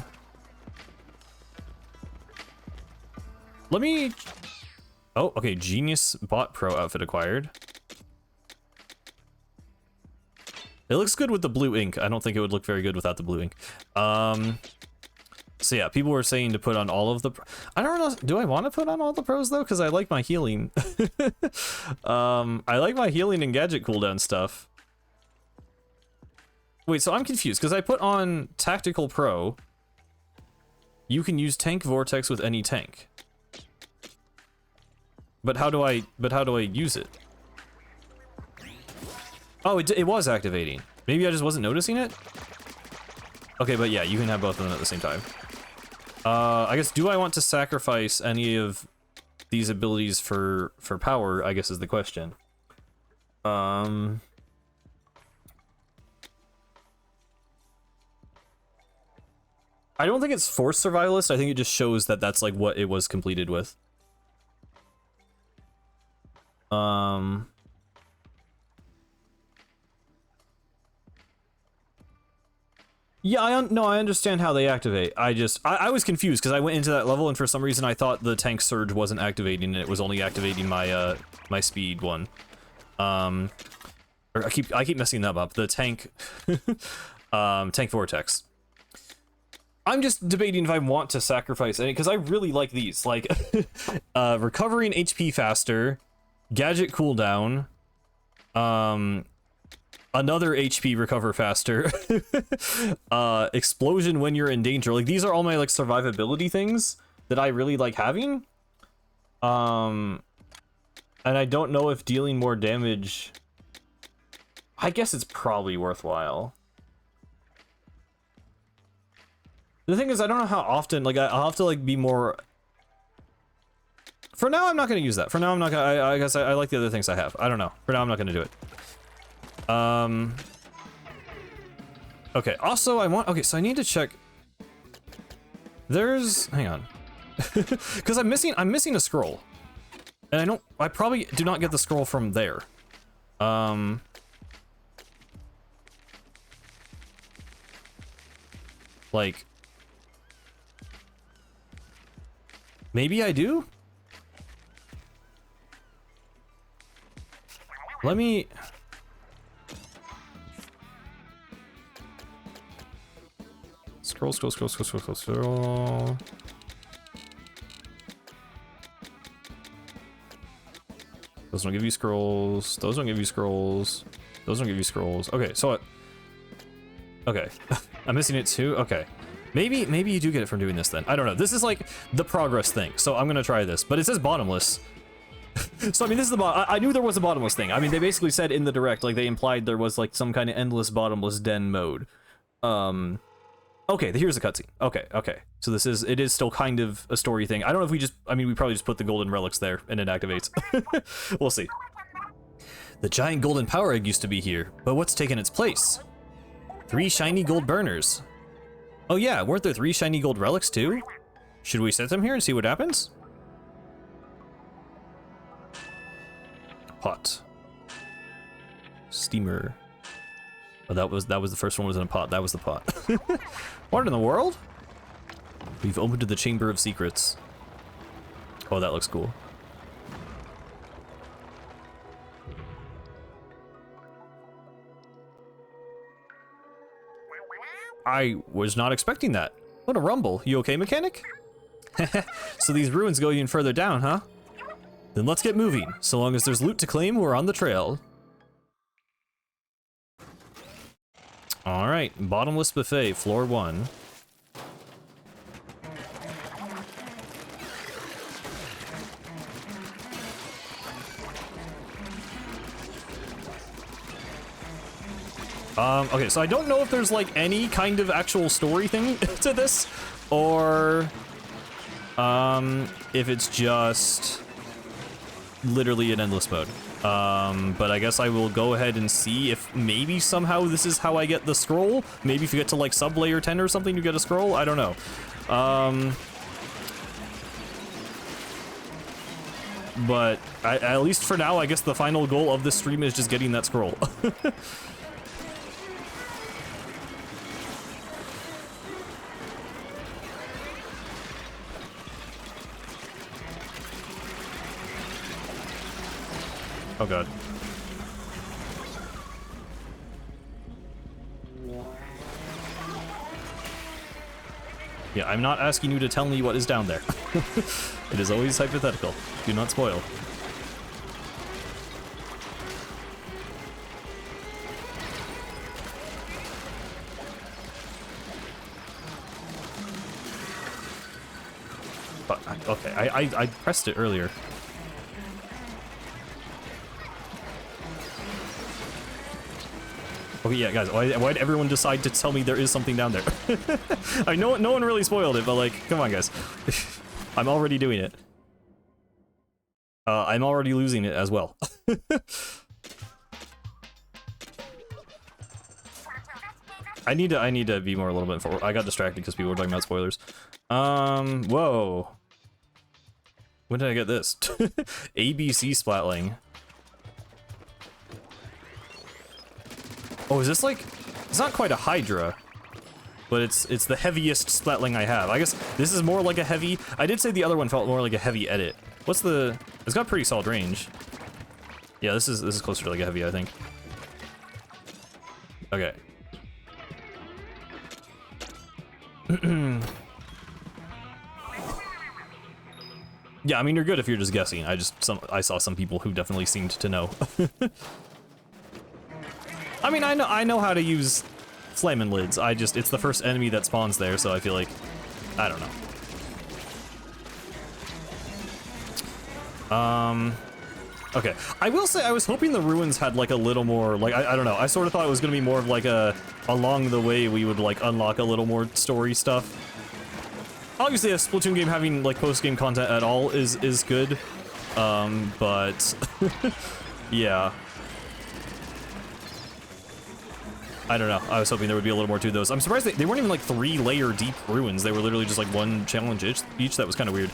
Oh, okay, Genius Bot Pro outfit acquired. It looks good with the blue ink. I don't think it would look very good without the blue ink. So yeah, people were saying to put on all of the... I don't know, do I want to put on all the pros though? Because I like my healing. I like my healing and gadget cooldown stuff. Wait, so I'm confused, because I put on Tactical Pro. You can use Tank Vortex with any tank. But how do I use it? Oh, it was activating. Maybe I just wasn't noticing it? Okay, but yeah, you can have both of them at the same time. I guess, do I want to sacrifice any of these abilities for power, I guess is the question. I don't think it's Force Survivalist. I think it just shows that that's like what it was completed with. Yeah, I understand how they activate. I was confused because I went into that level and for some reason I thought the tank surge wasn't activating and it was only activating my my speed one. Or I keep messing them up. The tank tank vortex. I'm just debating if I want to sacrifice any, because I really like these. Like, recovering HP faster, gadget cooldown, another HP recover faster, explosion when you're in danger. Like, these are all my, like, survivability things that I really like having. And I don't know if dealing more damage... I guess it's probably worthwhile. The thing is, I don't know how often, like, I'll have to, like, be more... For now, I'm not going to use that. For now, I'm not going to... I guess I like the other things I have. I don't know. For now, I'm not going to do it. Okay, also, I want... Okay, so I need to check... There's... Hang on. Because I'm missing a scroll. And I probably do not get the scroll from there. Like, maybe I do? Let me... Scroll. Those don't give you scrolls. Those don't give you scrolls. Those don't give you scrolls. Okay, so... Okay. I'm missing it too? Okay. Maybe you do get it from doing this then. I don't know. This is like the progress thing, so I'm gonna try this. But it says bottomless. So, I mean, this is the I knew there was a bottomless thing. I mean, they basically said in the direct, like, they implied there was, like, some kind of endless bottomless den mode. Okay, here's the cutscene. Okay. So it is still kind of a story thing. I don't know if we probably just put the golden relics there and it activates. We'll see. The giant golden power egg used to be here, but what's taken its place? 3 shiny gold burners. Oh yeah, weren't there 3 shiny gold relics too? Should we set them here and see what happens? Pot. Steamer. Oh, that was the first one was in a pot. That was the pot. What in the world? We've opened to the Chamber of Secrets. Oh, that looks cool. I was not expecting that. What a rumble. You okay, mechanic? So these ruins go even further down, huh? Then let's get moving. So long as there's loot to claim, we're on the trail. Alright, bottomless buffet, floor 1. Okay, so I don't know if there's like any kind of actual story thing to this, or if it's just literally an endless mode. But I guess I will go ahead and see if maybe somehow this is how I get the scroll. Maybe if you get to like sub layer 10 or something, you get a scroll. I don't know. But at least for now, I guess the final goal of this stream is just getting that scroll. Oh god. Yeah, I'm not asking you to tell me what is down there. It is always hypothetical. Do not spoil. But, okay, I pressed it earlier. Okay, yeah, guys, why'd everyone decide to tell me there is something down there? I know no one really spoiled it, but like, come on, guys. I'm already doing it. I'm already losing it as well. I need to be more a little bit forward. I got distracted because people were talking about spoilers. Whoa. When did I get this? ABC Splatling. Oh, is this like... It's not quite a Hydra, but it's the heaviest Splatling I have. I guess this is more like a heavy... I did say the other one felt more like a heavy edit. What's the... It's got pretty solid range. Yeah, this is closer to like a heavy, I think. Okay. Yeah, I mean, you're good if you're just guessing. I saw some people who definitely seemed to know. I mean, I know how to use flamin' lids. It's the first enemy that spawns there, so I feel like, I don't know. Okay. I will say I was hoping the ruins had like a little more, like, I don't know. I sort of thought it was gonna be more of like along the way we would like unlock a little more story stuff. Obviously a Splatoon game having like post-game content at all is good. But yeah. I don't know. I was hoping there would be a little more to those. I'm surprised they weren't even like 3-layer deep ruins. They were literally just like one challenge each. That was kind of weird.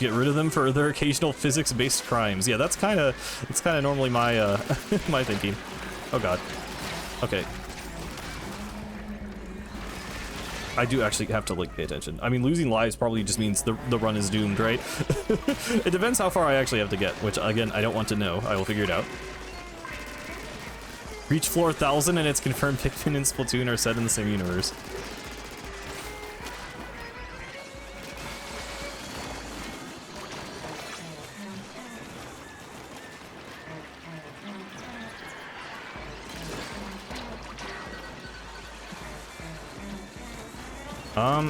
to get rid of them for their occasional physics-based crimes. Yeah, that's kind of normally my my thinking. Oh god. Okay. I do actually have to like pay attention. I mean, losing lives probably just means the run is doomed, right? It depends how far I actually have to get, which again I don't want to know. I will figure it out. Reach floor 1000 and it's confirmed Pikmin and Splatoon are set in the same universe.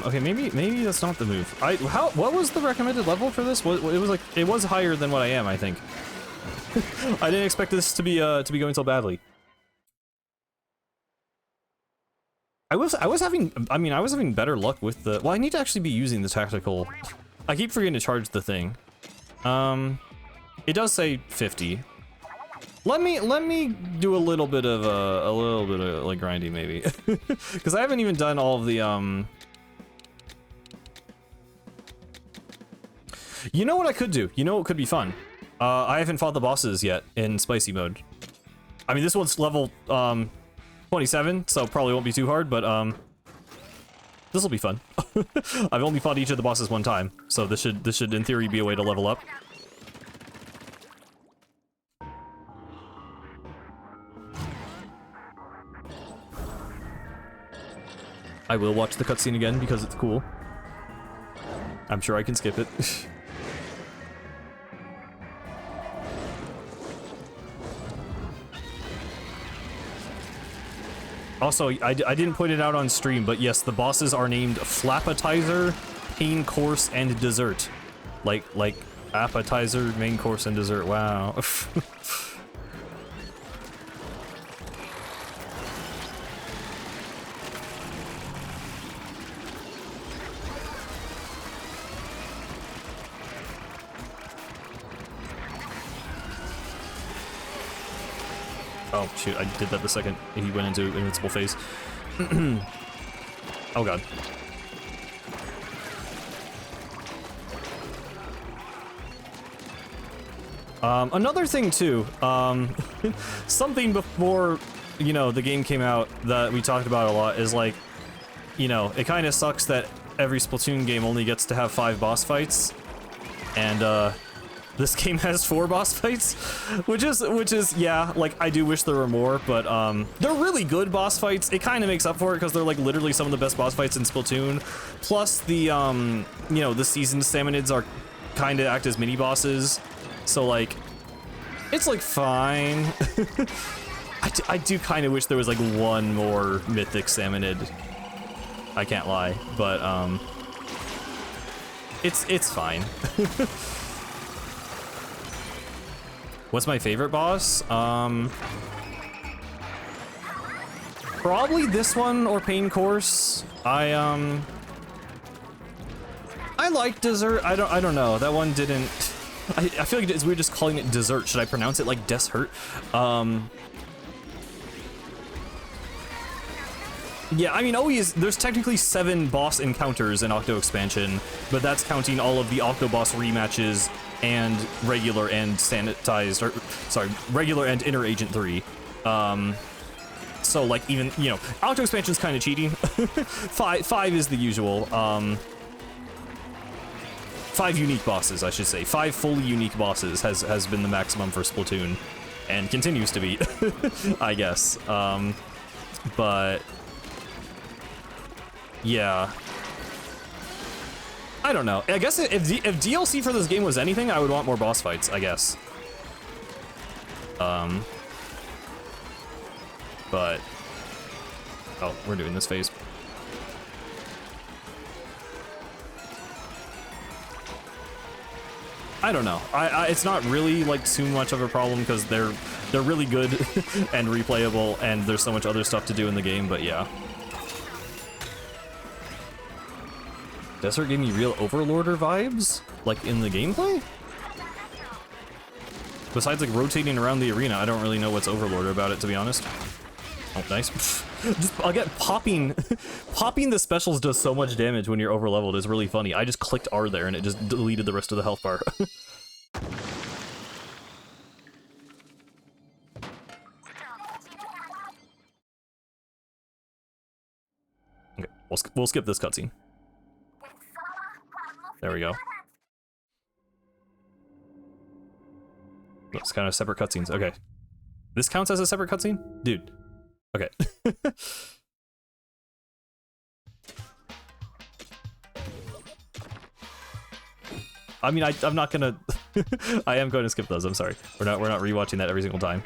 Okay, maybe that's not the move. What was the recommended level for this? It was higher than what I am, I think. I didn't expect this to be going so badly. I was having better luck with the, well, I need to actually be using the tactical. I keep forgetting to charge the thing. It does say 50. Let me do a little bit of like grinding maybe. Cuz I haven't even done all of the You know what I could do? You know what could be fun? I haven't fought the bosses yet in spicy mode. I mean, this one's level 27, so probably won't be too hard, but this will be fun. I've only fought each of the bosses one time, so this should in theory be a way to level up. I will watch the cutscene again because it's cool. I'm sure I can skip it. Also, I didn't point it out on stream, but yes, the bosses are named Flappetizer, Pain Course, and Dessert. Like appetizer, main course, and dessert. Wow. Oh shoot, I did that the second he went into invincible phase. Oh god. Another thing too, something before, you know, the game came out that we talked about a lot is like, you know, it kind of sucks that every Splatoon game only gets to have 5 boss fights, and this game has 4 boss fights, which is, yeah, like, I do wish there were more, but, they're really good boss fights. It kind of makes up for it, because they're, like, literally some of the best boss fights in Splatoon. Plus, the, you know, the seasoned Salmonids are kind of act as mini-bosses, so, like, it's, like, fine. I do kind of wish there was, like, one more mythic Salmonid. I can't lie, but, it's fine. What's my favorite boss? Probably this one or Pain Course. I like Dessert. I don't know. That one didn't. I feel like we're just calling it Dessert. Should I pronounce it like Dessert? Yeah, I mean, there's technically 7 boss encounters in Octo Expansion, but that's counting all of the Octoboss rematches and regular and sanitized, or sorry, regular and Inner Agent 3. So like even, you know, Octo Expansion's kind of cheating. 5 is the usual. 5 unique bosses, I should say. 5 fully unique bosses has been the maximum for Splatoon, and continues to be, I guess. But yeah. I don't know. I guess if DLC for this game was anything, I would want more boss fights, I guess. But oh, we're doing this phase. I don't know. It's not really like too much of a problem because they're really good and replayable, and there's so much other stuff to do in the game. But yeah. Desert gave me real Overlorder vibes, like in the gameplay? Besides like rotating around the arena, I don't really know what's Overlorder about it, to be honest. Oh, nice. Just, again, popping the specials does so much damage when you're overleveled. It's really funny. I just clicked R there and it just deleted the rest of the health bar. Okay, we'll skip this cutscene. There we go. It's kind of separate cutscenes. Okay. This counts as a separate cutscene? Dude. Okay. I mean, I'm not gonna... I am going to skip those, I'm sorry. We're not rewatching that every single time.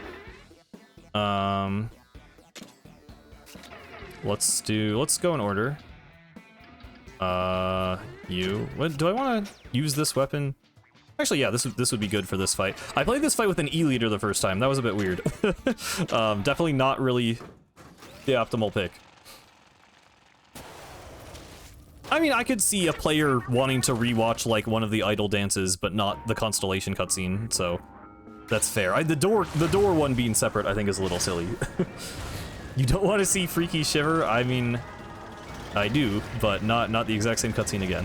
Let's go in order. What do I want to use this weapon? Actually, yeah, this would be good for this fight. I played this fight with an E-leader the first time. That was a bit weird. Definitely not really the optimal pick. I mean, I could see a player wanting to rewatch like one of the idol dances, but not the Constellation cutscene, so that's fair. The door one being separate, I think, is a little silly. You don't want to see Freaky Shiver? I mean, I do, but not the exact same cutscene again.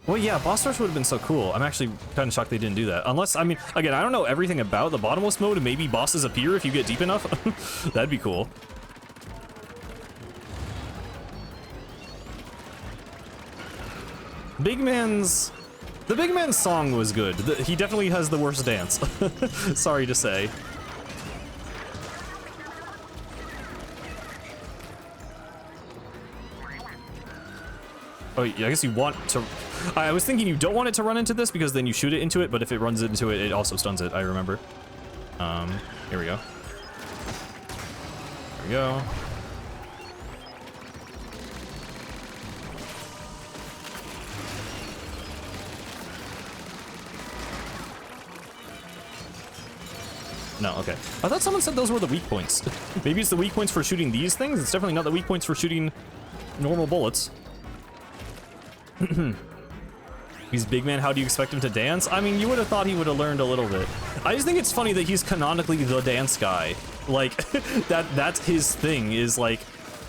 Well, yeah, boss rush would have been so cool. I'm actually kind of shocked they didn't do that. Unless, I mean, again, I don't know everything about the bottomless mode, and maybe bosses appear if you get deep enough. That'd be cool. The Big Man's song was good. He definitely has the worst dance. Sorry to say. Oh, yeah, I guess you want to... I was thinking you don't want it to run into this because then you shoot it into it, but if it runs into it, it also stuns it, I remember. Here we go. There we go. No, okay. I thought someone said those were the weak points. Maybe it's the weak points for shooting these things? It's definitely not the weak points for shooting normal bullets. He's Big Man, how do you expect him to dance? I mean, you would have thought he would have learned a little bit. I just think it's funny that he's canonically the dance guy. Like, that's his thing, is like,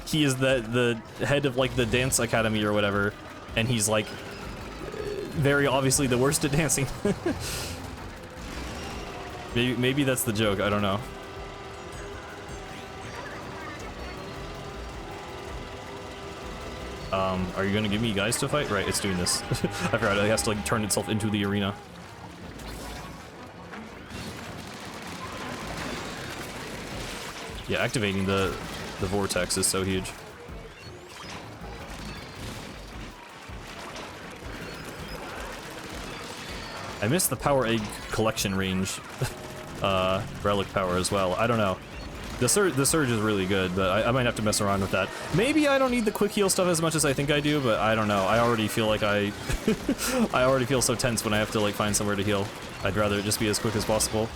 he is the head of like the dance academy or whatever, and he's like, very obviously the worst at dancing. Maybe that's the joke, I don't know. Are you gonna give me guys to fight? Right, it's doing this. I forgot, it has to like turn itself into the arena. Yeah, activating the vortex is so huge. I missed the power egg collection range. Relic power as well. I don't know. The surge is really good, but I might have to mess around with that. Maybe I don't need the quick heal stuff as much as I think I do, but I don't know. I already feel like I already feel so tense when I have to like find somewhere to heal. I'd rather it just be as quick as possible.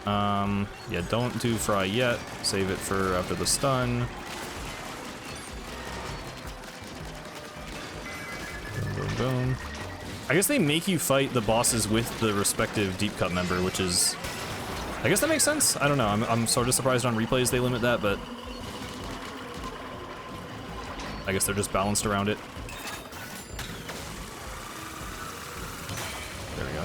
Yeah, don't do Fry yet. Save it for after the stun. Boom, boom, boom. I guess they make you fight the bosses with the respective deep cut member, which is... I guess that makes sense. I don't know. I'm sort of surprised on replays they limit that, but I guess they're just balanced around it. There we go.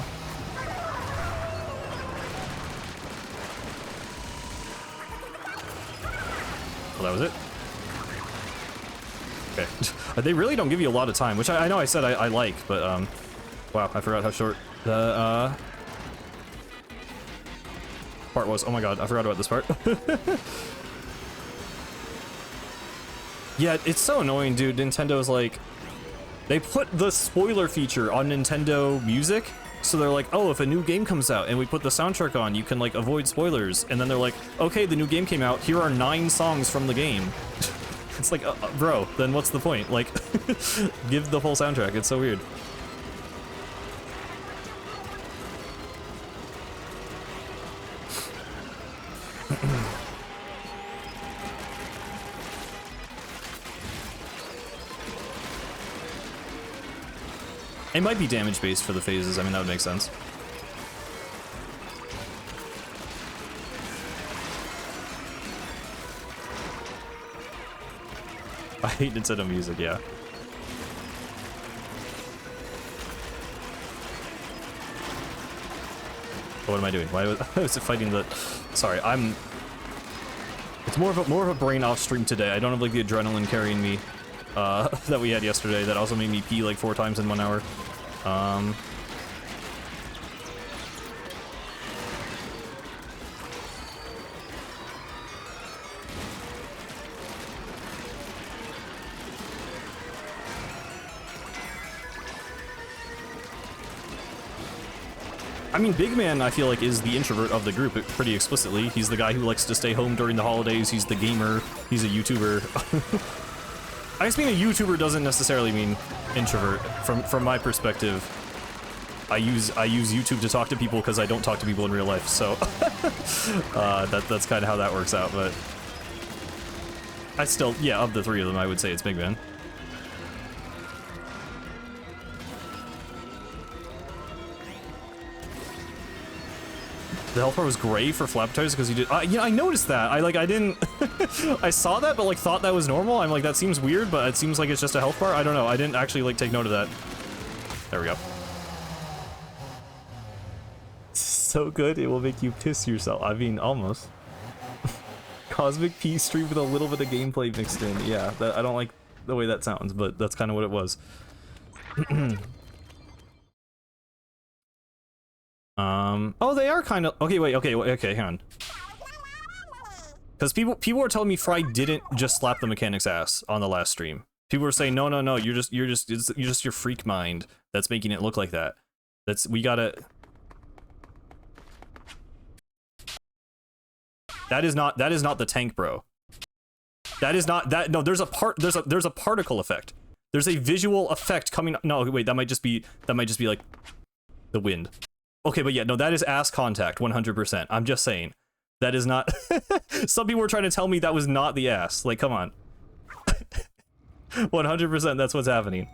Well, that was it. Okay. They really don't give you a lot of time, which I know I said I like, but wow, I forgot how short the part was. Oh my god, I forgot about this part. Yeah, it's so annoying, dude. Nintendo's like, they put the spoiler feature on Nintendo Music, so they're like, oh, if a new game comes out and we put the soundtrack on, you can like avoid spoilers. And then they're like, okay, the new game came out, here are 9 songs from the game. It's like, bro, then what's the point? Like, give the full soundtrack. It's so weird. It might be damage based for the phases. I mean, that would make sense. I hate Nintendo music, yeah. What am I doing? Why was it fighting the... Sorry, it's more of a brain off stream today. I don't have like the adrenaline carrying me that we had yesterday that also made me pee like 4 times in 1 hour. I mean, Big Man, I feel like, is the introvert of the group pretty explicitly. He's the guy who likes to stay home during the holidays. He's the gamer. He's a YouTuber. I guess being a YouTuber doesn't necessarily mean introvert. From my perspective, I use YouTube to talk to people because I don't talk to people in real life. So that's kind of how that works out. But I still, yeah, of the 3 of them, I would say it's Big Man. The health bar was gray for Flaptoys because you did. Yeah, I noticed that. I didn't. I saw that, but like thought that was normal. I'm like, that seems weird, but it seems like it's just a health bar. I don't know. I didn't actually like take note of that. There we go. So good, it will make you piss yourself. I mean, almost. Cosmic P stream with a little bit of gameplay mixed in. Yeah, I don't like the way that sounds, but that's kind of what it was. Oh, they are kind of... Okay, wait, okay, hang on. Because people were telling me Fry didn't just slap the mechanic's ass on the last stream. People were saying, no, you're just your freak mind that's making it look like that. We gotta... That is not the tank, bro. That is not, no, there's a particle effect. There's a visual effect coming... No, wait, that might just be like the wind. Okay, but yeah, no, that is ass contact, 100%. I'm just saying. That is not... Some people were trying to tell me that was not the ass. Like, come on. 100% that's what's happening.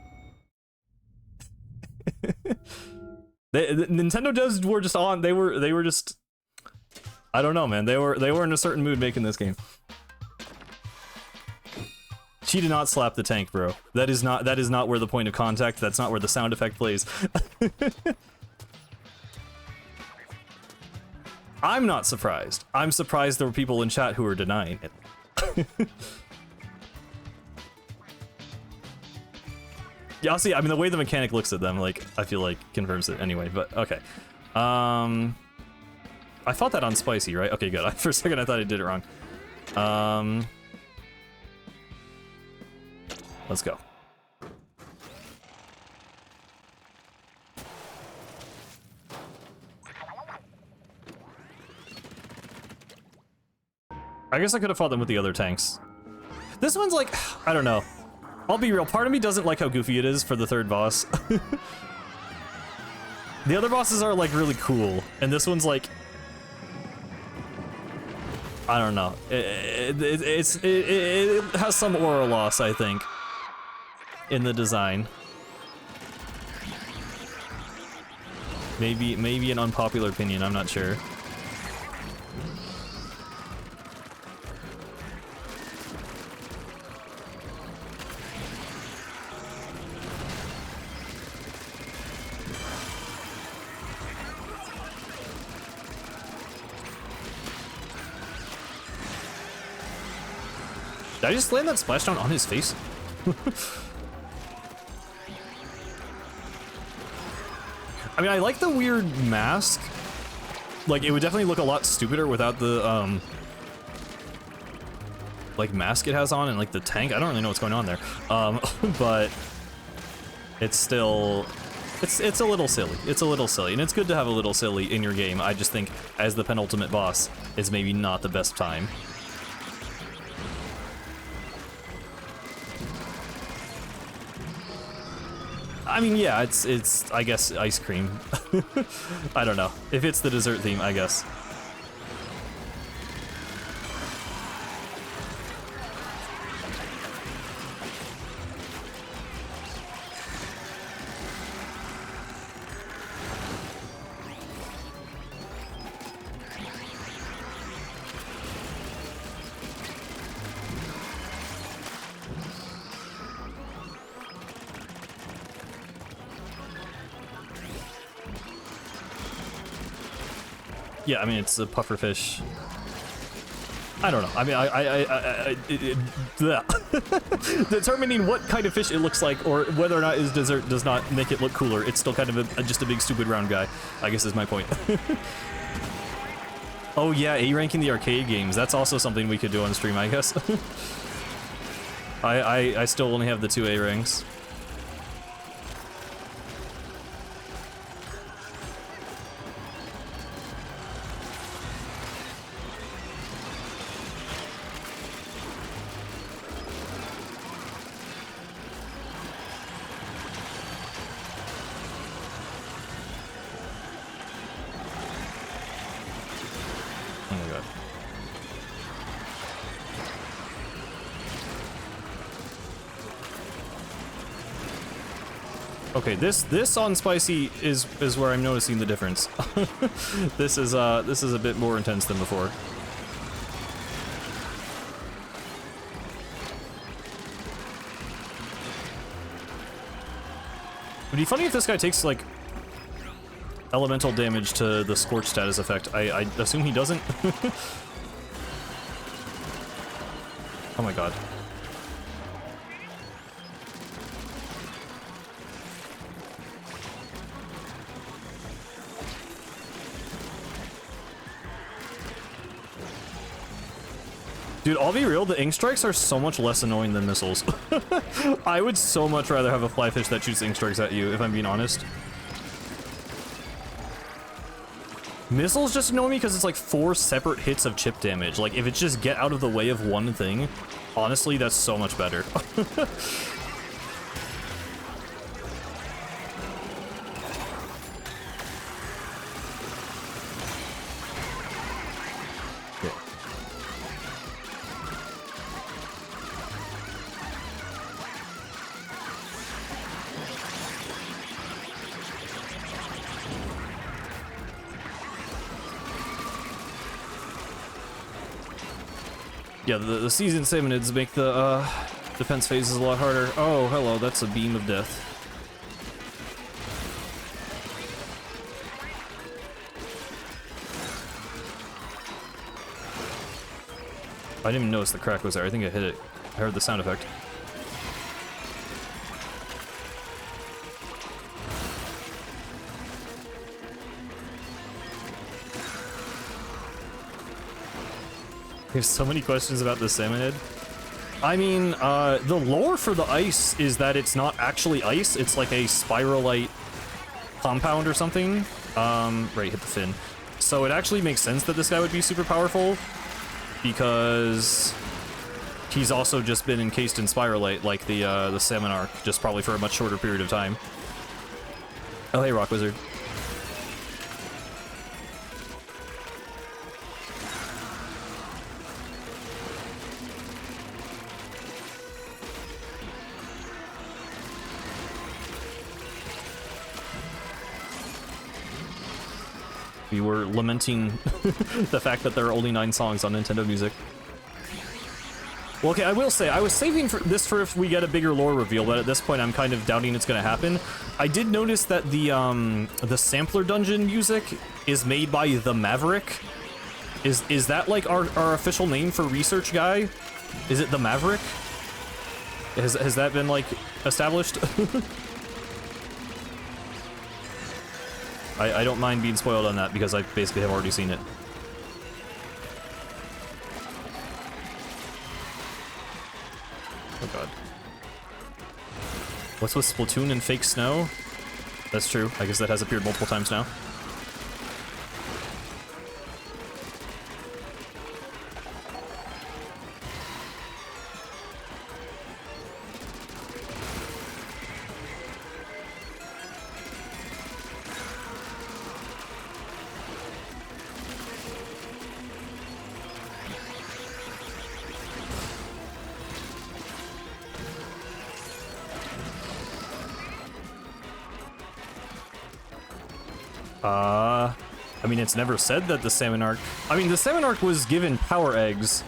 Nintendo were just on... They were just... I don't know, man. They were in a certain mood making this game. She did not slap the tank, bro. That is not where the point of contact... That's not where the sound effect plays. I'm not surprised. I'm surprised there were people in chat who were denying it. Yeah, I'll see. I mean, the way the mechanic looks at them, like, I feel like confirms it anyway, but okay. I fought that on spicy, right? Okay, good. For a second, I thought I did it wrong. Let's go. I guess I could have fought them with the other tanks. This one's like, I don't know. I'll be real, part of me doesn't like how goofy it is for the 3rd boss. The other bosses are like really cool, and this one's like, I don't know. It has some aura loss, I think, in the design. Maybe an unpopular opinion, I'm not sure. Did I just land that splashdown on his face? I mean, I like the weird mask. Like, it would definitely look a lot stupider without the, like, mask it has on and, like, the tank. I don't really know what's going on there. But it's still... It's a little silly. It's a little silly. And it's good to have a little silly in your game. I just think, as the penultimate boss, it's maybe not the best time. I mean, yeah, it's I guess ice cream. I don't know. If it's the dessert theme, I guess. Yeah, I mean, it's a pufferfish. I don't know. I mean, bleh. Determining what kind of fish it looks like or whether or not it is dessert does not make it look cooler. It's still kind of just a big stupid round guy, I guess is my point. Oh yeah, A-ranking the arcade games. That's also something we could do on stream, I guess. I still only have the 2 A ranks. Okay, this on spicy is where I'm noticing the difference. This is a bit more intense than before. It'd be funny if this guy takes like elemental damage to the scorch status effect. I assume he doesn't. Oh my god. Dude, I'll be real, the ink strikes are so much less annoying than missiles. I would so much rather have a fly fish that shoots ink strikes at you, if I'm being honest. Missiles just annoy me because it's like 4 separate hits of chip damage. Like, if it's just get out of the way of one thing, honestly, that's so much better. Yeah, the seasoned salmonids make the defense phases a lot harder. Oh, hello, that's a beam of death. I didn't even notice the crack was there. I think I hit it. I heard the sound effect. There's so many questions about the salmonid. I mean, the lore for the ice is that it's not actually ice, it's like a spiralite compound or something. Right, hit the fin. So it actually makes sense that this guy would be super powerful, because he's also just been encased in spiralite, like the salmon arc, just probably for a much shorter period of time. Oh, hey, Rock Wizard. We were lamenting the fact that there are only 9 songs on Nintendo Music. Well, okay, I will say, I was saving this for if we get a bigger lore reveal, but at this point I'm kind of doubting it's gonna happen. I did notice that the sampler dungeon music is made by The Maverick. Is that like our official name for research guy? Is it The Maverick? Has that been like established? I don't mind being spoiled on that because I basically have already seen it. Oh god. What's with Splatoon and fake snow? That's true. I guess that has appeared multiple times now. I mean, it's never said that the salmon arc... I mean, the salmon arc was given power eggs.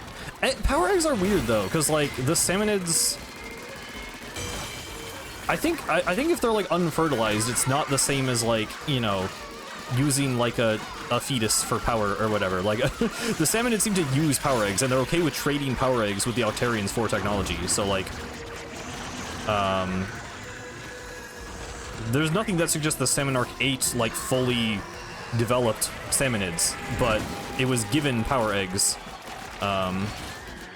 Power eggs are weird, though, because, like, the salmonids... I think if they're, like, unfertilized, it's not the same as, like, you know, using like a fetus for power or whatever. Like the Salmonids seem to use power eggs, and they're okay with trading power eggs with the Octarians for technology. So like, there's nothing that suggests the Salmonarch ate like fully developed Salmonids, but it was given power eggs.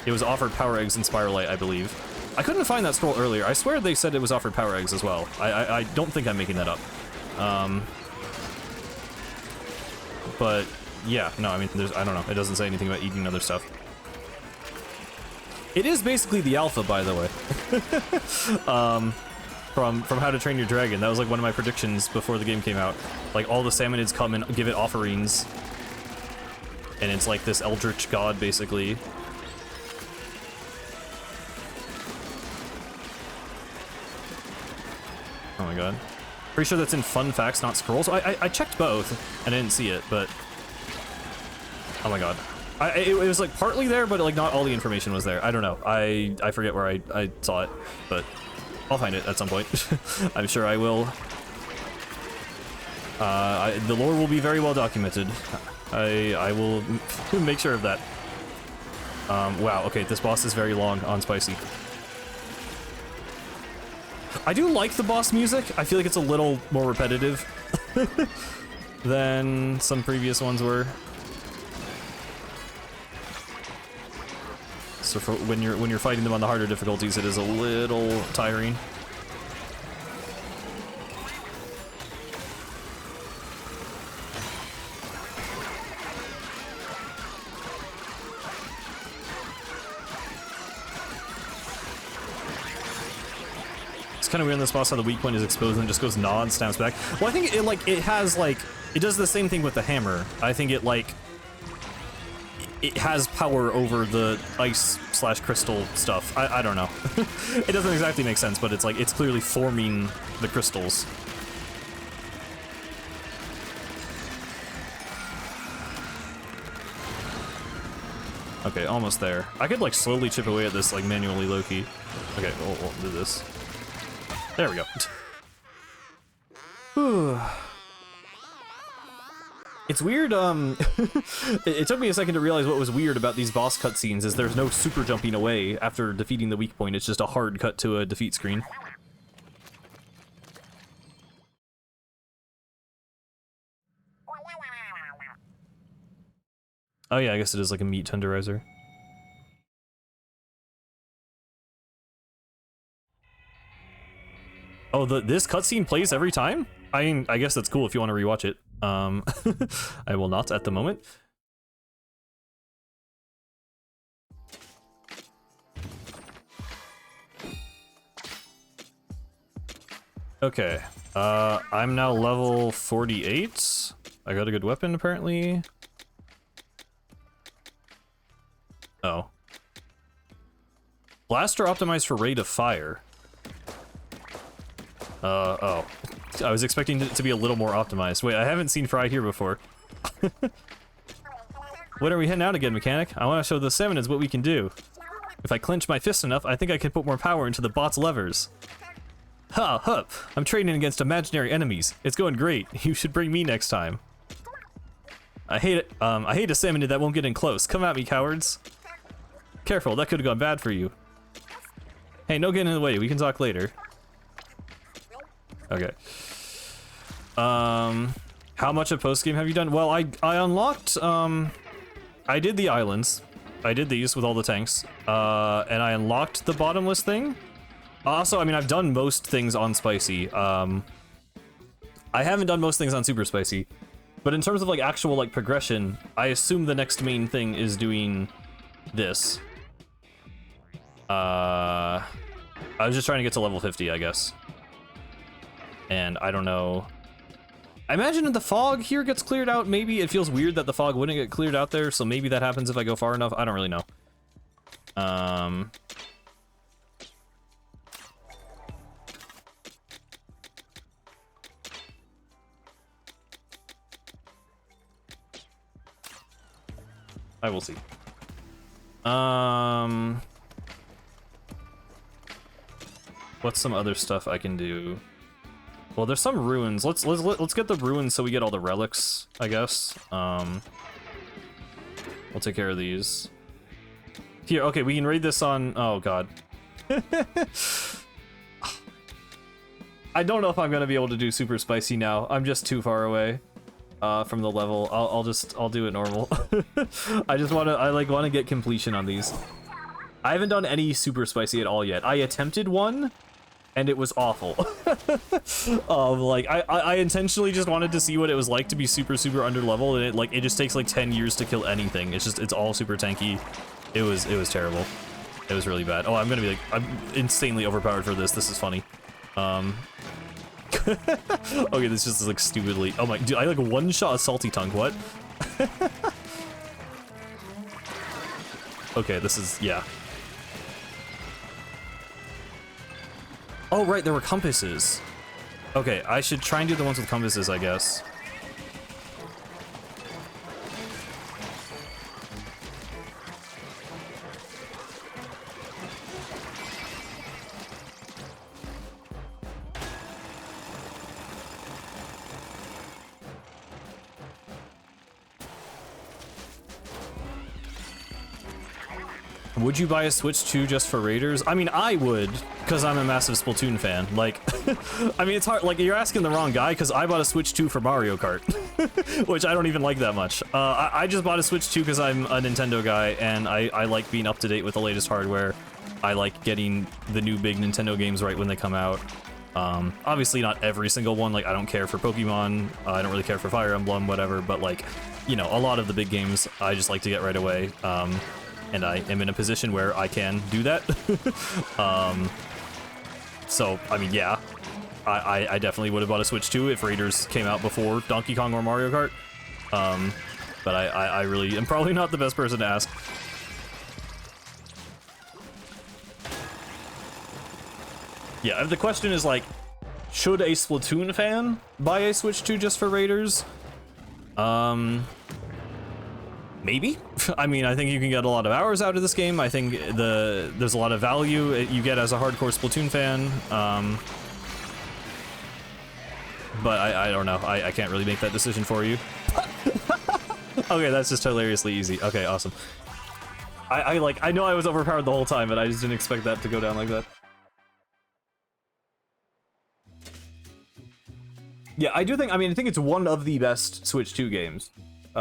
It was offered power eggs in Spiralite, I believe. I couldn't find that scroll earlier. I swear they said it was offered power eggs as well. I don't think I'm making that up. But yeah, no, I mean, I don't know. It doesn't say anything about eating other stuff. It is basically the alpha, by the way. From How to Train Your Dragon. That was like one of my predictions before the game came out. Like all the Salmonids come and give it offerings, and it's like this eldritch god, basically. Oh my god. Pretty sure that's in fun facts, not scrolls. I checked both, and I didn't see it, but... Oh my god. It was like partly there, but like not all the information was there. I don't know. I forget where I saw it, but I'll find it at some point. I'm sure I will. The lore will be very well documented. I will make sure of that. Wow, okay, this boss is very long on Spicy. I do like the boss music. I feel like it's a little more repetitive than some previous ones were. So for when you're fighting them on the harder difficulties, it is a little tiring. It's kind of weird in this boss how the weak point is exposed and just goes nod, snaps back. Well, I think it does the same thing with the hammer. I think it has power over the ice/crystal stuff. I don't know. It doesn't exactly make sense, but it's clearly forming the crystals. Okay, almost there. I could like slowly chip away at this like manually low-key. Okay, we'll do this. There we go. It's weird, it took me a second to realize what was weird about these boss cutscenes is there's no super jumping away after defeating the weak point, it's just a hard cut to a defeat screen. Oh yeah, I guess it is like a meat tenderizer. Oh, this cutscene plays every time? I mean, I guess that's cool if you want to rewatch it. I will not at the moment. Okay, I'm now level 48. I got a good weapon, apparently. Oh. Blaster optimized for rate of fire. Oh. I was expecting it to be a little more optimized. Wait, I haven't seen Fry here before. When are we heading out again, mechanic? I want to show the Salmonids what we can do. If I clench my fist enough, I think I can put more power into the bot's levers. Ha, hup! I'm training against imaginary enemies. It's going great. You should bring me next time. I hate it. I hate a Salmonid that won't get in close. Come at me, cowards. Careful, that could have gone bad for you. Hey, no getting in the way. We can talk later. Okay. How much of post-game have you done? Well, I unlocked, I did the islands. I did these with all the tanks. And I unlocked the bottomless thing. Also, I mean, I've done most things on Spicy. I haven't done most things on Super Spicy. But in terms of, like, actual, like, progression, I assume the next main thing is doing this. I was just trying to get to level 50, I guess. And I don't know. I imagine if the fog here gets cleared out, maybe it feels weird that the fog wouldn't get cleared out there, so maybe that happens if I go far enough. I don't really know. I will see. What's some other stuff I can do? Well, there's some ruins. Let's get the ruins so we get all the relics, I guess. We'll take care of these. Here, okay, we can raid this on... Oh, God. I don't know if I'm gonna be able to do super spicy now. I'm just too far away from the level. I'll do it normal. I wanna get completion on these. I haven't done any super spicy at all yet. I attempted one, and it was awful. Like I intentionally just wanted to see what it was like to be super under level, and it just takes like 10 years to kill anything. It's all super tanky. It was terrible. It was really bad. Oh, I'm insanely overpowered for this. This is funny. Okay, this just is like stupidly. Oh my, dude, I like one shot a salty tongue. What? Okay, this is, yeah. Oh, right, there were compasses. Okay, I should try and do the ones with compasses, I guess. Would you buy a Switch 2 just for Raiders? I mean, I would, because I'm a massive Splatoon fan. Like, I mean, it's hard, like, you're asking the wrong guy, because I bought a Switch 2 for Mario Kart, which I don't even like that much. I just bought a Switch 2 because I'm a Nintendo guy, and I like being up to date with the latest hardware. I like getting the new big Nintendo games right when they come out. Obviously not every single one, like, I don't care for Pokemon, I don't really care for Fire Emblem, whatever, but, like, you know, a lot of the big games I just like to get right away. And I am in a position where I can do that. So, I mean, yeah, I definitely would have bought a Switch 2 if Raiders came out before Donkey Kong or Mario Kart. But I really am probably not the best person to ask. Yeah, the question is, like, should a Splatoon fan buy a Switch 2 just for Raiders? Maybe. I mean, I think you can get a lot of hours out of this game. I think there's a lot of value you get as a hardcore Splatoon fan. But I don't know. I can't really make that decision for you. Okay, that's just hilariously easy. Okay, awesome. I know I was overpowered the whole time, but I just didn't expect that to go down like that. Yeah, I do think, I think it's one of the best Switch 2 games.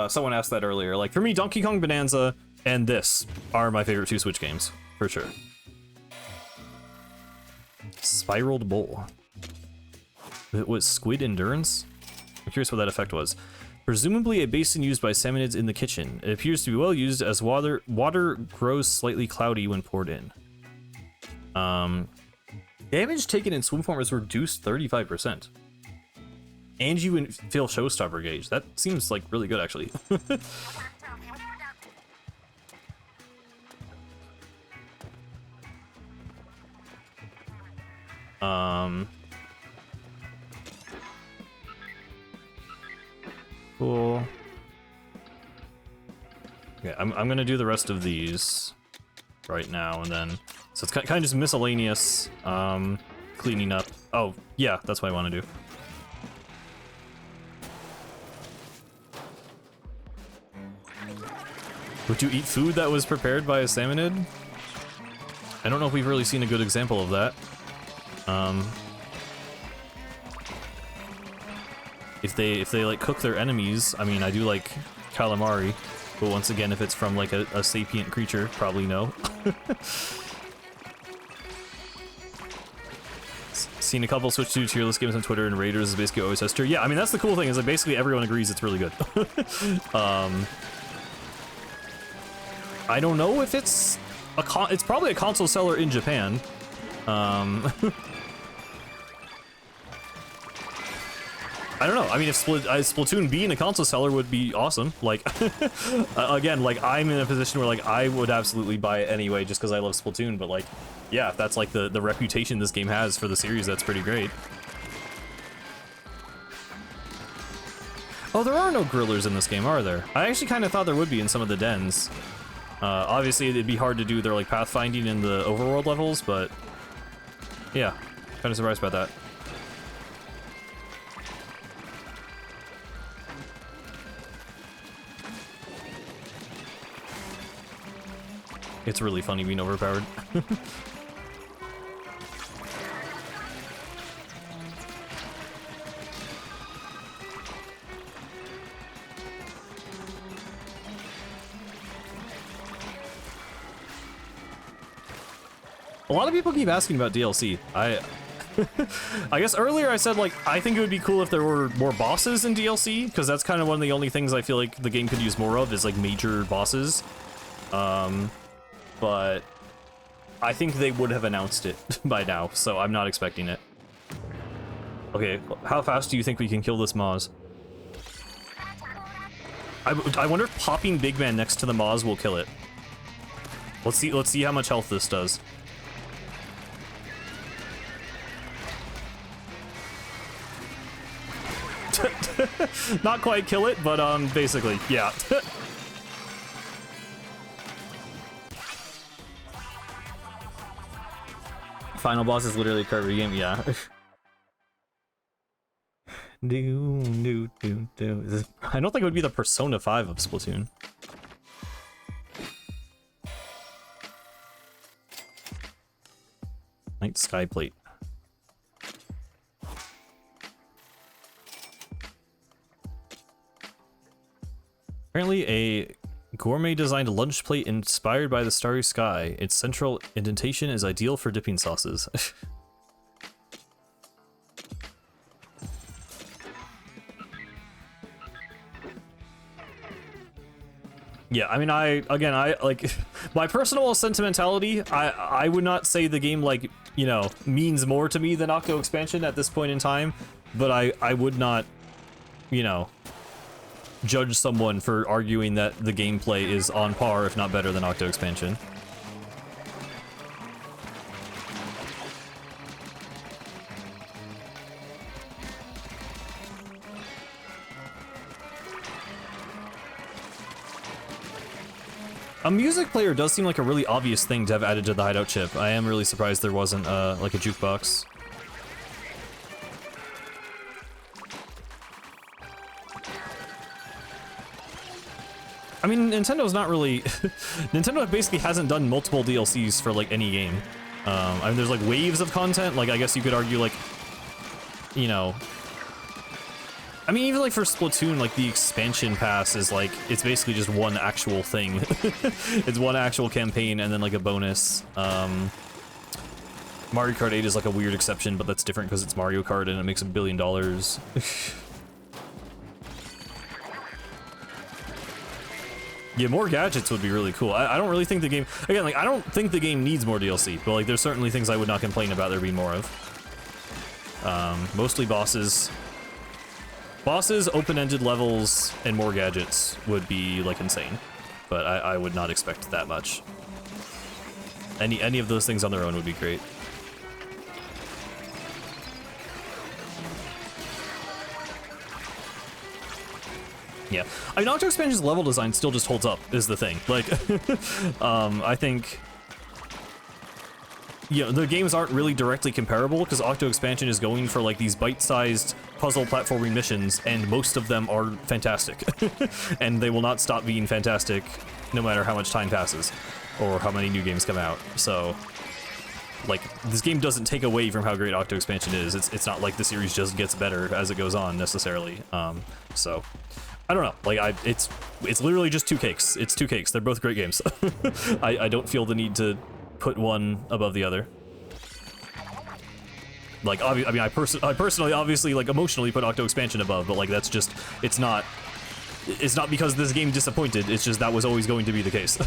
Someone asked that earlier. Like, for me, Donkey Kong Bonanza and this are my favorite two Switch games, for sure. Spiraled Bowl. It was Squid Endurance? I'm curious what that effect was. Presumably a basin used by salmonids in the kitchen. It appears to be well used as water grows slightly cloudy when poured in. Damage taken in swim form is reduced 35%. And you feel showstopper gauge. That seems like really good, actually. Cool. Okay, I'm gonna do the rest of these right now, and then so it's kind of just miscellaneous cleaning up. Oh yeah, that's what I want to do. Would you eat food that was prepared by a salmonid? I don't know if we've really seen a good example of that. If they like cook their enemies, I mean, I do like calamari, but once again, if it's from like a sapient creature, probably no. Seen a couple Switch 2 tier list games on Twitter, and Raiders is basically always has tier. Yeah, I mean, that's the cool thing, is that basically everyone agrees it's really good. I don't know if it's it's probably a console seller in Japan. I don't know. I mean, if Splatoon being a console seller would be awesome. Like, again, like, I'm in a position where, like, I would absolutely buy it anyway just because I love Splatoon, but, like, yeah, if that's, like, the reputation this game has for the series, that's pretty great. Oh, there are no grillers in this game, are there? I actually kind of thought there would be in some of the dens. Obviously, it'd be hard to do their, like, pathfinding in the overworld levels, but yeah, kind of surprised by that. It's really funny being overpowered. A lot of people keep asking about DLC. I guess earlier I said, like, I think it would be cool if there were more bosses in DLC, because that's kind of one of the only things I feel like the game could use more of, is, like, major bosses. But I think they would have announced it by now, so I'm not expecting it. Okay, how fast do you think we can kill this Moz? I wonder if popping Big Man next to the Moz will kill it. Let's see how much health this does. Not quite kill it, but basically, yeah. Final boss is literally a carved game, yeah. I don't think it would be the Persona 5 of Splatoon. Night Sky Plate. Apparently a gourmet-designed lunch plate inspired by the starry sky. Its central indentation is ideal for dipping sauces. Yeah, I mean, I like, my personal sentimentality, I would not say the game, like, you know, means more to me than Octo Expansion at this point in time, but I would not, you know, judge someone for arguing that the gameplay is on par, if not better, than Octo Expansion. A music player does seem like a really obvious thing to have added to the hideout chip. I am really surprised there wasn't, like a jukebox. I mean, Nintendo's not really... Nintendo basically hasn't done multiple DLCs for, like, any game. I mean, there's, like, waves of content. Like, I guess you could argue, like, you know... I mean, even, like, for Splatoon, like, the expansion pass is, like, it's basically just one actual thing. It's one actual campaign and then, like, a bonus. Mario Kart 8 is, like, a weird exception, but that's different because it's Mario Kart and it makes $1 billion. Yeah, more gadgets would be really cool. I don't really think the game... Again, like, I don't think the game needs more DLC, but, like, there's certainly things I would not complain about there being more of. Mostly bosses. Bosses, open-ended levels, and more gadgets would be, like, insane. But I would not expect that much. Any of those things on their own would be great. Yeah, I mean, Octo Expansion's level design still just holds up, is the thing. Like, I think, you know, the games aren't really directly comparable because Octo Expansion is going for, like, these bite-sized puzzle platforming missions, and most of them are fantastic. And they will not stop being fantastic no matter how much time passes or how many new games come out. So, like, this game doesn't take away from how great Octo Expansion is. It's not like the series just gets better as it goes on, necessarily. So... I don't know, like, it's literally just two cakes. It's two cakes. They're both great games. I don't feel the need to put one above the other. Like, I mean, I personally, obviously, like, emotionally put Octo Expansion above, but, like, that's just, it's not because this game disappointed, it's just that was always going to be the case.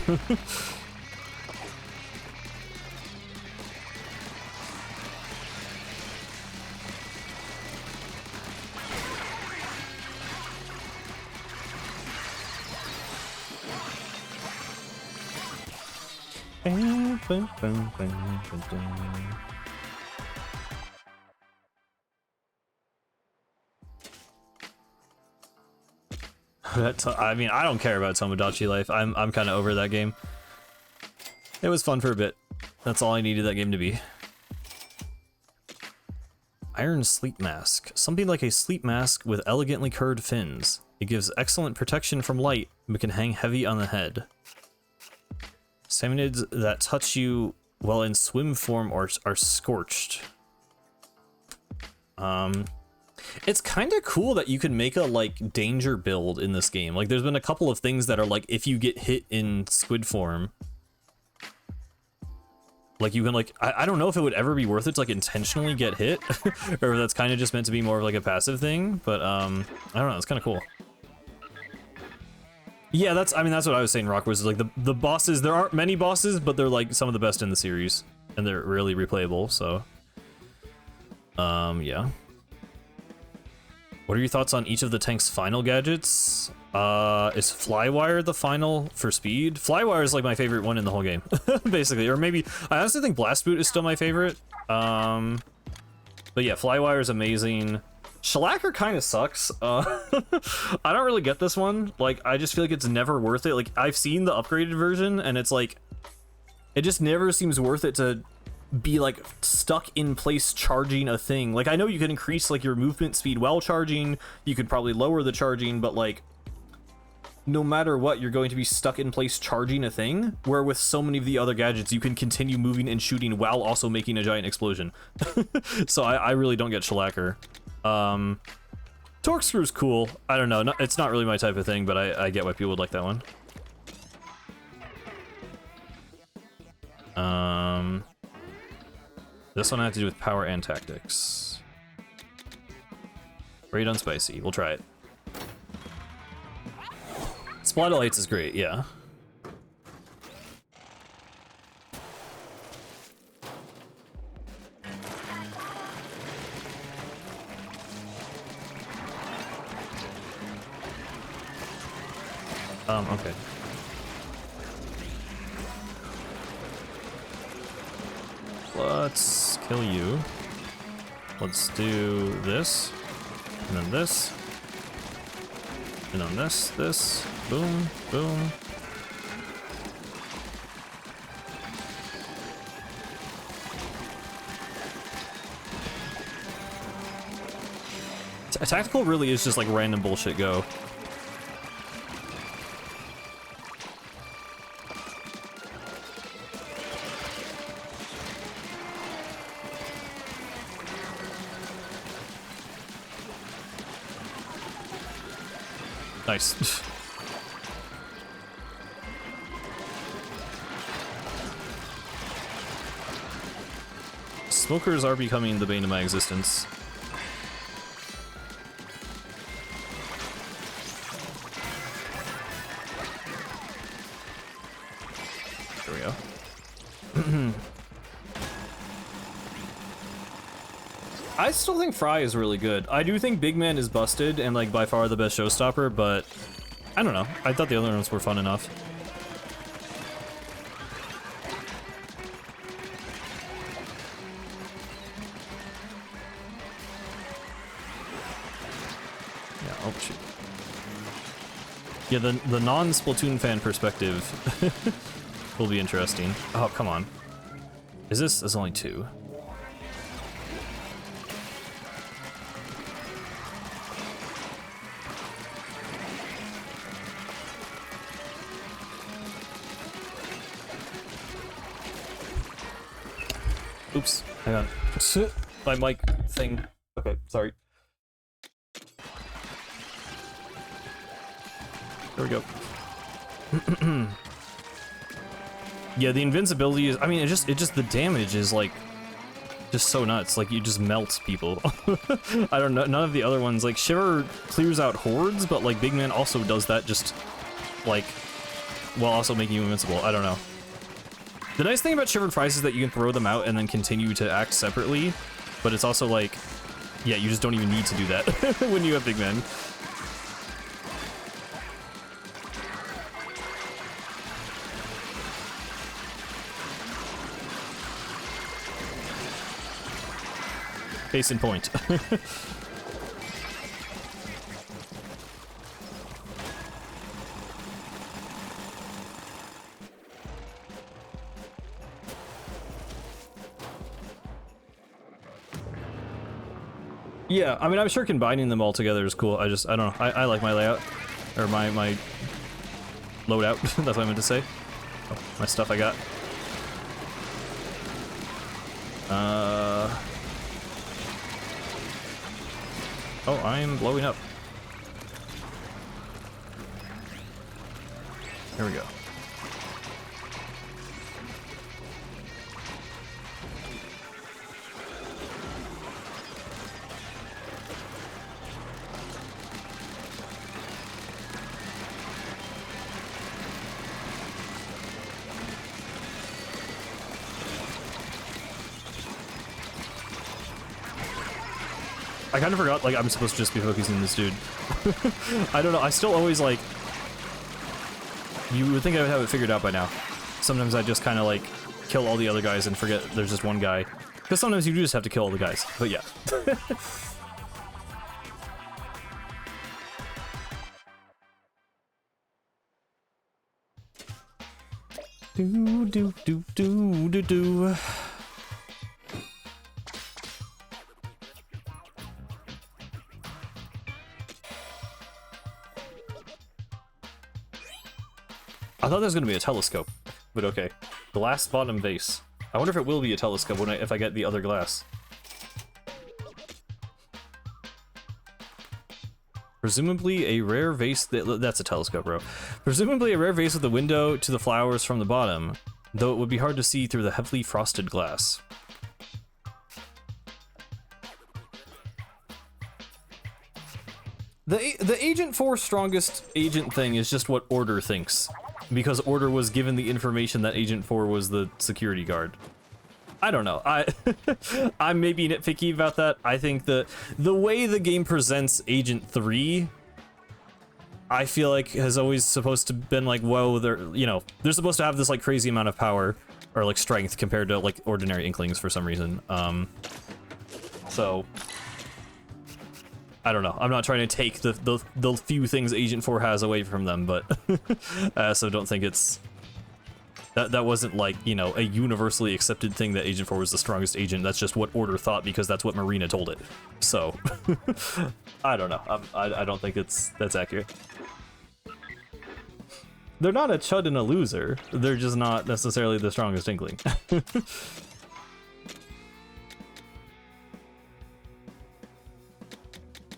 I mean, I don't care about Tomodachi Life. I'm kind of over that game. It was fun for a bit. That's all I needed that game to be. Iron Sleep Mask. Something like a sleep mask with elegantly curved fins. It gives excellent protection from light, but can hang heavy on the head. Salmonids that touch you while in swim form or are scorched. It's kind of cool that you can make a like danger build in this game. Like there's been a couple of things that are like if you get hit in squid form, like you can like I don't know if it would ever be worth it to like intentionally get hit or that's kind of just meant to be more of like a passive thing, but I don't know, it's kind of cool. Yeah, that's what I was saying, Rock, was like the bosses, there aren't many bosses, but they're like some of the best in the series and they're really replayable, so yeah. What are your thoughts on each of the tank's final gadgets? Is Flywire the final for speed? Flywire is like my favorite one in the whole game, basically. Or maybe, I honestly think Blast Boot is still my favorite. But yeah, Flywire is amazing. Shellacker kind of sucks. I don't really get this one. Like, I just feel like it's never worth it. Like, I've seen the upgraded version, and it's like, it just never seems worth it to be like stuck in place charging a thing. Like I know you can increase like your movement speed while charging, you could probably lower the charging, but like no matter what you're going to be stuck in place charging a thing, where with so many of the other gadgets you can continue moving and shooting while also making a giant explosion. So I really don't get Shellacker. Torkscrew's cool. I don't know, it's not really my type of thing, but I get why people would like that one. This one I have to do with power and tactics. Raid on spicy. We'll try it. Splatter Lights is great, yeah. Okay. Let's kill you. Let's do this, and then this, and then this, boom, boom. Tactical really is just like random bullshit go. Nice. Smokers are becoming the bane of my existence. There we go. I still think Fry is really good. I do think Big Man is busted and like by far the best showstopper, but I don't know. I thought the other ones were fun enough. Yeah, oh shoot. Yeah, the non-Splatoon fan perspective will be interesting. Oh, come on. Is this? There's only two. Oops, hang on. My mic thing. Okay, sorry. There we go. Yeah, the invincibility is, I mean, it just the damage is like just so nuts. Like you just melt people. I don't know, none of the other ones, like Shiver clears out hordes, but like Big Man also does that just like while also making you invincible. I don't know. The nice thing about Shivered Fries is that you can throw them out and then continue to act separately, but it's also like, yeah, you just don't even need to do that when you have Big Men. Case in point. Yeah, I mean, I'm sure combining them all together is cool. I don't know. I like my layout, or my loadout. That's what I meant to say. Oh, my stuff I got. Oh, I'm blowing up. Here we go. I kind of forgot, like, I'm supposed to just be focusing this dude. I don't know, I still always, like... You would think I would have it figured out by now. Sometimes I just kind of, like, kill all the other guys and forget there's just one guy. Because sometimes you do just have to kill all the guys, but yeah. do do do do do do. I thought there was going to be a telescope, but okay. Glass bottom vase. I wonder if it will be a telescope when if I get the other glass. Presumably a rare vase that's a telescope, bro. Presumably a rare vase with a window to the flowers from the bottom, though it would be hard to see through the heavily frosted glass. The Agent 4 strongest agent thing is just what Order thinks. Because Order was given the information that Agent 4 was the security guard. I don't know. I'm maybe nitpicky about that. I think the way the game presents Agent 3, I feel like has always supposed to been like, whoa, they're supposed to have this like crazy amount of power or like strength compared to like ordinary Inklings for some reason. So I don't know. I'm not trying to take the few things Agent 4 has away from them, but I also don't think it's that wasn't like, you know, a universally accepted thing that Agent 4 was the strongest agent. That's just what Order thought because that's what Marina told it. So I don't know. I don't think that's accurate. They're not a chud and a loser. They're just not necessarily the strongest Inkling.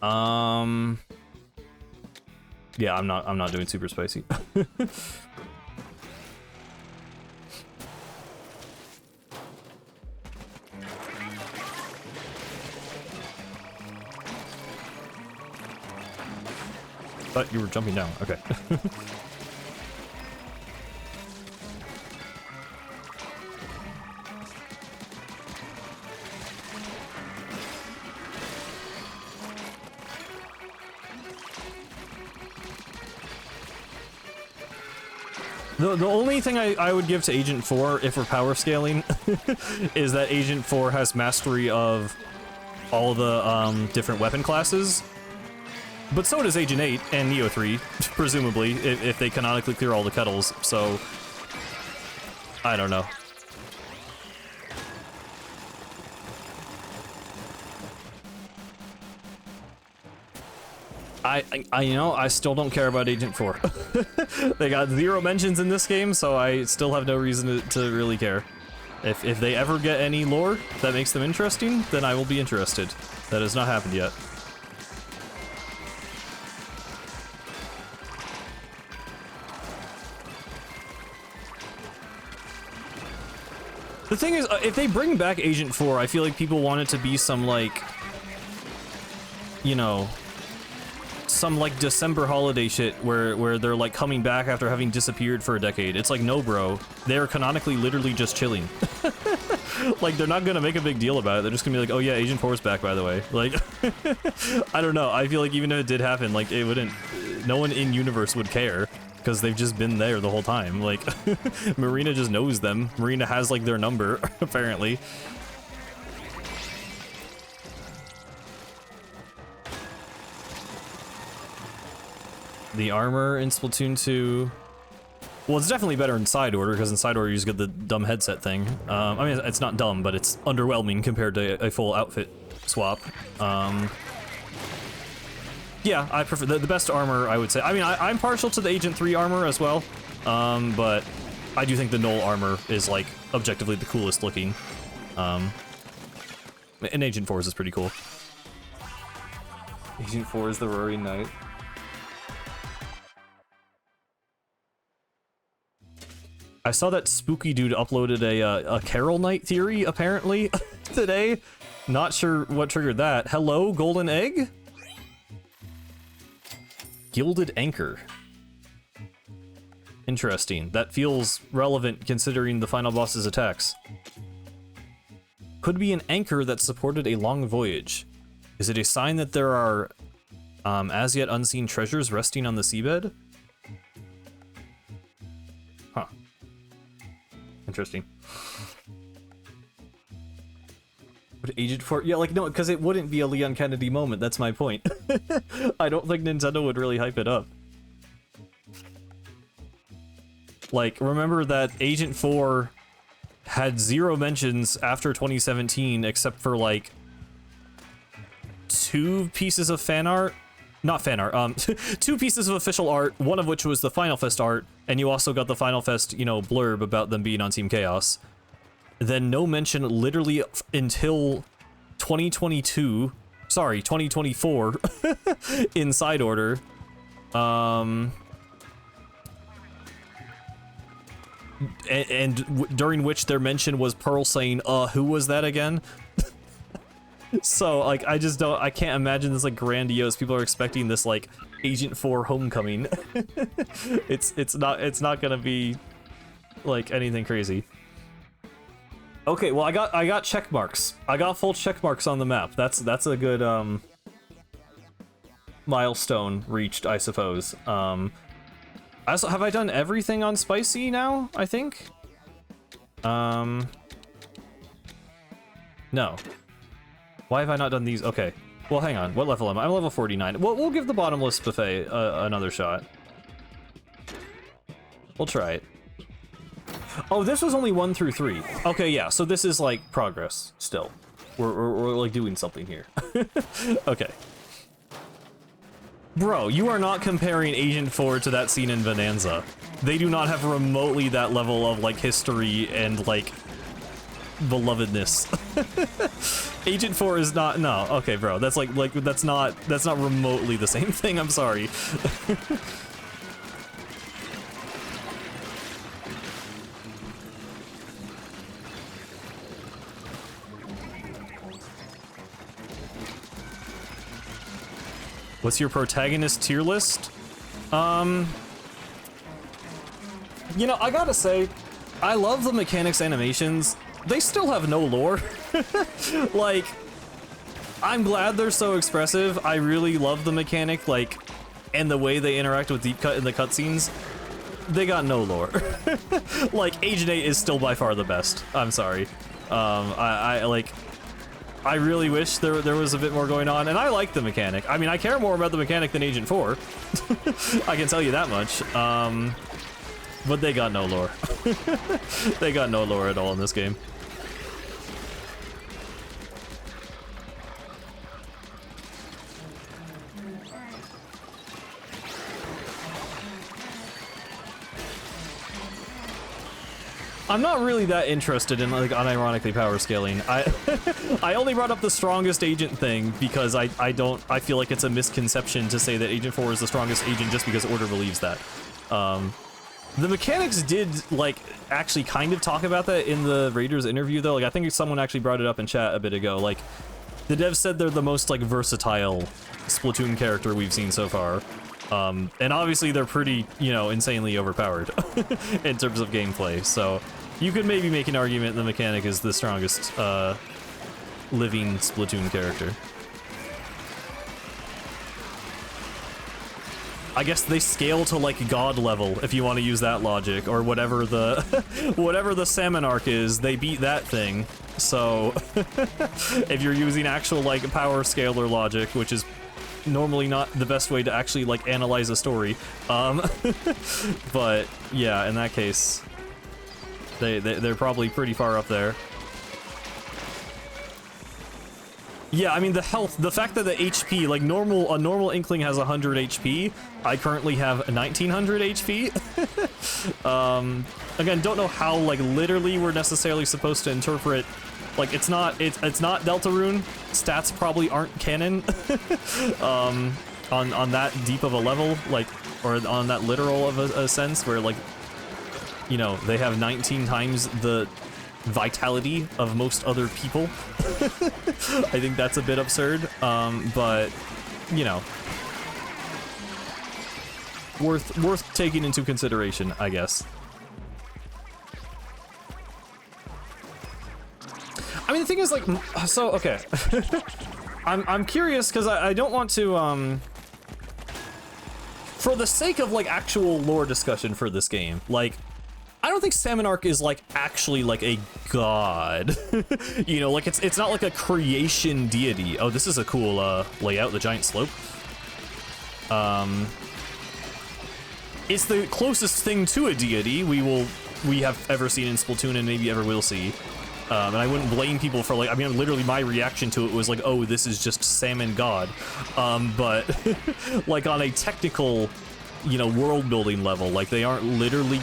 Yeah, I'm not doing super spicy. Thought you were jumping down. Okay. The only thing I would give to Agent 4, if we're power scaling, is that Agent 4 has mastery of all the different weapon classes. But so does Agent 8 and Neo 3, presumably, if they canonically clear all the kettles, so... I don't know. You know, I still don't care about Agent 4. They got 0 mentions in this game, so I still have no reason to really care. If they ever get any lore that makes them interesting, then I will be interested. That has not happened yet. The thing is, if they bring back Agent 4, I feel like people want it to be some, like, you know, some, like, December holiday shit where they're, like, coming back after having disappeared for a decade. It's like, no, bro. They're canonically literally just chilling. Like, they're not gonna make a big deal about it. They're just gonna be like, oh, yeah, Agent 4's back, by the way. Like, I don't know. I feel like even if it did happen, like, it wouldn't... No one in universe would care. Because they've just been there the whole time. Like, Marina just knows them. Marina has, like, their number, apparently. The armor in Splatoon 2... Well, it's definitely better in Side Order, because in Side Order you just get the dumb headset thing. I mean, it's not dumb, but it's underwhelming compared to a full outfit swap. Yeah, I prefer the best armor, I would say. I mean, I'm partial to the Agent 3 armor as well, but I do think the Null armor is, like, objectively the coolest looking. And Agent 4's is pretty cool. Agent 4 is the Roaring Knight. I saw that Spooky Dude uploaded a Carol Knight theory, apparently, today. Not sure what triggered that. Hello, Golden Egg? Gilded Anchor. Interesting. That feels relevant considering the final boss's attacks. Could be an anchor that supported a long voyage. Is it a sign that there are as yet unseen treasures resting on the seabed? Huh. Interesting. Would Agent 4... Yeah, like, no, because it wouldn't be a Leon Kennedy moment, that's my point. I don't think Nintendo would really hype it up. Like, remember that Agent 4 had 0 mentions after 2017, except for, like, 2 pieces of fan art? Not fan art, 2 pieces of official art, one of which was the Final Fest art, and you also got the Final Fest, you know, blurb about them being on Team Chaos. Then no mention literally until 2022, sorry, 2024, in Side Order. During which their mention was Pearl saying, who was that again? So, like, I can't imagine this, like, grandiose. People are expecting this, like, Agent 4 Homecoming. It's not gonna be, like, anything crazy. Okay, well, I got check marks. I got full check marks on the map. That's a good, milestone reached, I suppose. Have I done everything on Spicy now, I think? No. Why have I not done these? Okay. Well, hang on. What level am I? I'm level 49. We'll give the bottomless buffet another shot. We'll try it. Oh, this was only 1 through 3. Okay, yeah, so this is, like, progress, still. We're like, doing something here. Okay. Bro, you are not comparing Agent 4 to that scene in Bonanza. They do not have remotely that level of, like, history and, like, belovedness. Agent 4 is not... No, okay, bro, that's, that's not remotely the same thing, I'm sorry. What's your protagonist tier list? You know, I gotta say, I love the mechanics animations. They still have no lore. Like, I'm glad they're so expressive. I really love the mechanic, like, and the way they interact with Deep Cut in the cutscenes. They got no lore. Like, Agent 8 is still by far the best. I'm sorry. I really wish there was a bit more going on, and I like the mechanic. I mean, I care more about the mechanic than Agent 4. I can tell you that much. But they got no lore. They got no lore at all in this game. I'm not really that interested in, like, unironically power scaling. I only brought up the strongest agent thing because I feel like it's a misconception to say that Agent 4 is the strongest agent just because Order believes that. The mechanics did, like, actually kind of talk about that in the Raiders interview, though. Like, I think someone actually brought it up in chat a bit ago. Like, the devs said they're the most, like, versatile Splatoon character we've seen so far. And obviously they're pretty, you know, insanely overpowered in terms of gameplay, so you could maybe make an argument the mechanic is the strongest living Splatoon character. I guess they scale to, like, god level, if you want to use that logic, or whatever the whatever the salmon arc is, they beat that thing. So if you're using actual, like, power scalar logic, which is normally not the best way to actually, like, analyze a story, but yeah, in that case they're probably pretty far up there. Yeah, I mean, the health, the fact that the HP, like, a normal Inkling has 100 HP, I currently have 1900 HP. Again, don't know how, like, literally we're necessarily supposed to interpret, like, it's not Deltarune, stats probably aren't canon, on that deep of a level, like, or on that literal of a sense, where, like, you know, they have 19 times the vitality of most other people. I think that's a bit absurd, but you know, worth taking into consideration, I guess. I mean, the thing is, like, so okay, I'm curious because I don't want to for the sake of like actual lore discussion for this game, like, I don't think Salmonarch is, like, actually, like, a god. You know, like, it's not like a creation deity. Oh, this is a cool, layout, the giant slope. It's the closest thing to a deity we have ever seen in Splatoon and maybe ever will see. And I wouldn't blame people for, like, I mean, literally my reaction to it was like, oh, this is just Salmon God. But, like, on a technical, you know, world-building level, like, they aren't literally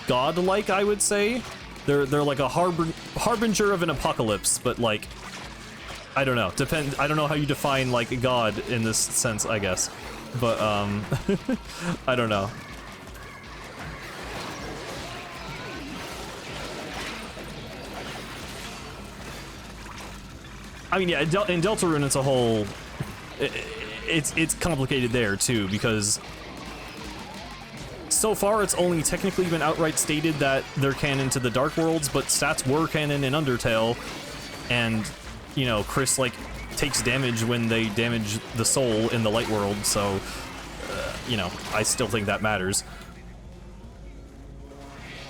godlike, I would say. They're like a harbinger of an apocalypse, but, like, I don't know. I don't know how you define, like, God in this sense, I guess. But, I don't know. I mean, yeah, in Deltarune, it's a whole... It's complicated there, too, because... So far, it's only technically been outright stated that they're canon to the Dark Worlds, but stats were canon in Undertale, and, you know, Chris, like, takes damage when they damage the soul in the Light World, so, you know, I still think that matters.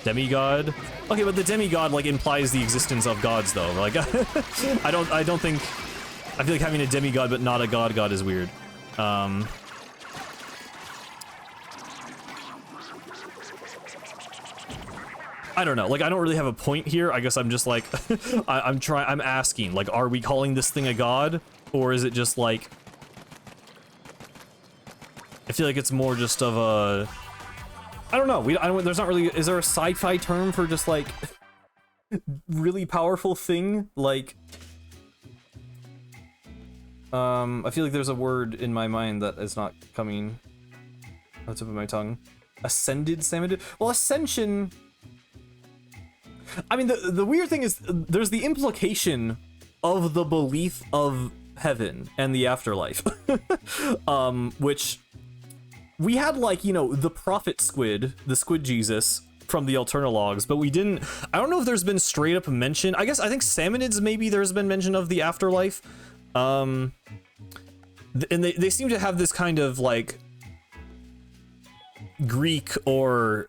Demigod? Okay, but the demigod, like, implies the existence of gods, though. Like, I don't think... I feel like having a demigod but not a god is weird. I don't know, like, I don't really have a point here. I guess I'm just like, I'm asking, like, are we calling this thing a god? Or is it just like, I feel like it's more just of a, I don't know, there's not really, is there a sci-fi term for just like, really powerful thing? Like, I feel like there's a word in my mind that is not coming on the tip of my tongue. Ascended Salmon? Well, Ascension... I mean, the weird thing is, there's the implication of the belief of heaven and the afterlife. Which, we had, like, you know, the prophet squid, the squid Jesus, from the Alternalogs, but we didn't... I don't know if there's been straight up mention. I think Salmonids, maybe there's been mention of the afterlife. And they seem to have this kind of, like, Greek or,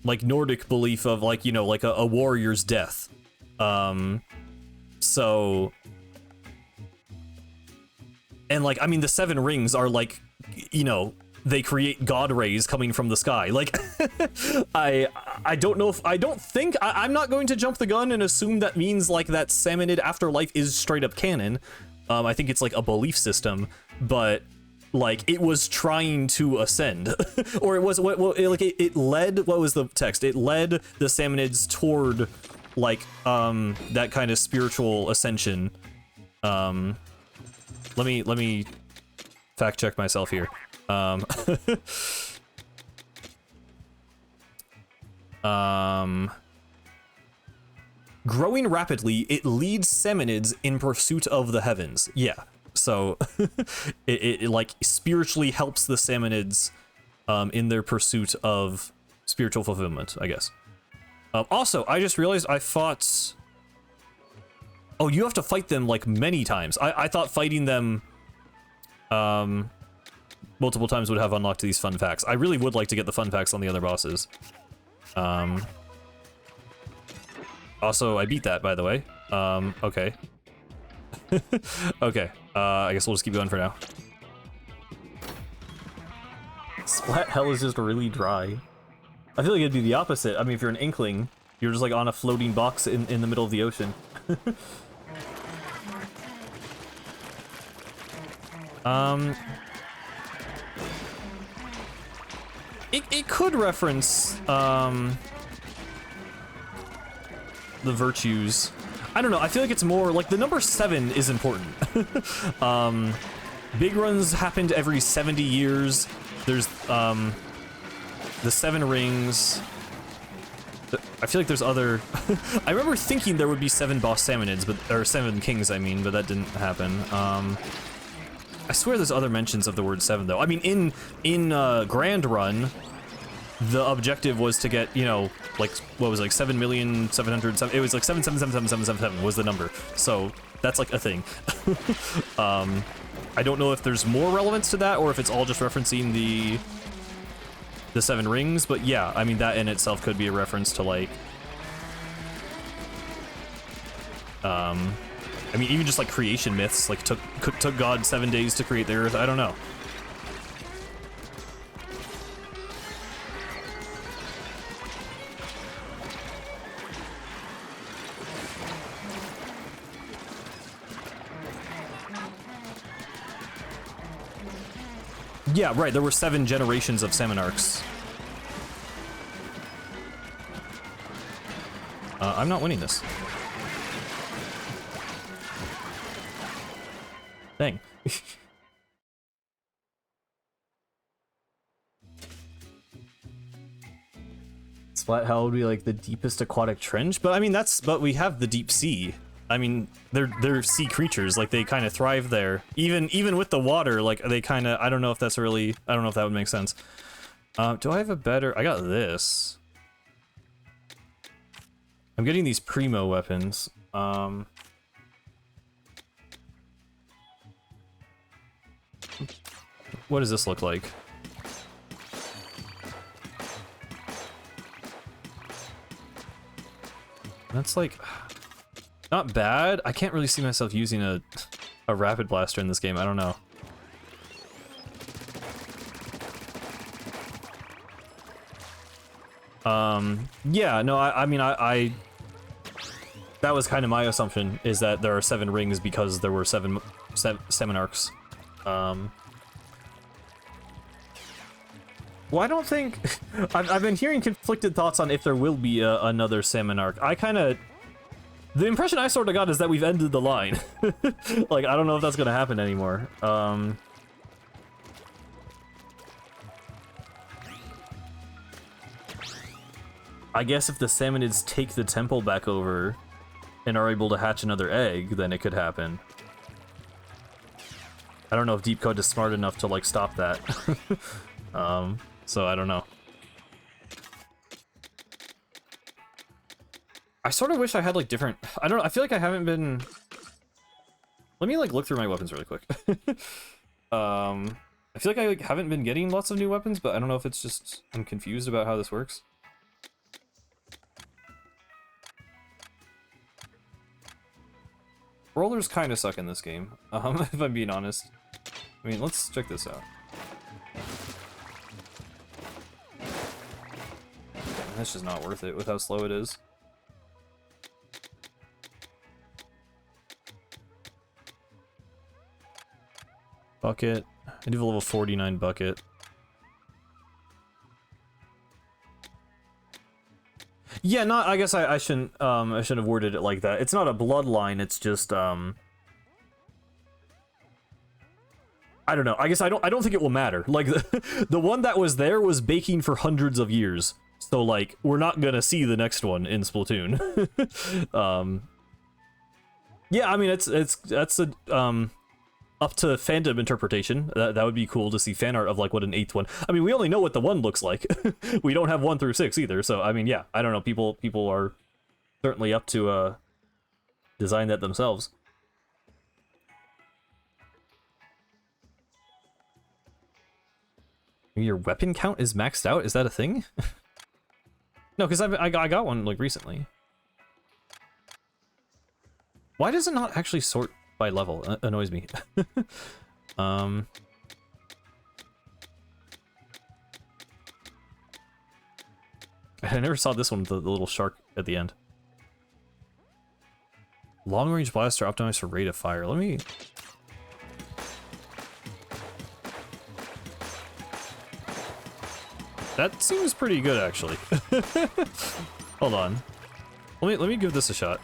like, Nordic belief of, like, you know, like a warrior's death. So... And, like, I mean, the 7 rings are, like, you know, they create god rays coming from the sky. Like, I don't know if... I'm not going to jump the gun and assume that means, like, that Salmonid afterlife is straight up canon. I think it's, like, a belief system, but... like, it was trying to ascend. Or it was, it led, what was the text? It led the Salmonids toward, like, that kind of spiritual ascension. Let me fact check myself here. Growing rapidly, it leads Salmonids in pursuit of the heavens. Yeah. So, it like, spiritually helps the Salmonids in their pursuit of spiritual fulfillment, I guess. Also, I just realized I fought... Oh, you have to fight them, like, many times. I thought fighting them multiple times would have unlocked these fun facts. I really would like to get the fun facts on the other bosses. Also, I beat that, by the way. Okay. Okay, I guess we'll just keep going for now. Splat Hell is just really dry. I feel like it'd be the opposite. I mean, if you're an Inkling, you're just like on a floating box in the middle of the ocean. It could reference, the virtues. I don't know, I feel like it's more, like, the number 7 is important. Big runs happened every 70 years. There's, the 7 rings. I feel like there's other... I remember thinking there would be 7 boss salmonids, or 7 kings, I mean, but that didn't happen. I swear there's other mentions of the word 7, though. I mean, in Grand Run, the objective was to get, you know, like, what was it, like 7,700,000, it was like 7777777 was the number. So, that's like a thing. I don't know if there's more relevance to that, or if it's all just referencing the 7 rings, but yeah, I mean, that in itself could be a reference to, like, I mean, even just, like, creation myths, like, took God 7 days to create the earth, I don't know. Yeah, right, there were 7 generations of Salmonarchs. I'm not winning this. Dang. Splat Hell would be like the deepest aquatic trench, but I mean but we have the deep sea. I mean, they're sea creatures, like they kind of thrive there. Even with the water, like they kind of, I don't know if that's really, I don't know if that would make sense. Do I have a better, I got this. I'm getting these primo weapons. What does this look like? That's like, not bad. I can't really see myself using a rapid blaster in this game. I don't know. Yeah, no, I mean, that was kind of my assumption, is that there are 7 rings because there were 7 Salmonarchs. Well, I don't think... I've been hearing conflicted thoughts on if there will be another Salmonarch. I kind of... The impression I sort of got is that we've ended the line. Like, I don't know if that's going to happen anymore. I guess if the Salmonids take the temple back over and are able to hatch another egg, then it could happen. I don't know if Deep Code is smart enough to, like, stop that. So I don't know. I sort of wish I had, like, different... I don't know, I feel like I haven't been... Let me, like, look through my weapons really quick. I feel like I, like, haven't been getting lots of new weapons, but I don't know if it's just... I'm confused about how this works. Rollers kind of suck in this game, if I'm being honest. I mean, let's check this out. That's just not worth it with how slow it is. Bucket. I do have a level 49 bucket. Yeah, not. I guess I shouldn't have worded it like that. It's not a bloodline. It's just I don't know. I guess I don't think it will matter. Like the one that was there was baking for hundreds of years. So like we're not gonna see the next one in Splatoon. Yeah, I mean that's a up to fandom interpretation. That would be cool to see fan art of like what an 8th one. I mean, we only know what the 1 looks like. We don't have 1 through 6 either. So I mean, yeah, I don't know. People are certainly up to design that themselves. Your weapon count is maxed out? Is that a thing? No, because I got one like recently. Why does it not actually sort by level? Annoys me. I never saw this one with the little shark at the end. Long range blaster optimized for rate of fire. Let me... That seems pretty good, actually. Hold on. Let me give this a shot.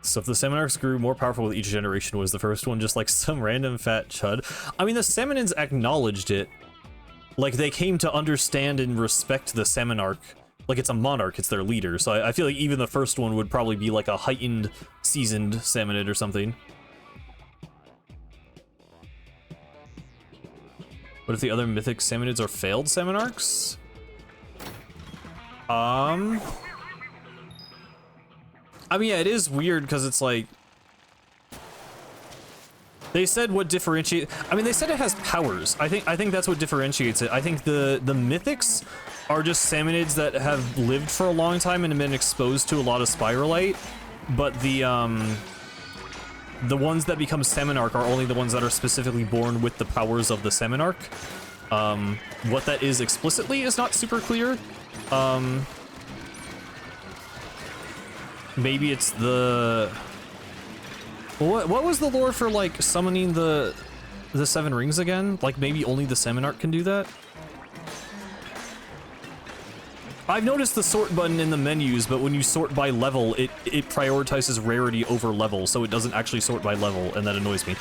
So if the Salmonarchs grew more powerful with each generation, was the first one just like some random fat chud? I mean, the Salmonids acknowledged it. Like, they came to understand and respect the Salmonarch. Like, it's a monarch, it's their leader. So I feel like even the first one would probably be like a heightened, seasoned Salmonid or something. What if the other mythic Salmonids are failed Salmonarchs? I mean, yeah, it is weird because it's like... They said what differentiate... I mean, they said it has powers. I think that's what differentiates it. I think the mythics are just Salmonids that have lived for a long time and have been exposed to a lot of Spiralite, but the ones that become Salmonarch are only the ones that are specifically born with the powers of the Salmonarch. What that is explicitly is not super clear. Maybe it's the... What was the lore for, like, summoning the 7 rings again? Like, maybe only the Salmonarch can do that? I've noticed the sort button in the menus, but when you sort by level, it prioritizes rarity over level, so it doesn't actually sort by level, and that annoys me.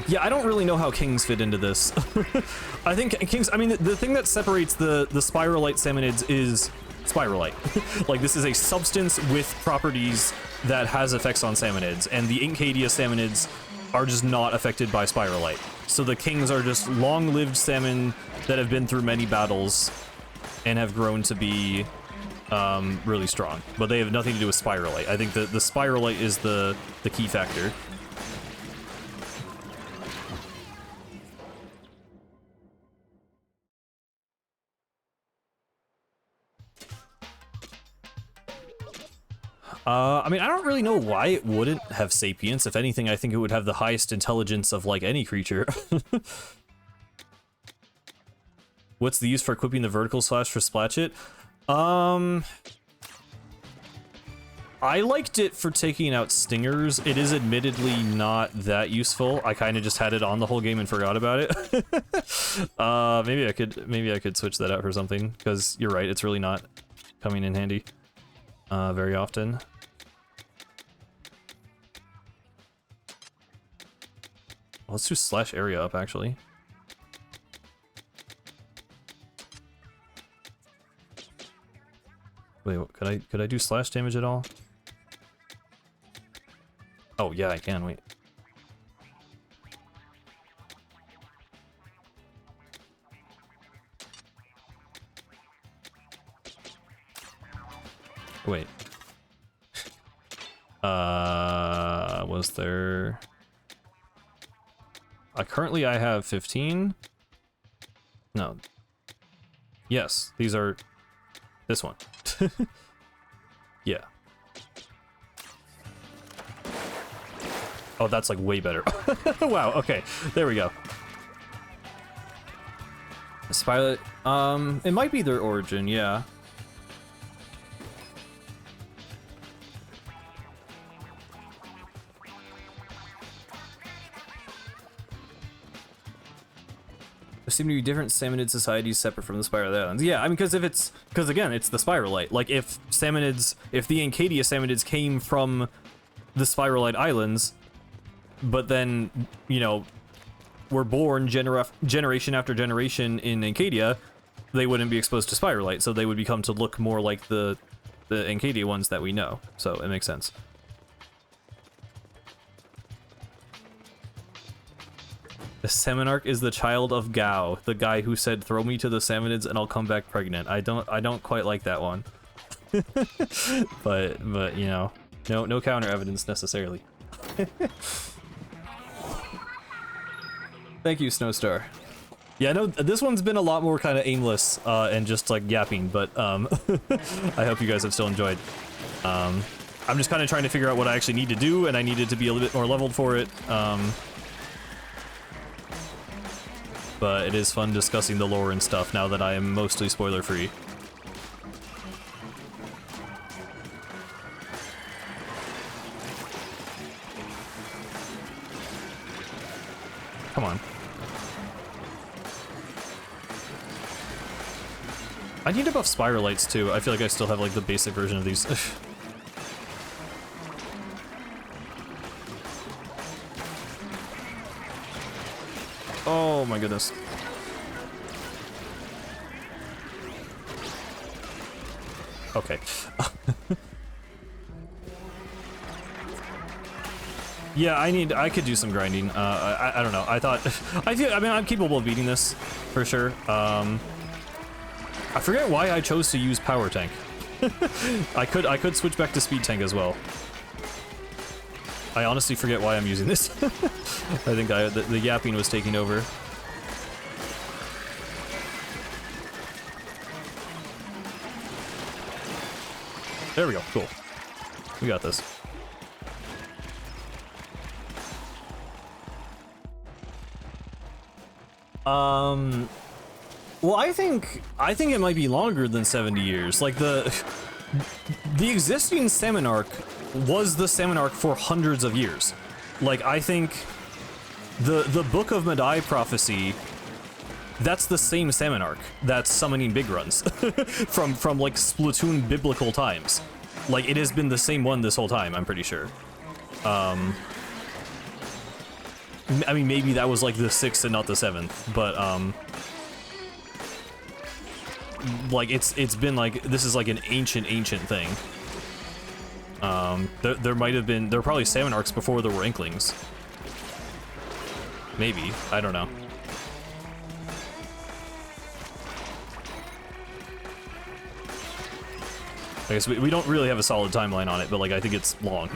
Yeah, I don't really know how kings fit into this. I think kings, I mean, the thing that separates the Spiralite Salmonids is Spiralite. Like, this is a substance with properties that has effects on Salmonids, and the Incadia Salmonids are just not affected by Spiralite. So the kings are just long-lived salmon that have been through many battles and have grown to be really strong. But they have nothing to do with Spiralite. I think the Spiralite is the key factor. I mean, I don't really know why it wouldn't have sapience. If anything, I think it would have the highest intelligence of, like, any creature. What's the use for equipping the vertical slash for Splatchit? I liked it for taking out stingers. It is admittedly not that useful. I kind of just had it on the whole game and forgot about it. Maybe I could switch that out for something, because you're right, it's really not coming in handy very often. Let's do slash area up, actually. Wait, could I do slash damage at all? Oh yeah, I can. Wait. Wait. Was there... currently I have 15? No. Yes, these are... This one. Yeah. Oh, that's like way better. Wow, okay. There we go. Spilot, it might be their origin, yeah. There seem to be different salmonid societies separate from the Spiralite Islands. Yeah, I mean, because again, it's the Spiralite. Like, if the Incadia salmonids came from the Spiralite Islands, but then, you know, were born generation after generation in Incadia, they wouldn't be exposed to Spiralite, so they would become to look more like the Incadia ones that we know. So it makes sense. The Salmonarch is the child of Gao, the guy who said, "Throw me to the salmonids and I'll come back pregnant." I don't quite like that one. but you know, no counter evidence necessarily. Thank you, Snowstar. Yeah, no, this one's been a lot more kind of aimless and just like yapping, but I hope you guys have still enjoyed. I'm just kind of trying to figure out what I actually need to do, and I needed to be a little bit more leveled for it. But it is fun discussing the lore and stuff now that I am mostly spoiler-free. Come on. I need to buff Spiralites too. I feel like I still have like the basic version of these. Oh my goodness. Okay. Yeah, I could do some grinding. I don't know. I mean, I'm capable of beating this for sure. I forget why I chose to use Power Tank. I could switch back to Speed Tank as well. I honestly forget why I'm using this. I think the yapping was taking over. There we go, cool. We got this. Well, I think it might be longer than 70 years. Like the existing Salmon Arc was the Salmon Arc for hundreds of years. Like I think the Book of Madai prophecy, that's the same Salmon Arc that's summoning big runs from like Splatoon biblical times. Like it has been the same one this whole time, I'm pretty sure. I mean, maybe that was like the 6th and not the 7th, but like it's been like, this is like an ancient thing. There were probably Salmon Arcs before there were Inklings. Maybe, I don't know. I guess we don't really have a solid timeline on it, but like I think it's long.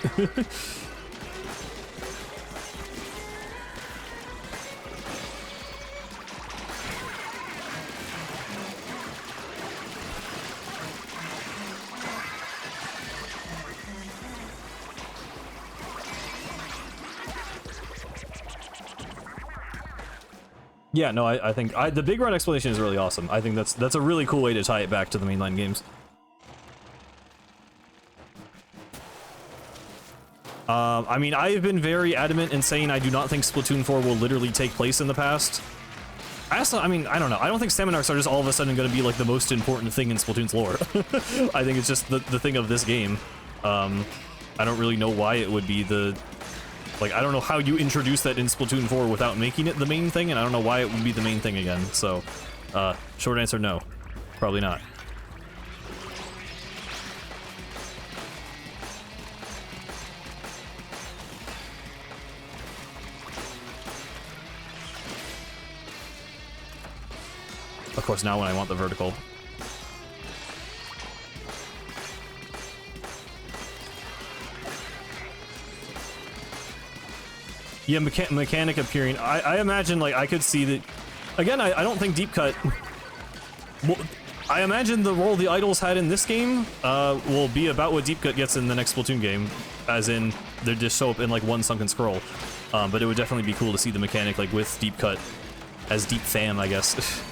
Yeah, no, I think the big run explanation is really awesome. I think that's a really cool way to tie it back to the mainline games. I mean, I have been very adamant in saying I do not think Splatoon 4 will literally take place in the past. I mean, I don't know. I don't think Salmon Arcs are just all of a sudden going to be like the most important thing in Splatoon's lore. I think it's just the thing of this game. I don't really know why it would be the... Like, I don't know how you introduce that in Splatoon 4 without making it the main thing, and I don't know why it would be the main thing again. So, short answer, no. Probably not. Of course, now when I want the vertical. Yeah, mechanic appearing. I imagine, like, I could see that... Again, I don't think Deep Cut... Well, I imagine the role the idols had in this game will be about what Deep Cut gets in the next Splatoon game. As in, they just show up in, like, one sunken scroll. But it would definitely be cool to see the mechanic, like, with Deep Cut as Deep Fam, I guess.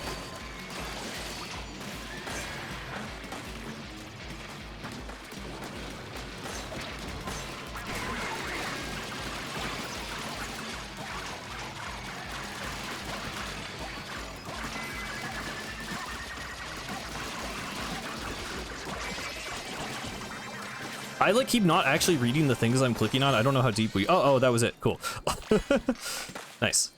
I like keep not actually reading the things I'm clicking on. I don't know how deep we... Oh, that was it. Cool. Nice.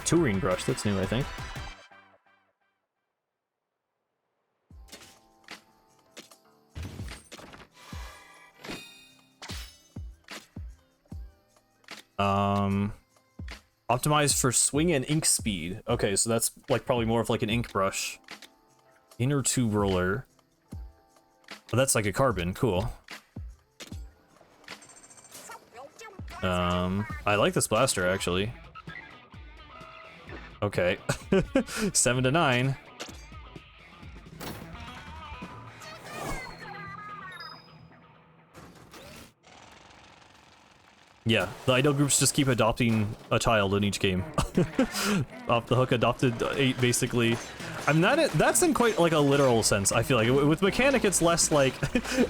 Touring brush. That's new, I think. Optimized for swing and ink speed. Okay, so that's like probably more of like an ink brush. Inner tube roller. Oh, that's like a carbon, cool. I like this blaster actually. Okay. 7 to 9. Yeah, the idol groups just keep adopting a child in each game. Off the hook, adopted 8 basically. I'm not. That's in quite like a literal sense. I feel like with mechanic, it's less like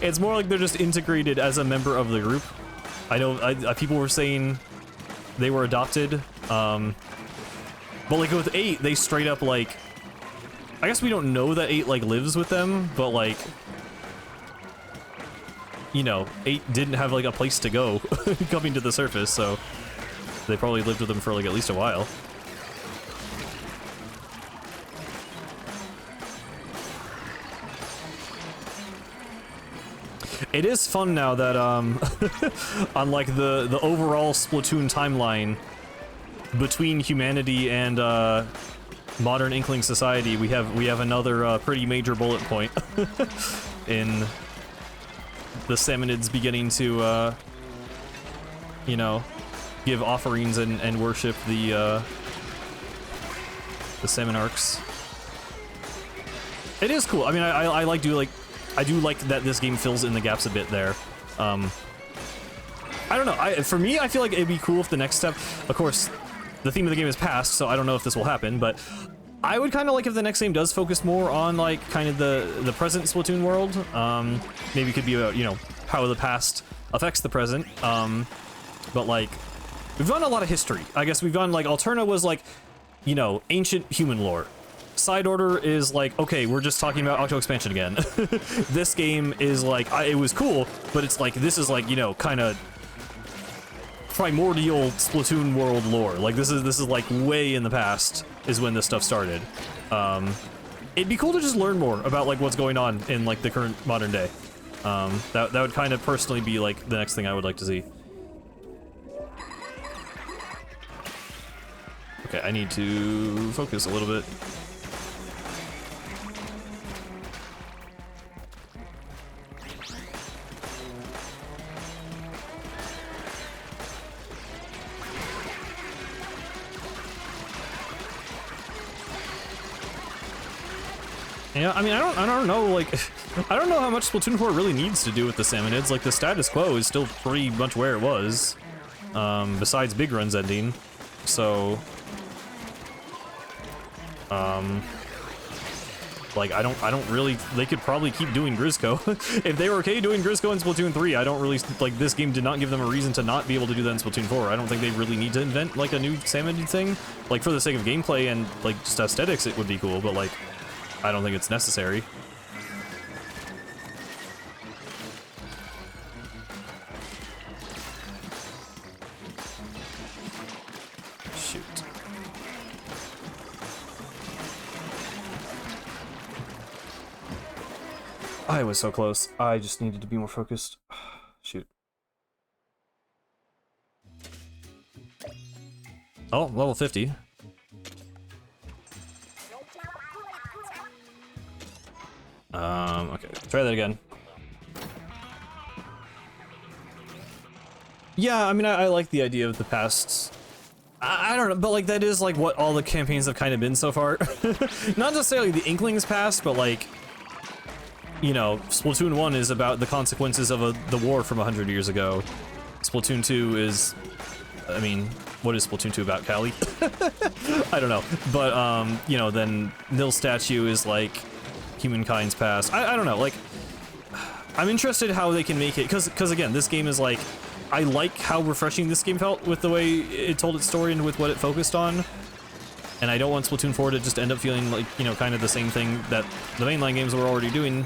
it's more like they're just integrated as a member of the group. I know people were saying they were adopted, but like with 8, they straight up like. I guess we don't know that 8 like lives with them, but like. You know, 8 didn't have like a place to go coming to the surface, so they probably lived with them for like at least a while. It is fun now that on like the overall Splatoon timeline between humanity and modern Inkling society, we have another pretty major bullet point in the Salmonids beginning to, you know, give offerings and worship the Salmonarchs. It is cool. I mean, I do like that this game fills in the gaps a bit there. I don't know. For me, I feel like it'd be cool if the next step, of course, the theme of the game is past, so I don't know if this will happen, but I would kind of like if the next game does focus more on like kind of the present Splatoon world. Maybe it could be about, you know, how the past affects the present. But like we've done a lot of history. I guess we've done like Alterna was like, you know, ancient human lore. Side Order is like, okay, we're just talking about Octo Expansion again. This game is like, it was cool, but it's like, this is like, you know, kind of primordial Splatoon world lore. Like this is like way in the past is when this stuff started. It'd be cool to just learn more about like what's going on in like the current modern day. That would kind of personally be like the next thing I would like to see. Okay, I need to focus a little bit. Yeah, I mean, I don't know, like, I don't know how much Splatoon 4 really needs to do with the Salmonids. Like, the status quo is still pretty much where it was, besides Big Run's ending. So, like, I don't really, they could probably keep doing Grizzco. If they were okay doing Grizzco in Splatoon 3, I don't really, like, this game did not give them a reason to not be able to do that in Splatoon 4. I don't think they really need to invent, like, a new Salmonid thing. Like, for the sake of gameplay and, like, just aesthetics, it would be cool, but, like, I don't think it's necessary. Shoot. I was so close. I just needed to be more focused. Shoot. Oh, level 50. Okay, try that again. Yeah, I mean, I like the idea of the past. I don't know, but like that is like what all the campaigns have kind of been so far. Not necessarily the Inklings past, but like, you know, Splatoon 1 is about the consequences of the war from 100 years ago. Splatoon 2 is, I mean, what is Splatoon 2 about, Callie? I don't know, but you know, then Nil Statue is like humankind's past. I don't know, like, I'm interested how they can make it, because again, this game is like, I like how refreshing this game felt with the way it told its story and with what it focused on, and I don't want Splatoon 4 to just end up feeling like, you know, kind of the same thing that the mainline games were already doing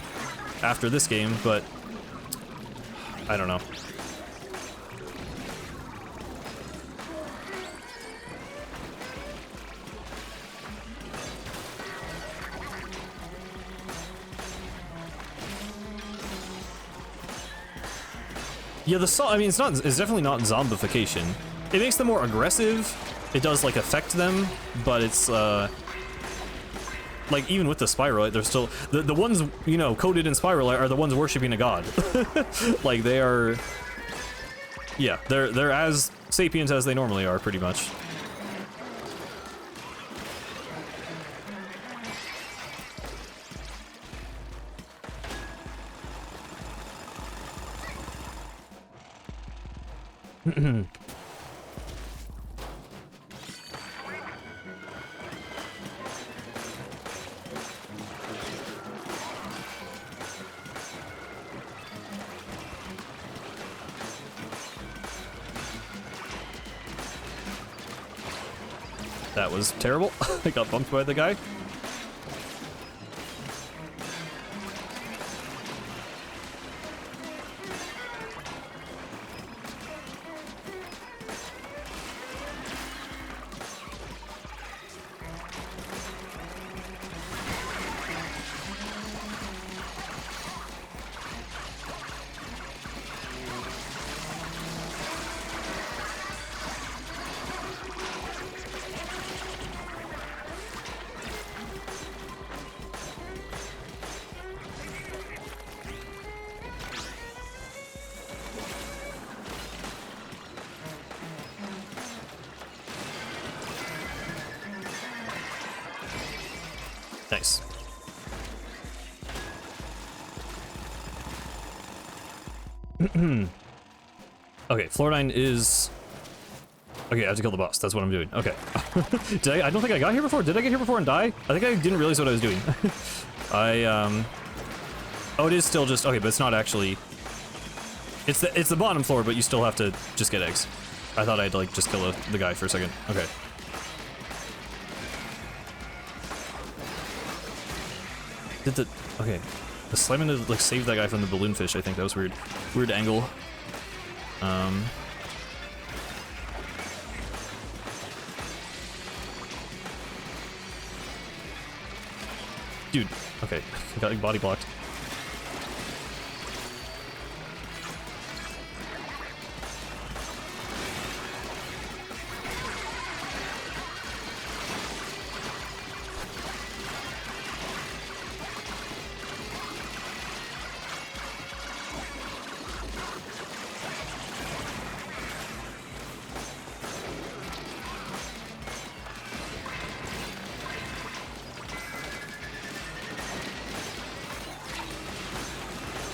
after this game, but I don't know. Yeah, I mean, it's definitely not zombification. It makes them more aggressive. It does, like, affect them, but it's, like, even with the Spiral, they're still, the ones, you know, coded in Spiral are the ones worshipping a god. Like, they are, yeah, they're as sapient as they normally are, pretty much. That was terrible. I got bumped by the guy. Nice. Okay, floor 9 is... Okay, I have to kill the boss. That's what I'm doing. Okay. I don't think I got here before. Did I get here before and die? I think I didn't realize what I was doing. Oh, it is still just... Okay, but it's not actually... It's the bottom floor, but you still have to just get eggs. I thought I'd, like, just kill the guy for a second. Okay. Okay. The slamming to, like, save that guy from the balloon fish, I think that was weird. Weird angle. Dude, okay. I got, like, body blocked.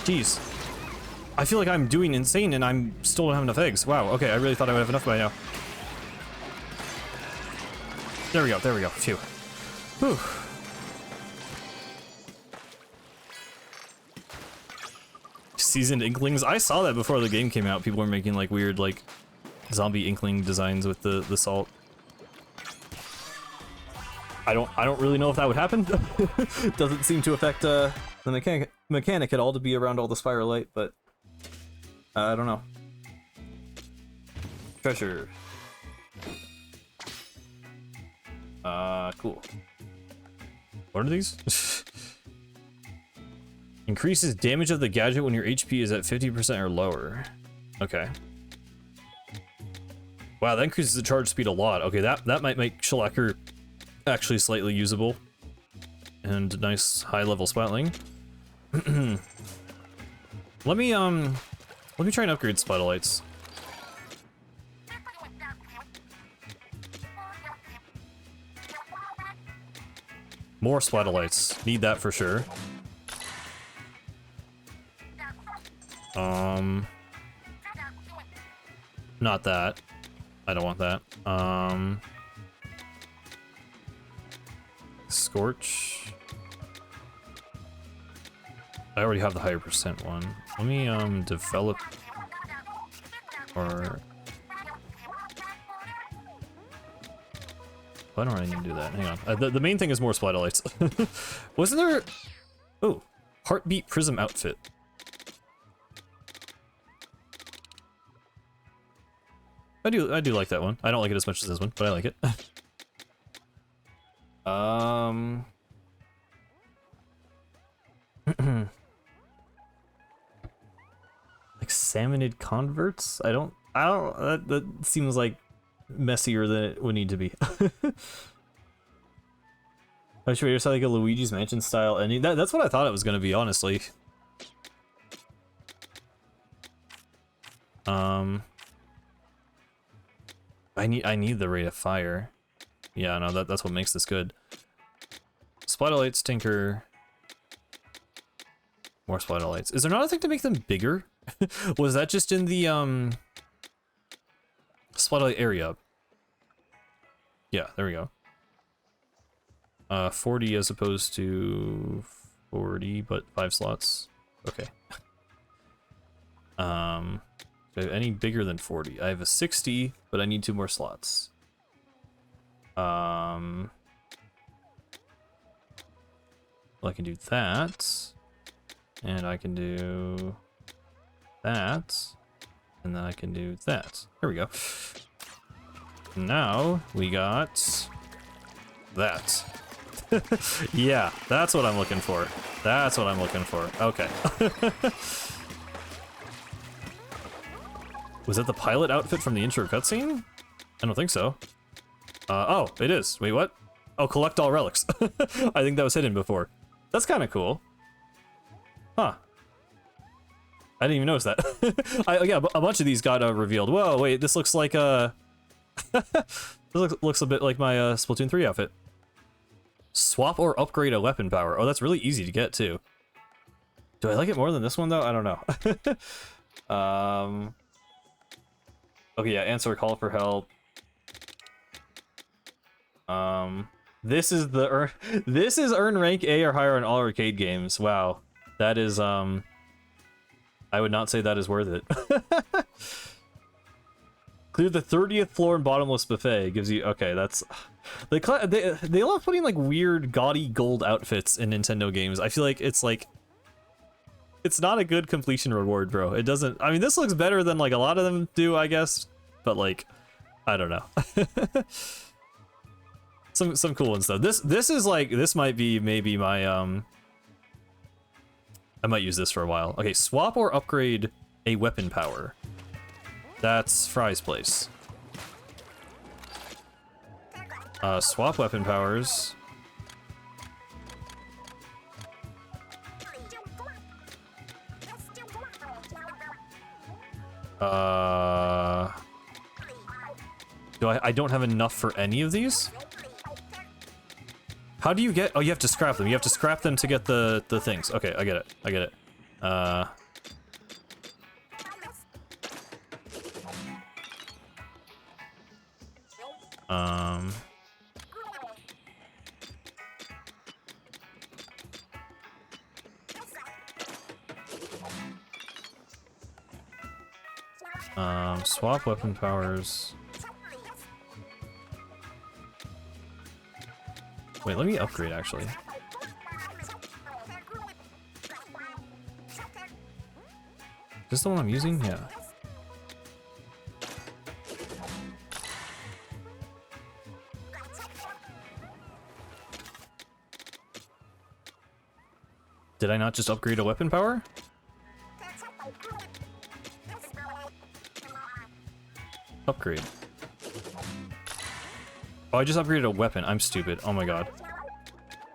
Jeez. I feel like I'm doing insane and I'm still don't have enough eggs. Wow, okay, I really thought I would have enough by now. There we go, there we go. Phew. Whew. Seasoned Inklings? I saw that before the game came out. People were making like weird like zombie Inkling designs with the salt. I don't really know if that would happen. Doesn't seem to affect the mechanic at all to be around all the spiral light, but I don't know. Treasure. Cool. What are these? Increases damage of the gadget when your HP is at 50% or lower. Okay. Wow, that increases the charge speed a lot. Okay, that might make Shellacker actually slightly usable. And nice high-level splatling. Let me try and upgrade Splatolites. More Splatolites. Need that for sure. Not that. I don't want that. Scorch. I already have the higher percent one. Let me develop or I don't really need to do that. Hang on. The main thing is more Splatolites. Wasn't there? Oh, Heartbeat Prism outfit. I do like that one. I don't like it as much as this one, but I like it. Like salmonid converts? I don't that seems like messier than it would need to be. I should just like a Luigi's Mansion style ending. That's what I thought it was gonna be, honestly. I need the rate of fire. Yeah, no, that's what makes this good. Splatolites, Tinker. More Splatolites. Is there not a thing to make them bigger? Was that just in the spotlight area. Yeah, there we go. 40 as opposed to 40, but 5 slots. Okay. Do I have any bigger than 40? I have a 60, but I need 2 more slots. Well, I can do that, and I can do that, and then I can do that. There we go. Now we got that. Yeah, that's what I'm looking for. That's what I'm looking for. Okay. Was that the pilot outfit from the intro cutscene? I don't think so. Oh, it is. Wait, what? Oh, collect all relics. I think that was hidden before. That's kind of cool. Huh. I didn't even notice that. Yeah, a bunch of these got revealed. Whoa, wait, this looks like this looks a bit like my Splatoon 3 outfit. Swap or upgrade a weapon power. Oh, that's really easy to get too. Do I like it more than this one though? I don't know. Okay, yeah, answer a call for help. This is earn rank A or higher in all arcade games. Wow. That is I would not say that is worth it. Clear the 30th floor in bottomless buffet gives you okay, that's they love putting like weird gaudy gold outfits in Nintendo games. I feel like it's not a good completion reward, bro. It doesn't. I mean, this looks better than like a lot of them do, I guess, but like I don't know. some cool ones though. This is like this might be maybe my I might use this for a while. Okay, swap or upgrade a weapon power. That's Fry's place. Swap weapon powers. I don't have enough for any of these? How do you get... Oh, you have to scrap them. You have to scrap them to get the things. Okay, I get it. I get it. Swap weapon powers. Wait, let me upgrade actually. Is this the one I'm using? Yeah. Did I not just upgrade a weapon power? Upgrade. Oh, I just upgraded a weapon. I'm stupid. Oh my god.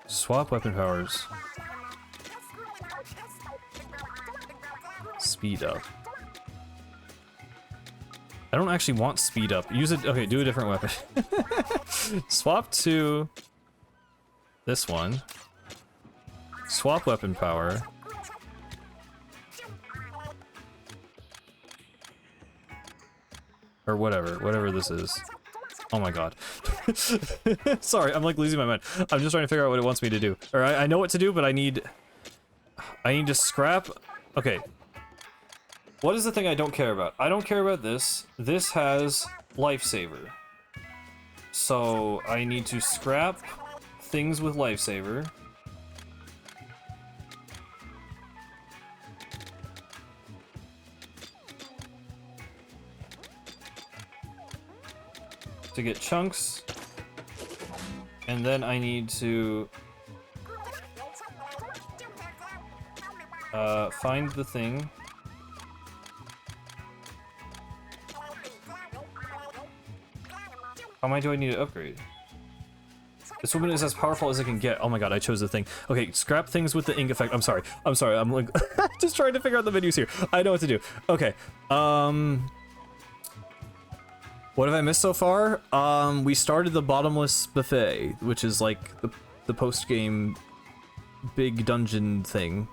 Swap weapon powers. Speed up. I don't actually want speed up. Use it. Okay, do a different weapon. Swap to this one. Swap weapon power. Or whatever this is. Oh my god. Sorry, I'm like losing my mind. I'm just trying to figure out what it wants me to do. Or I know what to do, but I need to scrap. Okay. What is the thing I don't care about? I don't care about this. This has lifesaver. So I need to scrap things with lifesaver. To get chunks, and then I need to find the thing. How many do I need to upgrade? This woman is as powerful as it can get. Oh my god, I chose the thing. Okay, scrap things with the ink effect. I'm sorry. I'm like just trying to figure out the menus here. I know what to do. Okay. What have I missed so far? We started the bottomless buffet, which is like the post-game big dungeon thing.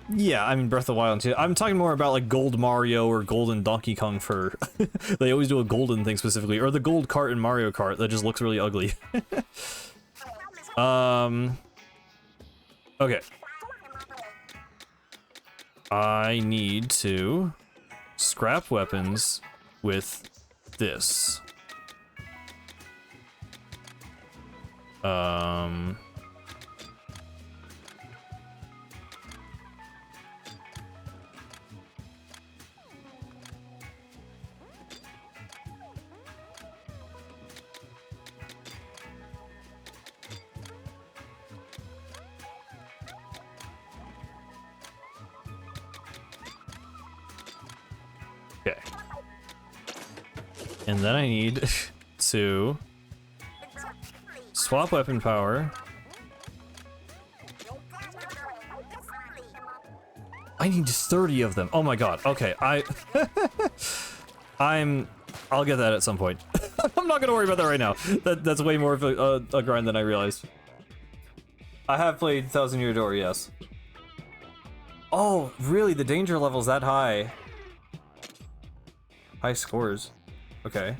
Yeah, I mean Breath of the Wild too. I'm talking more about like Gold Mario or Golden Donkey Kong for... They always do a golden thing specifically. Or the gold cart in Mario Kart that just looks really ugly. Okay. I need to scrap weapons with this. Okay. And then I need to swap weapon power. I need 30 of them. Oh my god. Okay, I'll get that at some point. I'm not gonna worry about that right now. That's way more of a grind than I realized. I have played Thousand Year Door, yes. Oh, really? The danger level's that high? High scores. Okay.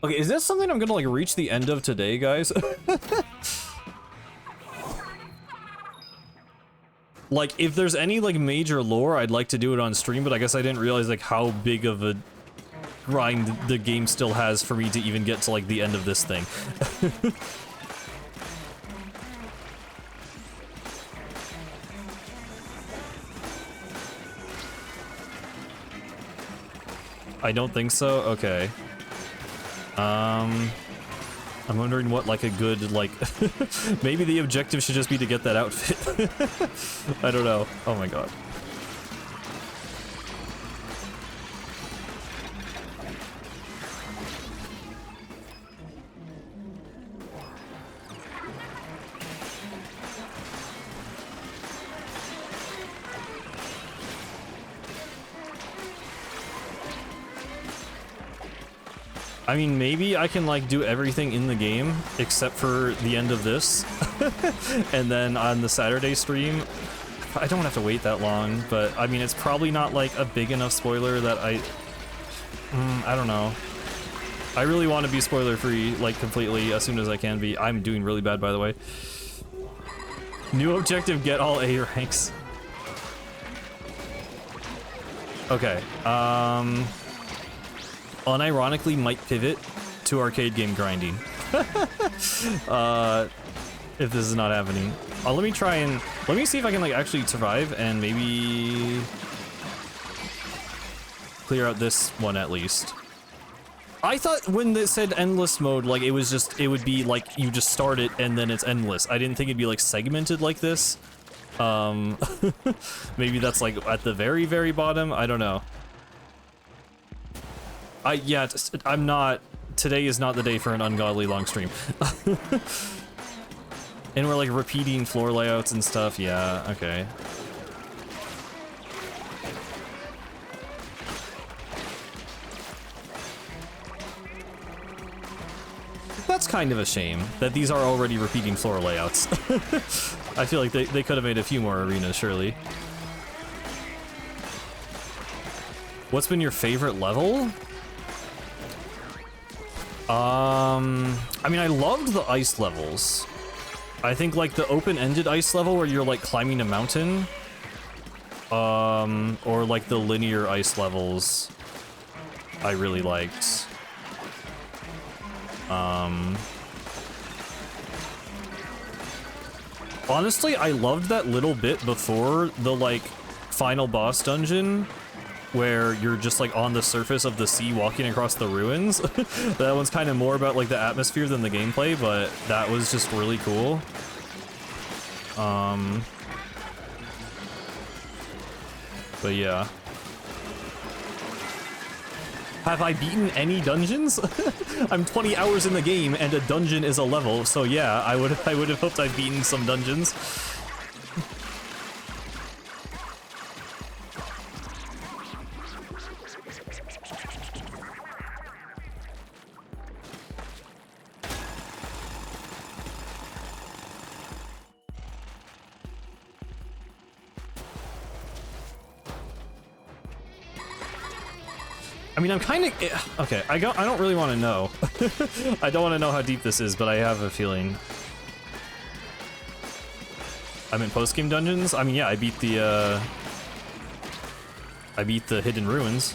Okay, is this something I'm gonna like reach the end of today, guys? Like, if there's any like major lore, I'd like to do it on stream, but I guess I didn't realize like how big of a grind the game still has for me to even get to like the end of this thing. I don't think so? Okay. I'm wondering what, like, a good, like... Maybe the objective should just be to get that outfit. I don't know. Oh my god. I mean, maybe I can, like, do everything in the game, except for the end of this. And then on the Saturday stream, I don't have to wait that long, but, I mean, it's probably not, like, a big enough spoiler that I don't know. I really want to be spoiler-free, like, completely, as soon as I can be. I'm doing really bad, by the way. New objective, get all A ranks. Okay, unironically might pivot to arcade game grinding. If this is not happening. Let me try and... Let me see if I can, like, actually survive and maybe... clear out this one at least. I thought when it said endless mode, like, it was just... It would be, like, you just start it and then it's endless. I didn't think it'd be, like, segmented like this. Maybe that's, like, at the very, very bottom? I don't know. Yeah, I'm not... Today is not the day for an ungodly long stream. And we're, like, repeating floor layouts and stuff. Yeah, okay. That's kind of a shame, that these are already repeating floor layouts. I feel like they could have made a few more arenas, surely. What's been your favorite level? I mean, I loved the ice levels. I think, like, the open-ended ice level where you're, like, climbing a mountain, or, like, the linear ice levels, I really liked. Honestly, I loved that little bit before the, like, final boss dungeon, where you're just, like, on the surface of the sea walking across the ruins. That one's kind of more about, like, the atmosphere than the gameplay, but that was just really cool. But yeah. Have I beaten any dungeons? I'm 20 hours in the game and a dungeon is a level, so yeah, I would have hoped I'd beaten some dungeons. I mean, I'm kind of... Okay, I don't really want to know. I don't want to know how deep this is, but I have a feeling. I'm in post-game dungeons? I mean, yeah, I beat the Hidden Ruins.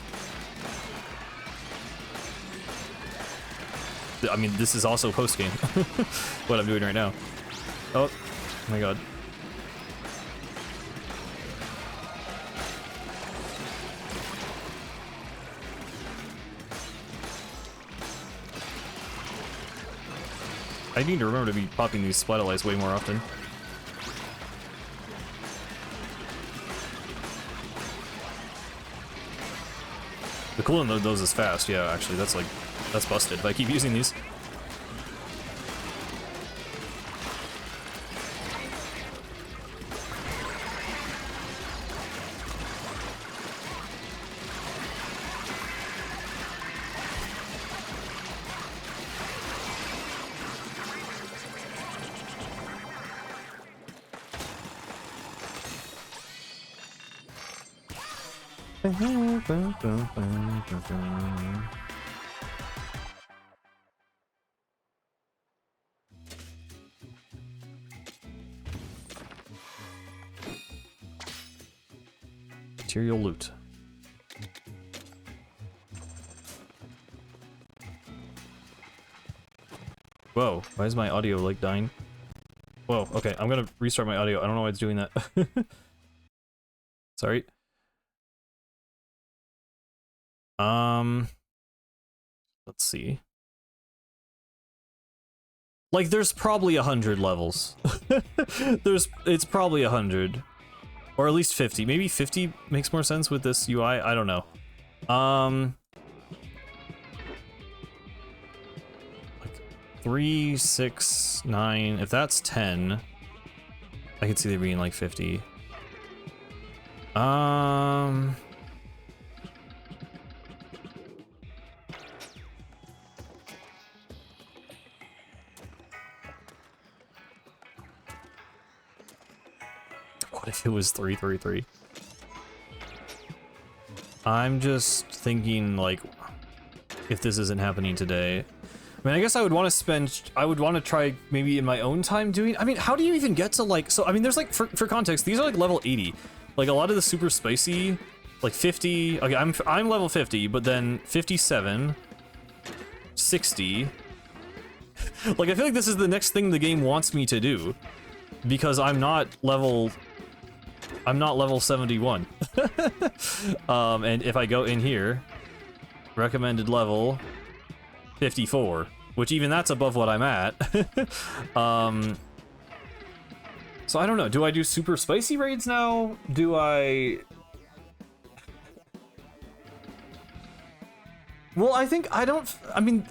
I mean, this is also post-game. What I'm doing right now. Oh, my god. I need to remember to be popping these splatter lights way more often. The cooldown of those is fast, yeah, actually, that's busted, but I keep using these. Material loot. Whoa, why is my audio like dying? Whoa, okay, I'm gonna restart my audio. I don't know why it's doing that. Sorry. Let's see. Like, there's probably 100 levels. It's probably 100. Or at least 50. Maybe 50 makes more sense with this UI. I don't know. Like 3, 6, 9. If that's 10, I could see there being like 50. What if it was 333? I'm just thinking, like, if this isn't happening today. I mean, I guess I would want to try maybe in my own time doing, I mean, how do you even get to, like, so, I mean, there's, like, for context, these are, like, level 80. Like, a lot of the super spicy, like, 50, okay, I'm level 50, but then 57, 60. Like, I feel like this is the next thing the game wants me to do, because I'm not level 71. And if I go in here, recommended level 54, which even that's above what I'm at. So I don't know, do I do super spicy raids now? Do I... Well, I think I don't think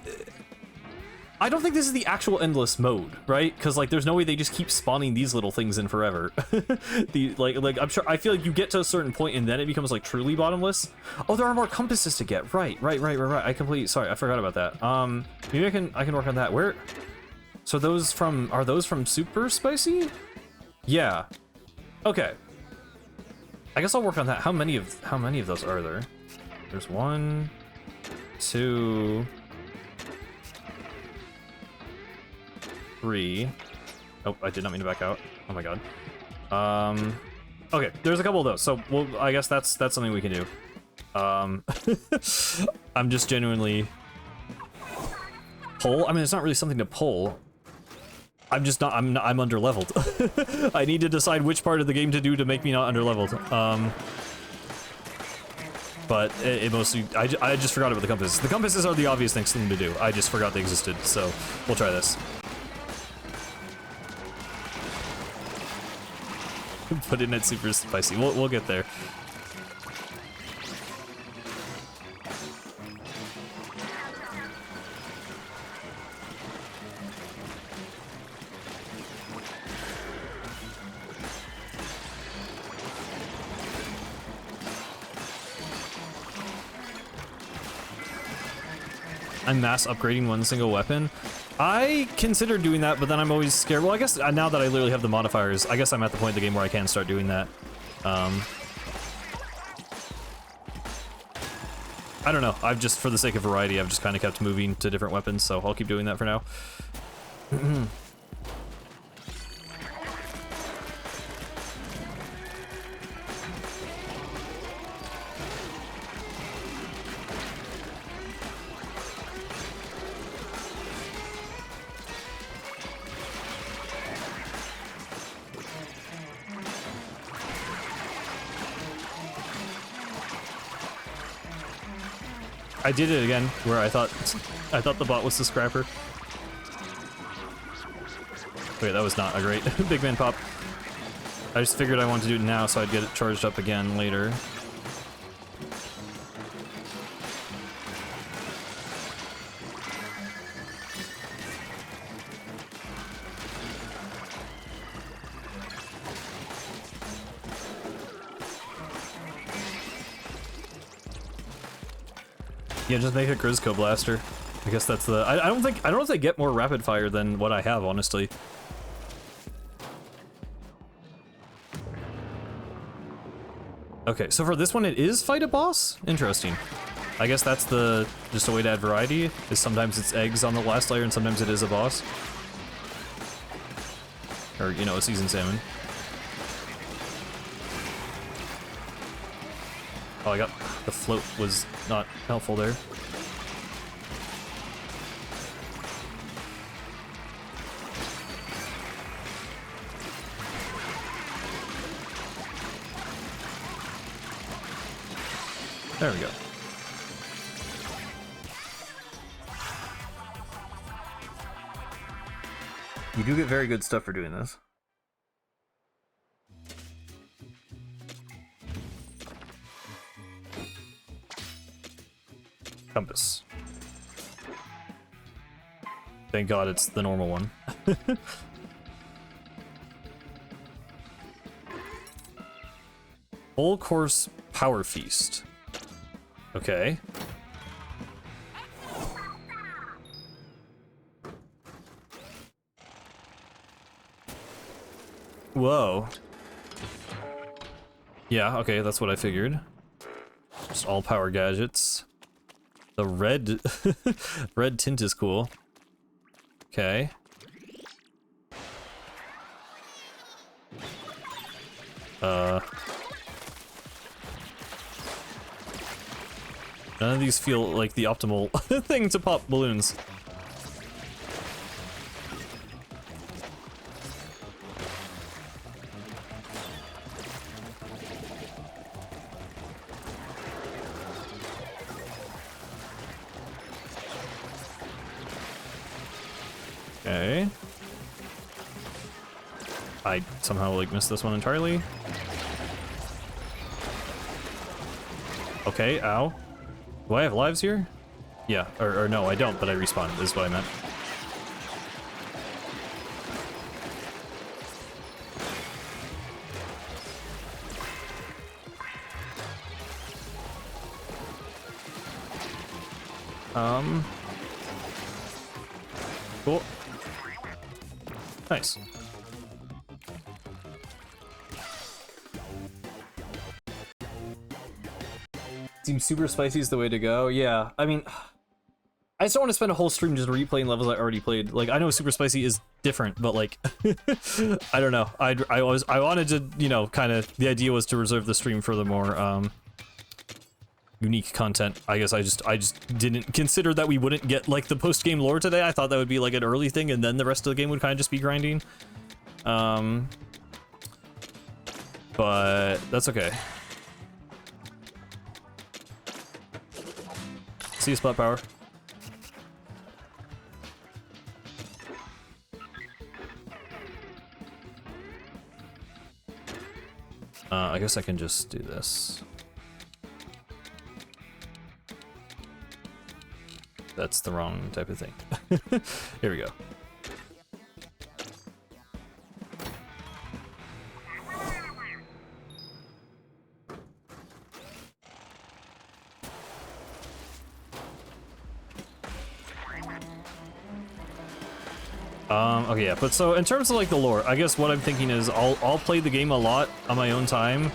this is the actual endless mode, right? Because, like, there's no way they just keep spawning these little things in forever. like I'm sure, I feel like you get to a certain point and then it becomes, like, truly bottomless. Oh, there are more compasses to get. Right. Sorry, I forgot about that. Maybe I can work on that. Where? So are those from Super Spicy? Yeah. Okay. I guess I'll work on that. How many of those are there? There's 1, 2, 3. Oh, I did not mean to back out. Oh my god. Okay, there's a couple of those. So, well, I guess that's something we can do. I'm just genuinely pull. I mean, it's not really something to pull. I'm just not. I'm under leveled. I need to decide which part of the game to do to make me not under leveled. But it mostly. I just forgot about the compasses. The compasses are the obvious next thing to do. I just forgot they existed. So we'll try this. Put in at super spicy. We'll get there. I'm mass upgrading one single weapon. I consider doing that, but then I'm always scared. Well, I guess now that I literally have the modifiers, I guess I'm at the point of the game where I can start doing that. I don't know. I've just, for the sake of variety, I've just kind of kept moving to different weapons, so I'll keep doing that for now. I did it again, where I thought the bot was the scrapper. Wait, that was not a great big man pop. I just figured I wanted to do it now so I'd get it charged up again later. Yeah, just make a Grizzco blaster. I guess that's the. I don't know if they get more rapid fire than what I have, honestly. Okay, so for this one, it is fight a boss. Interesting. I guess that's just a way to add variety. Is sometimes it's eggs on the last layer, and sometimes it is a boss, or you know, a seasoned salmon. Oh, I got the float was not helpful there. There we go. You do get very good stuff for doing this. Compass. Thank God it's the normal one. Full course power feast. Okay. Whoa. Yeah, okay, that's what I figured. Just all power gadgets. The red red tint is cool. Okay. None of these feel like the optimal thing to pop balloons. Okay. I somehow like missed this one entirely. Okay, ow. Do I have lives here? Yeah, or no, I don't, but I respawned, is what I meant. Cool. Nice. Seems super spicy is the way to go. Yeah, I mean, I just don't want to spend a whole stream just replaying levels I already played. Like, I know super spicy is different, but like, I don't know. I wanted to, you know, kind of, the idea was to reserve the stream for the more unique content. I guess I just didn't consider that we wouldn't get like the post game lore today. I thought that would be like an early thing, and then the rest of the game would kind of just be grinding. But that's okay. See you, splat power. I guess I can just do this. That's the wrong type of thing. Here we go. Okay, yeah, but so in terms of like the lore, I guess what I'm thinking is I'll play the game a lot on my own time,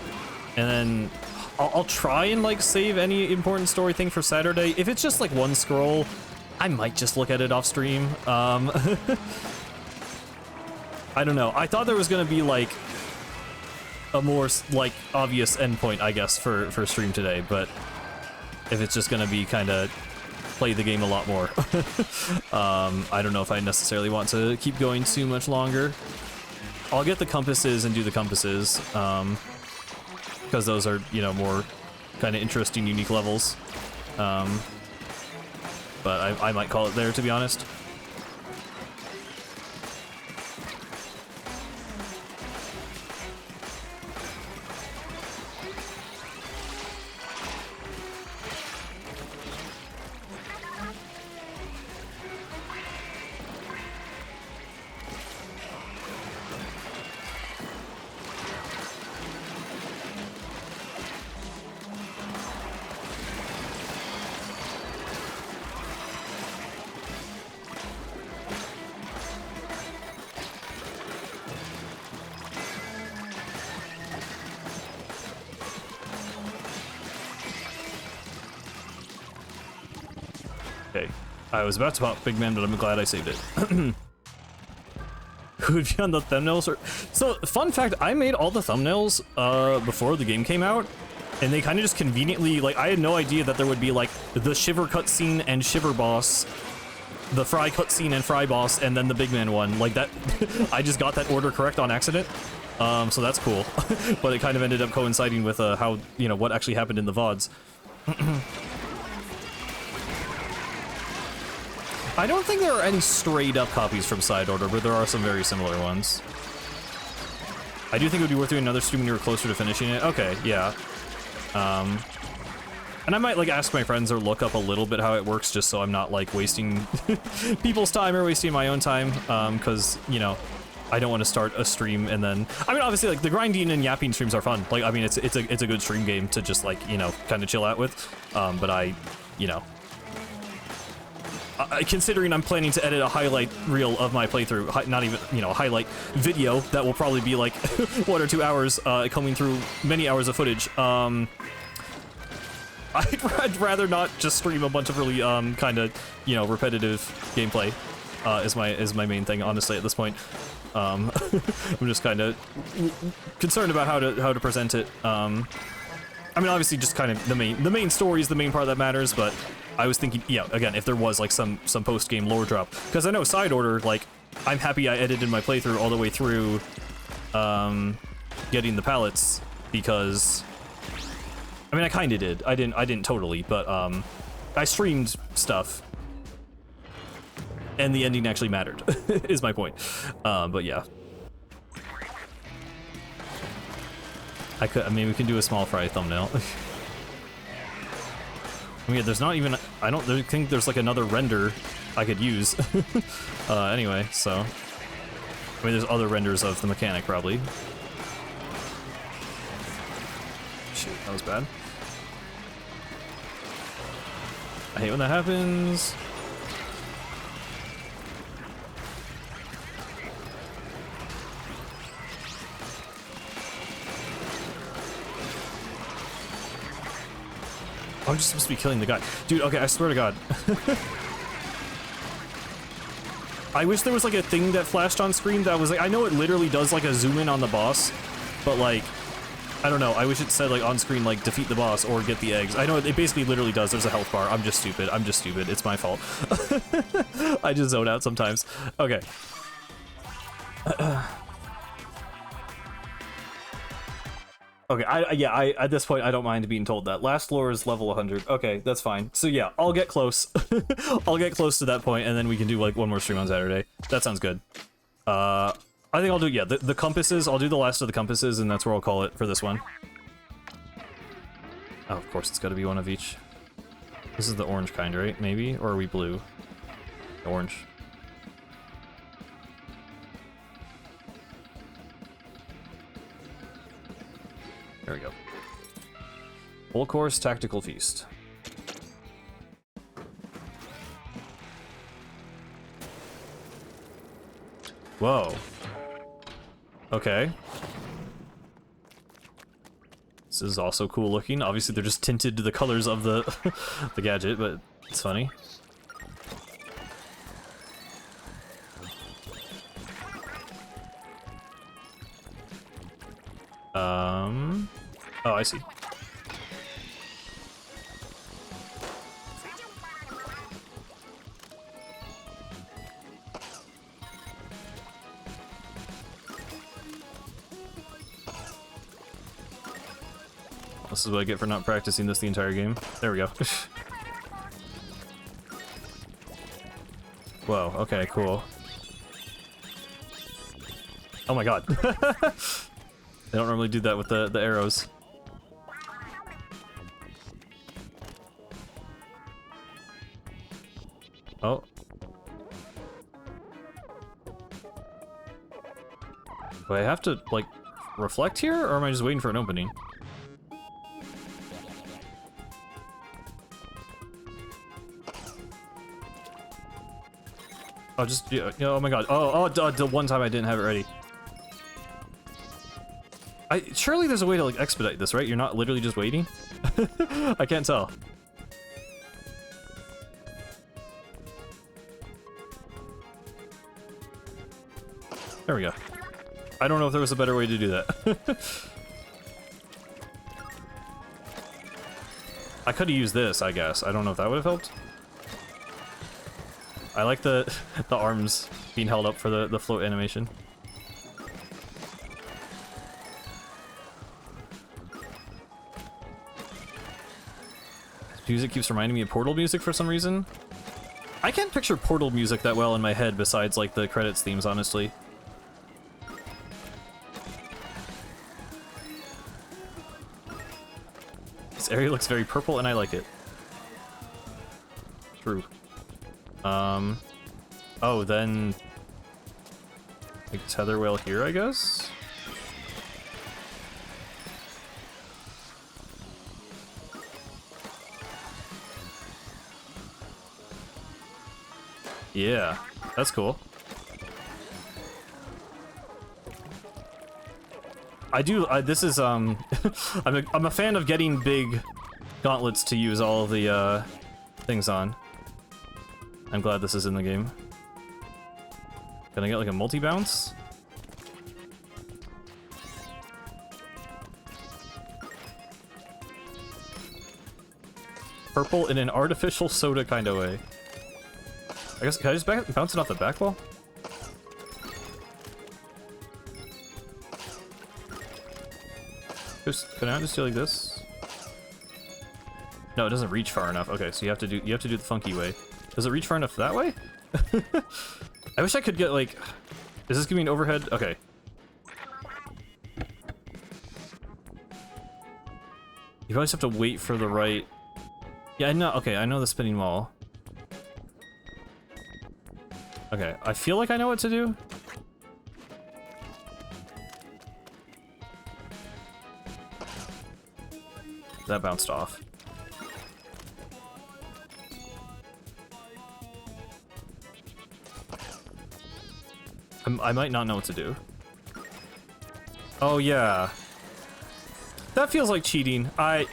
and then I'll try and like save any important story thing for Saturday. If it's just like one scroll, I might just look at it off stream. I don't know. I thought there was gonna be like a more like obvious endpoint, I guess, for stream today, but if it's just gonna be kind of play the game a lot more, I don't know if I necessarily want to keep going too much longer. I'll get the compasses and do the compasses, because those are, you know, more kind of interesting, unique levels. But I might call it there, to be honest. Okay, I was about to pop Big Man, but I'm glad I saved it. Who would be on the thumbnails? So, fun fact, I made all the thumbnails before the game came out, and they kind of just conveniently, like, I had no idea that there would be, like, the Shiver cutscene and Shiver boss, the Fry cutscene and Fry boss, and then the Big Man one. Like, that, I just got that order correct on accident, so that's cool. But it kind of ended up coinciding with how, you know, what actually happened in the VODs. I don't think there are any straight-up copies from Side Order, but there are some very similar ones. I do think it would be worth doing another stream when you were closer to finishing it. Okay, yeah. And I might, like, ask my friends or look up a little bit how it works, just so I'm not, like, wasting people's time or wasting my own time, because, you know, I don't want to start a stream and then... I mean, obviously, like, the grinding and yapping streams are fun. Like, I mean, it's a good stream game to just, like, you know, kind of chill out with, but I, you know... considering I'm planning to edit a highlight reel of my playthrough, not even, you know, a highlight video that will probably be like 1 or 2 hours, coming through many hours of footage, I'd rather not just stream a bunch of really, kind of, you know, repetitive gameplay, is my main thing, honestly, at this point. I'm just kind of concerned about how to present it. I mean, obviously, just kind of the main story is the main part that matters, but I was thinking, yeah, again, if there was like some post-game lore drop, because I know Side Order, like, I'm happy I edited my playthrough all the way through, getting the pallets, because, I mean, I kind of did. I didn't totally, but I streamed stuff, and the ending actually mattered, is my point. But yeah. I mean, we can do a small fry thumbnail. I mean, there's not even, I don't think there's like another render I could use. Anyway, so. I mean, there's other renders of the mechanic, probably. Shit, that was bad. I hate when that happens. I'm just supposed to be killing the guy. Dude, okay, I swear to God. I wish there was like a thing that flashed on screen that was like, I know it literally does like a zoom in on the boss, but like, I don't know, I wish it said like on screen like defeat the boss or get the eggs. I know it basically literally does, there's a health bar. I'm just stupid, it's my fault. I just zone out sometimes. Okay. Okay, I at this point, I don't mind being told that. Last floor is level 100. Okay, that's fine. So yeah, I'll get close. I'll get close to that point, and then we can do like one more stream on Saturday. That sounds good. I think I'll do, yeah, the compasses. I'll do the last of the compasses, and that's where I'll call it for this one. Oh, of course, it's got to be one of each. This is the orange kind, right? Maybe? Or are we blue? Orange. There we go. Full course tactical feast. Whoa. Okay. This is also cool looking. Obviously, they're just tinted to the colors of the the gadget, but it's funny. Oh, I see. This is what I get for not practicing this the entire game. There we go. Whoa, okay, cool. Oh my god. They don't normally do that with the arrows. Oh. Do I have to, like, reflect here, or am I just waiting for an opening? Oh, just, yeah, oh my god. The one time I didn't have it ready. Surely there's a way to, like, expedite this, right? You're not literally just waiting? I can't tell. There we go. I don't know if there was a better way to do that. I could have used this, I guess. I don't know if that would have helped. I like the arms being held up for the float animation. Music keeps reminding me of Portal music for some reason. I can't picture Portal music that well in my head besides, like, the credits themes, honestly. This area looks very purple and I like it. True. Oh, then... like, tether whale here, I guess? Yeah, that's cool. I do, this is, I'm a fan of getting big gauntlets to use all of the, things on. I'm glad this is in the game. Can I get, like, a multi-bounce? Purple in an artificial soda kind of way. I guess, can I just bounce it off the back wall? Can I just do like this? No, it doesn't reach far enough. Okay, so you have to do the funky way. Does it reach far enough that way? I wish I could get, like... Is this giving me an overhead? Okay. You probably just have to wait for the right... Yeah, I know. Okay, I know the spinning wall. Okay, I feel like I know what to do. That bounced off. I might not know what to do. Oh yeah. That feels like cheating. I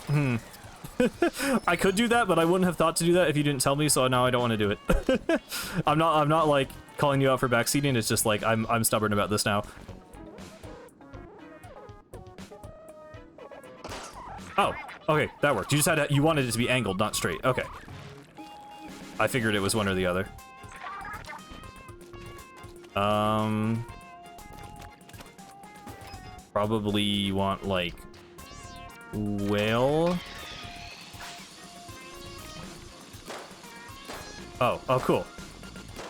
could do that, but I wouldn't have thought to do that if you didn't tell me, so now I don't want to do it. I'm not like calling you out for backseating, it's just like I'm stubborn about this now. Oh, okay, that worked. You just had you wanted it to be angled, not straight. Okay. I figured it was one or the other. Probably want, like, whale. Oh, cool.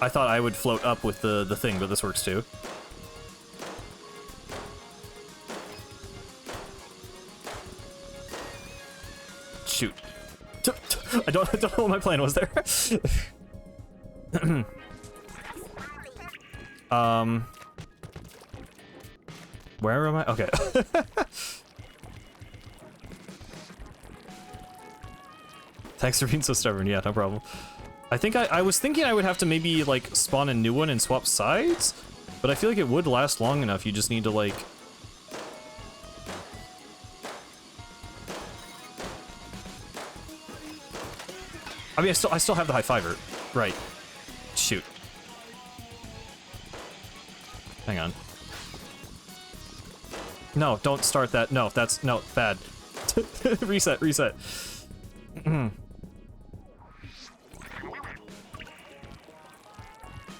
I thought I would float up with the thing, but this works too. Shoot. I don't know what my plan was there. Where am I? Okay. Thanks for being so stubborn. Yeah, no problem. I think I was thinking I would have to maybe, like, spawn a new one and swap sides, but I feel like it would last long enough. You just need to, like... I mean, I still have the high fiver. Right. Shoot. Hang on. No, don't start that. No, that's... No, bad. Reset, reset.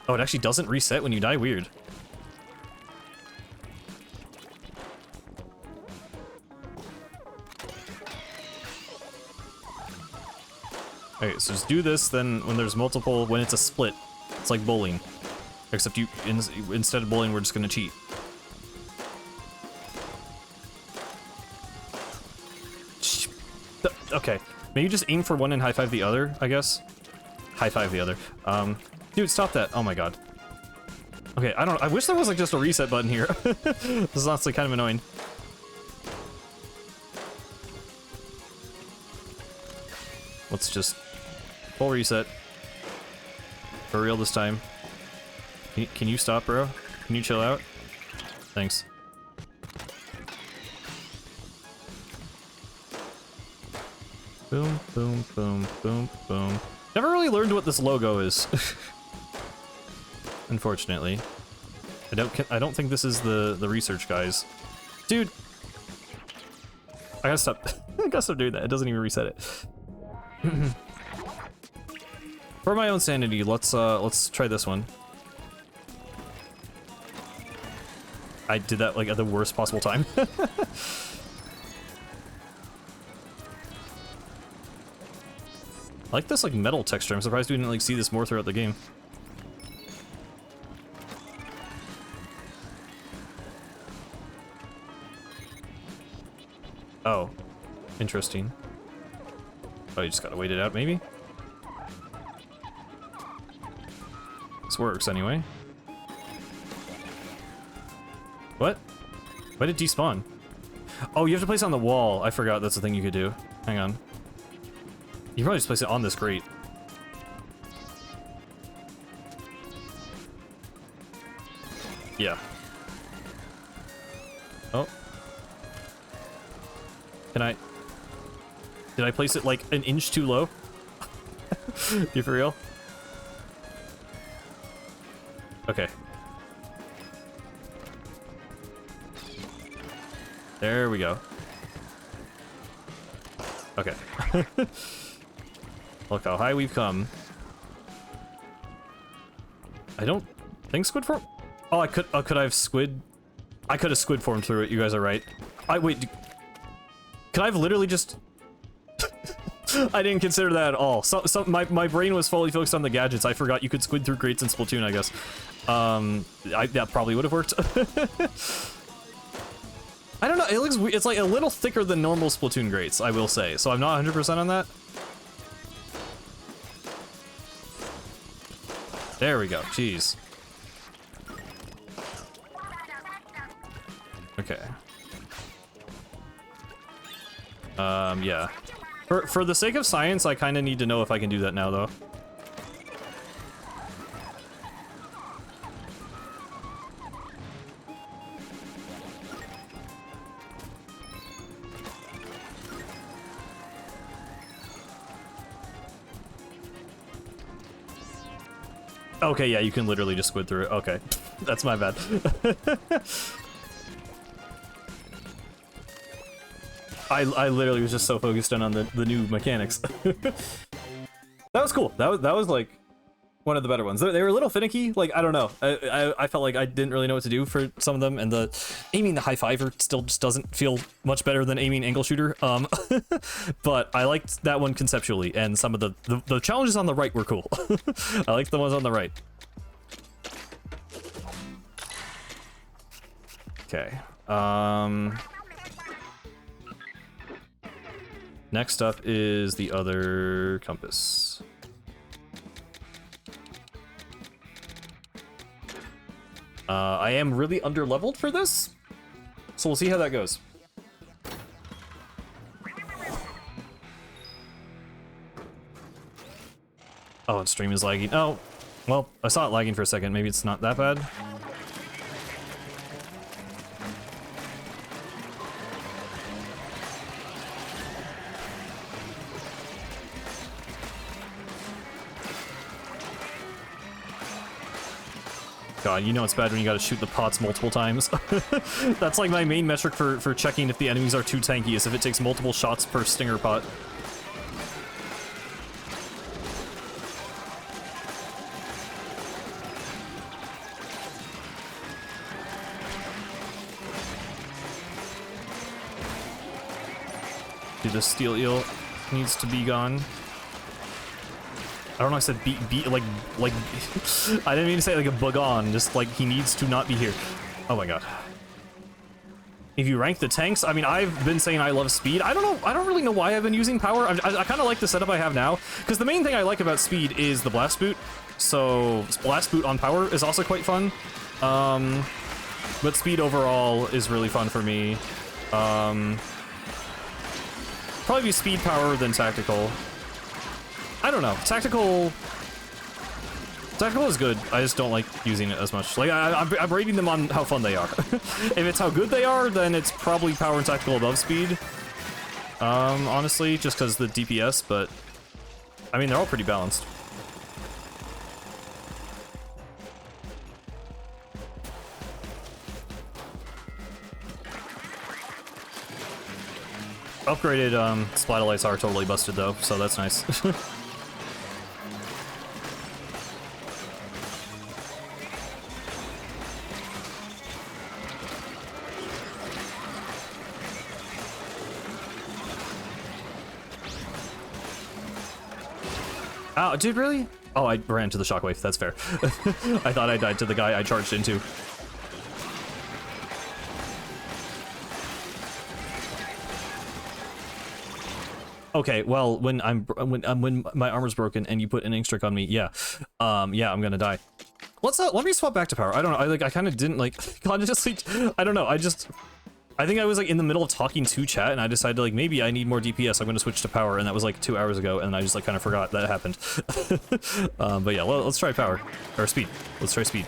Oh, it actually doesn't reset when you die? Weird. Okay, so just do this, then when there's multiple... When it's a split, it's like bowling. Except you... instead of bowling, we're just gonna cheat. Okay, maybe just aim for one and high five the other, I guess. High five the other. Dude, stop that. Oh my god. Okay, I wish there was like just a reset button here. This is honestly kind of annoying. Let's just full reset. For real this time. Can you stop, bro? Can you chill out? Thanks. Boom, boom, boom, boom, boom. Never really learned what this logo is. Unfortunately. I don't think this is the research guys. Dude! I gotta stop. I gotta stop doing that. It doesn't even reset it. For my own sanity, let's try this one. I did that like at the worst possible time. I like this like metal texture. I'm surprised we didn't like see this more throughout the game. Oh, interesting. Oh, you just gotta wait it out, maybe? This works anyway. What? Why did it despawn? Oh, you have to place it on the wall. I forgot that's the thing you could do. Hang on. You can probably just place it on this grate. Yeah. Oh. Can I... Did I place it like an inch too low? You for real? Okay. There we go. Okay. Look how high we've come. I don't think squid form. Oh, could I have squid? I could have squid formed through it. You guys are right. Wait. Could I have literally just? I didn't consider that at all. My brain was fully focused on the gadgets. I forgot you could squid through grates in Splatoon, I guess. That probably would have worked. I don't know. It looks. It's like a little thicker than normal Splatoon grates, I will say. So I'm not 100% on that. There we go. Jeez. Okay. Yeah. For the sake of science, I kind of need to know if I can do that now, though. Okay, yeah, you can literally just squid through it. Okay, that's my bad. I literally was just so focused in on the new mechanics. That was cool. That was like one of the better ones. They were a little finicky. Like, I don't know. I felt like I didn't really know what to do for some of them, and aiming the high fiver still just doesn't feel much better than aiming angle shooter. But I liked that one conceptually, and some of the challenges on the right were cool. I liked the ones on the right. Okay. Next up is the other compass. I am really under-leveled for this, so we'll see how that goes. Oh, and stream is lagging. Oh, well, I saw it lagging for a second. Maybe it's not that bad. God, you know it's bad when you gotta shoot the pots multiple times. That's like my main metric for checking if the enemies are too tanky, is if it takes multiple shots per stinger pot. Dude, the steel eel needs to be gone. I don't know, I said like, I didn't mean to say like a bug on, just like he needs to not be here. Oh my god. If you rank the tanks, I mean, I've been saying I love speed. I don't know, I don't really know why I've been using power. I kind of like the setup I have now, because the main thing I like about speed is the blast boot. So, blast boot on power is also quite fun. But speed overall is really fun for me. Probably be speed power than tactical. I don't know. Tactical is good. I just don't like using it as much. Like, I'm rating them on how fun they are. If it's how good they are, then it's probably power and tactical above speed. Honestly, just because the DPS, but... I mean, they're all pretty balanced. Upgraded, Splatolites are totally busted, though, so that's nice. Oh, dude, really? Oh, I ran to the shockwave. That's fair. I thought I died to the guy I charged into. Okay, well, when my armor's broken and you put an ink trick on me, yeah, yeah, I'm gonna die. Let me swap back to power. I don't know. I kind of didn't like consciously. I don't know. I think I was like in the middle of talking to chat, and I decided like maybe I need more DPS. I'm gonna switch to power, and that was like 2 hours ago, and I just like kind of forgot that happened. But yeah, let's try power or speed. Let's try speed.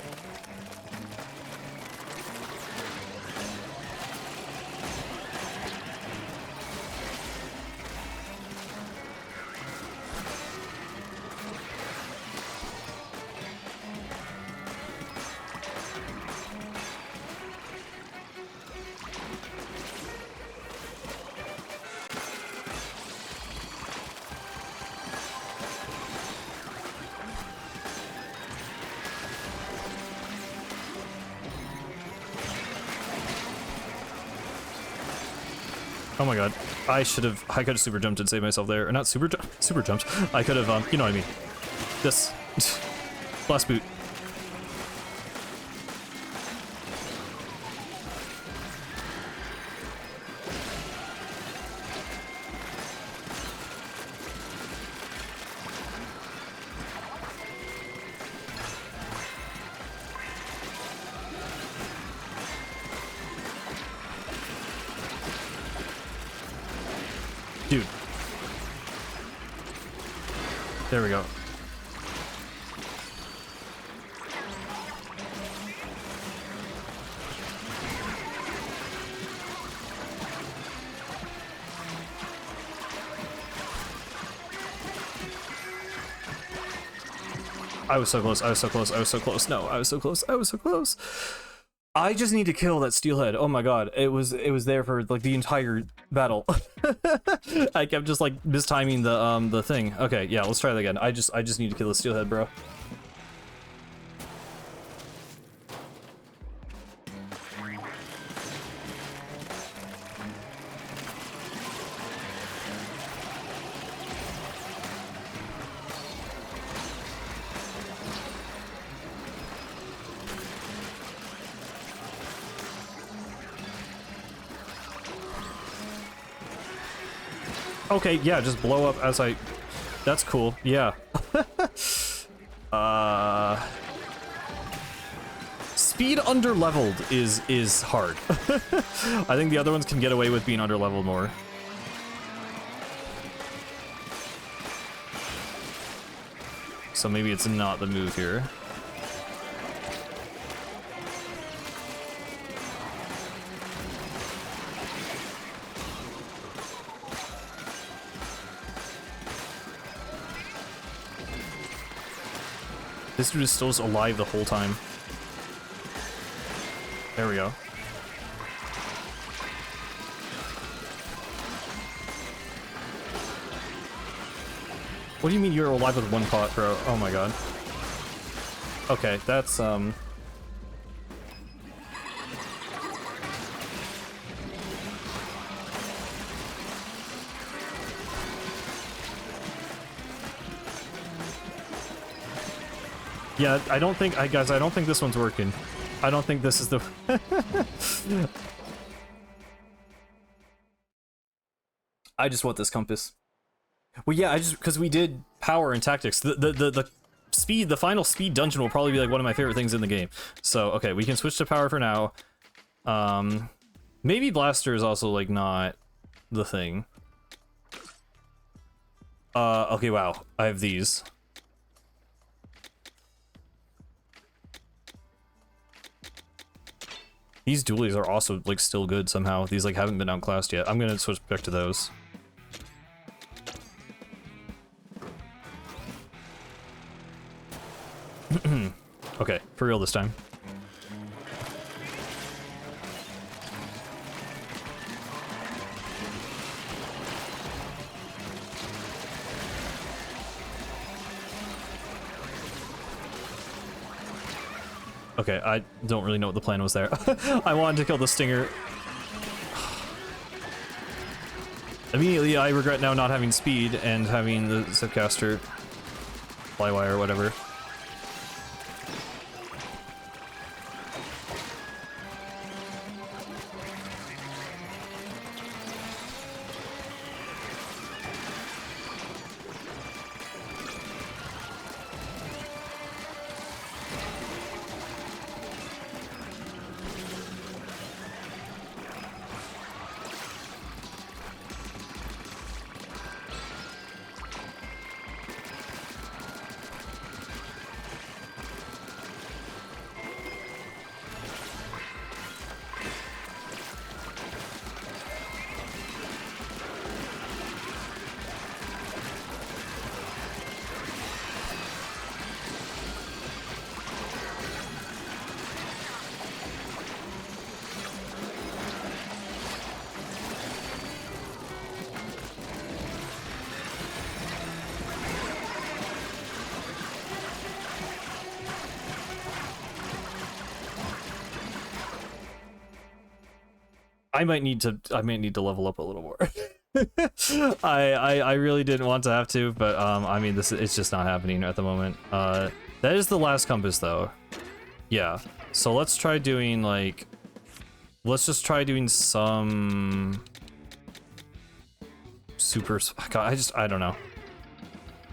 Oh my god, I could have super jumped and saved myself there. Or not super jumped. I could have, you know what I mean. This. Blast boot. Dude. There we go. I was so close, I was so close, I was so close. No, I was so close, I was so close. I just need to kill that steelhead. Oh my god, it was there for like the entire battle. I kept just like mistiming the thing. Okay, yeah, let's try that again. I just need to kill the steelhead, bro. Okay, yeah, just blow up as I... That's cool, yeah. Speed under-leveled is hard. I think the other ones can get away with being under-leveled more. So maybe it's not the move here. This dude is still alive the whole time. There we go. What do you mean you're alive with one pot, bro? Oh my god. Okay, that's, yeah, I don't think, guys, I don't think this one's working. I don't think this is the... I just want this compass. Well, yeah, because we did power and tactics. The speed, the final speed dungeon will probably be like one of my favorite things in the game. So, okay, we can switch to power for now. Maybe blaster is also like not the thing. Okay, wow, I have these. These dualies are also like still good somehow. These like haven't been outclassed yet. I'm gonna switch back to those. Okay, for real this time. Okay, I don't really know what the plan was there. I wanted to kill the stinger. Immediately, I regret now not having speed and having the Zipcaster flywire or whatever. I might need to level up a little more. I really didn't want to have to, but I mean it's just not happening at the moment. That is the last compass though. Yeah. So let's try doing like just try doing some super God, I don't know.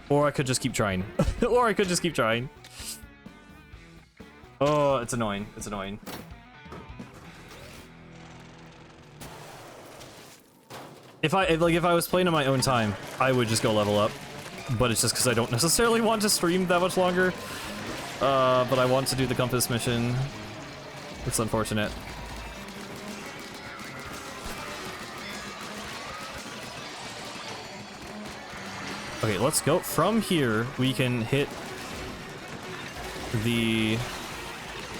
Or I could just keep trying. Or I could just keep trying. Oh, it's annoying. It's annoying. If I was playing on my own time, I would just go level up. But it's just because I don't necessarily want to stream that much longer. But I want to do the compass mission. It's unfortunate. Okay, let's go. From here, we can hit the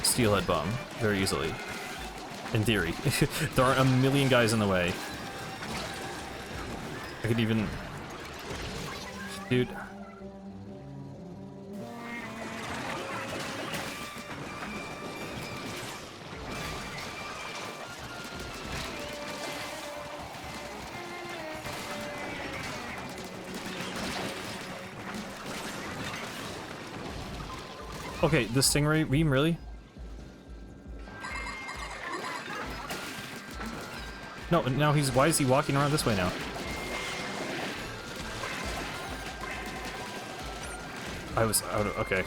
steelhead bomb very easily. In theory. There aren't a million guys in the way. I could even... Dude. Okay, the stingray beam, really? No, now why is he walking around this way now? I was out of, okay.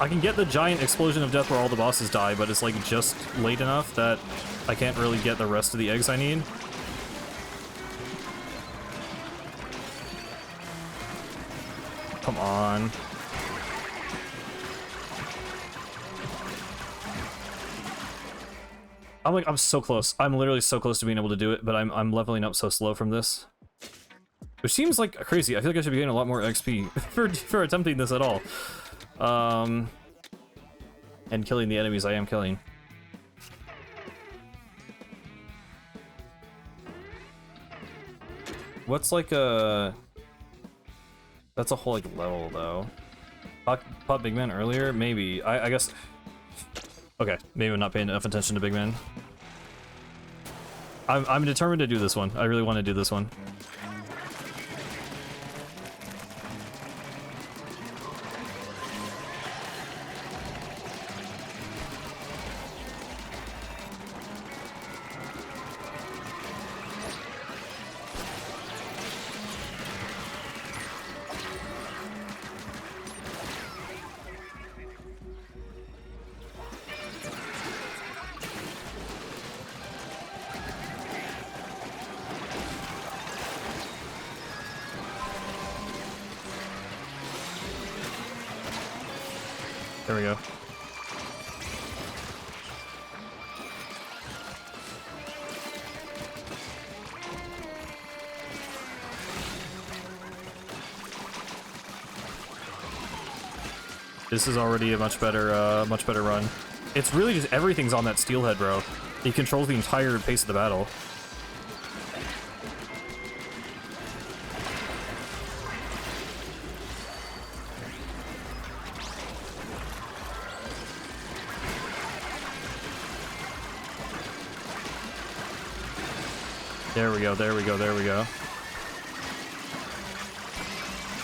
I can get the giant explosion of death where all the bosses die, but it's like just late enough that I can't really get the rest of the eggs I need. Come on. I'm so close. I'm literally so close to being able to do it, but I'm leveling up so slow from this. Which seems like crazy. I feel like I should be getting a lot more XP for attempting this at all. And killing the enemies I am killing. What's like a... That's a whole like level though. Pop Big Man earlier? Maybe. I guess... Okay, maybe I'm not paying enough attention to Big Man. I'm determined to do this one. I really want to do this one. There we go. This is already a much better run. It's really just everything's on that steelhead, bro. He controls the entire pace of the battle. There we go, there we go, there we go.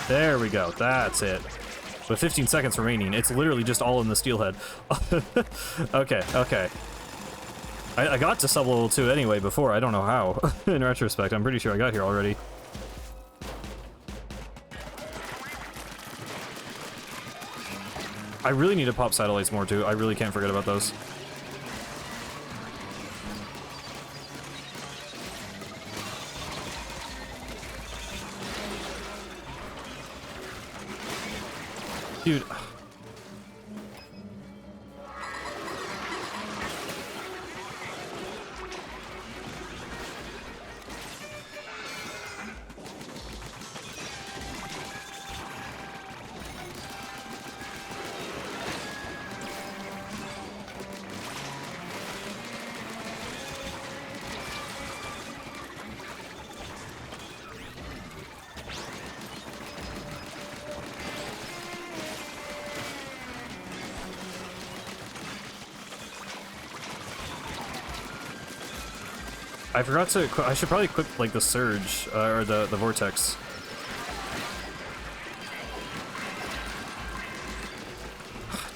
There we go, that's it. With 15 seconds remaining, it's literally just all in the steelhead. Okay, okay. I got to sub-level 2 anyway before, I don't know how. In retrospect, I'm pretty sure I got here already. I really need to pop satellites more too, I really can't forget about those. Dude. I forgot to. I should probably equip like the surge or the vortex.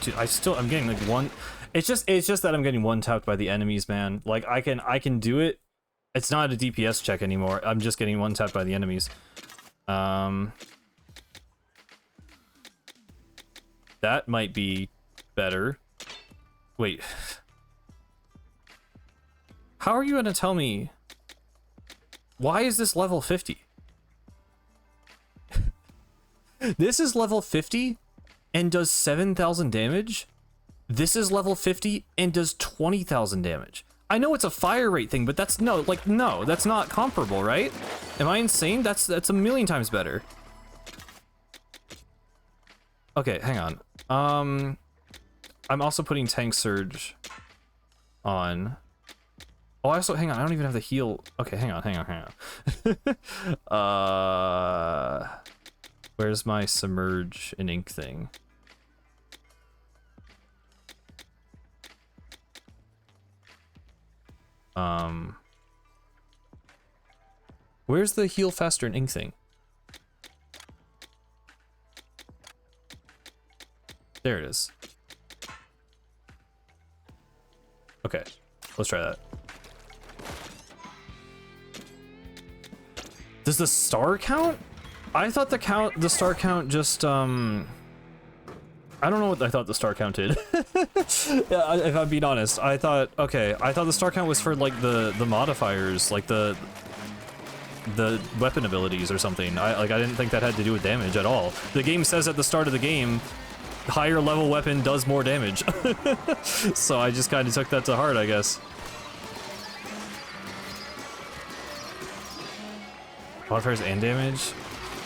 Dude, I'm getting like one. It's just that I'm getting one tapped by the enemies, man. Like I can do it. It's not a DPS check anymore. I'm just getting one tapped by the enemies. That might be better. Wait. How are you gonna tell me? Why is this level 50? This is level 50 and does 7,000 damage. This is level 50 and does 20,000 damage. I know it's a fire rate thing, but that's no, that's not comparable, right? Am I insane? That's a million times better. Okay, hang on. I'm also putting tank surge on. Oh, also, hang on, I don't even have the heal. Okay, hang on. Where's my submerge and ink thing? Where's the heal faster and ink thing? There it is. Okay, let's try that. Does the star count? I thought the star count just, I don't know what I thought the star count did. Yeah, if I'm being honest, I thought the star count was for like the modifiers, like the weapon abilities or something. I didn't think that had to do with damage at all. The game says at the start of the game, higher level weapon does more damage. So I just kind of took that to heart, I guess. Modifiers and damage?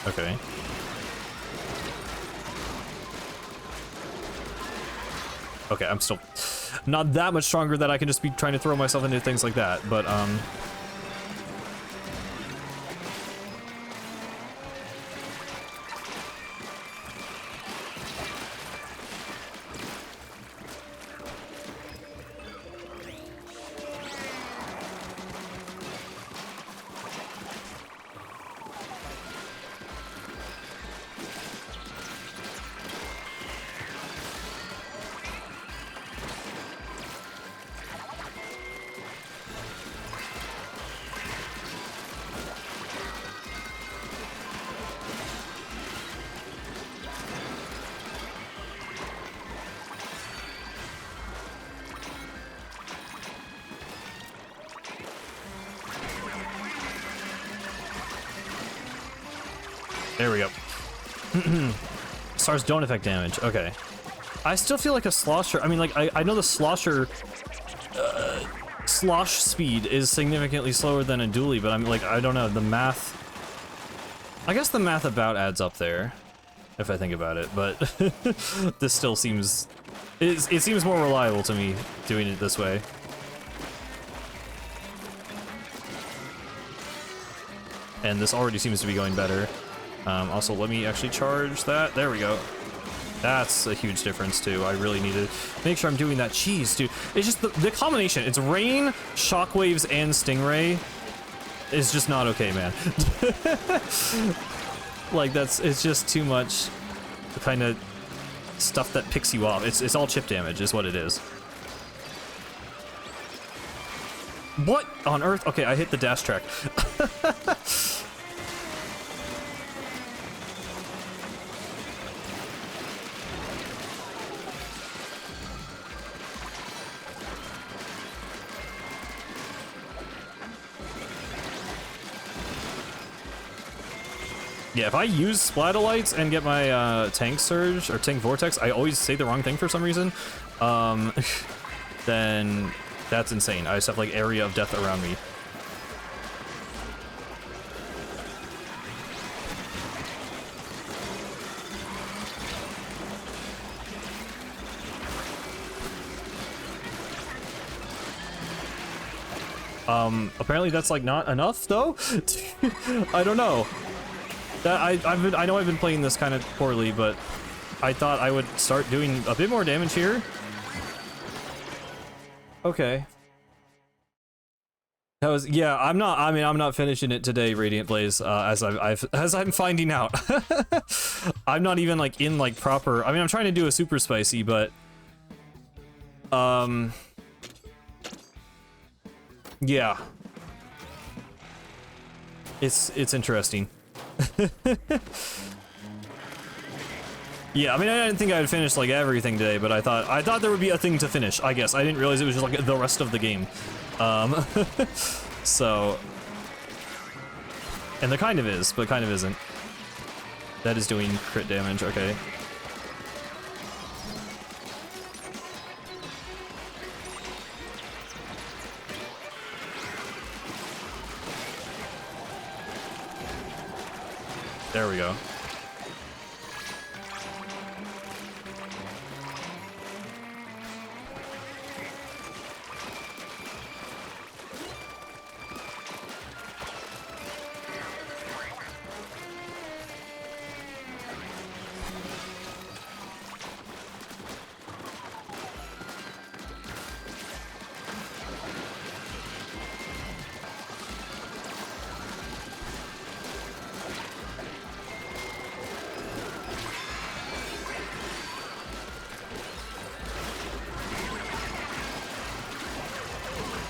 Okay. Okay, I'm still not that much stronger that I can just be trying to throw myself into things like that, but there we go. Stars don't affect damage. Okay. I still feel like a slosher. I mean, like, I know the slosher slosh speed is significantly slower than a dually, but I'm like, I don't know, the math. I guess the math about adds up there, if I think about it, but this still seems, it seems more reliable to me doing it this way. And this already seems to be going better. Also, let me actually charge that. There we go. That's a huge difference, too. I really need to make sure I'm doing that. Jeez, dude. It's just the combination. It's rain, shockwaves, and stingray is just not okay, man. Like, it's just too much the kind of stuff that picks you off. It's all chip damage is what it is. What on earth? Okay, I hit the dash track. Yeah, if I use Splatolites and get my tank surge or tank vortex, I always say the wrong thing for some reason. Then that's insane. I just have like area of death around me. Apparently that's like not enough though. I don't know. That I know I've been playing this kind of poorly, but I thought I would start doing a bit more damage here. Okay. That was, yeah, I'm not finishing it today, Radiant Blaze, as I'm finding out. I'm not even like in like proper, I mean, I'm trying to do a super spicy, but yeah. It's interesting. Yeah, I mean, I didn't think I would finish like everything today, but I thought there would be a thing to finish, I guess. I didn't realize it was just like the rest of the game. So, and there kind of is, but kind of isn't. That is doing crit damage, okay. There we go.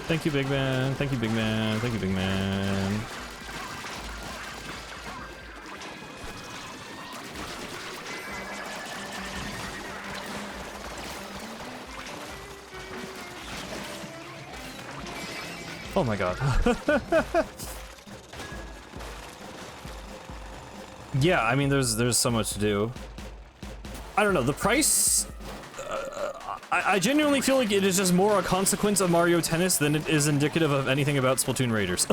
Thank you, big man. Thank you, big man. Thank you, big man. Oh my god. Yeah, I mean, there's so much to do. I don't know, the price... I genuinely feel like it is just more a consequence of Mario Tennis than it is indicative of anything about Splatoon Raiders.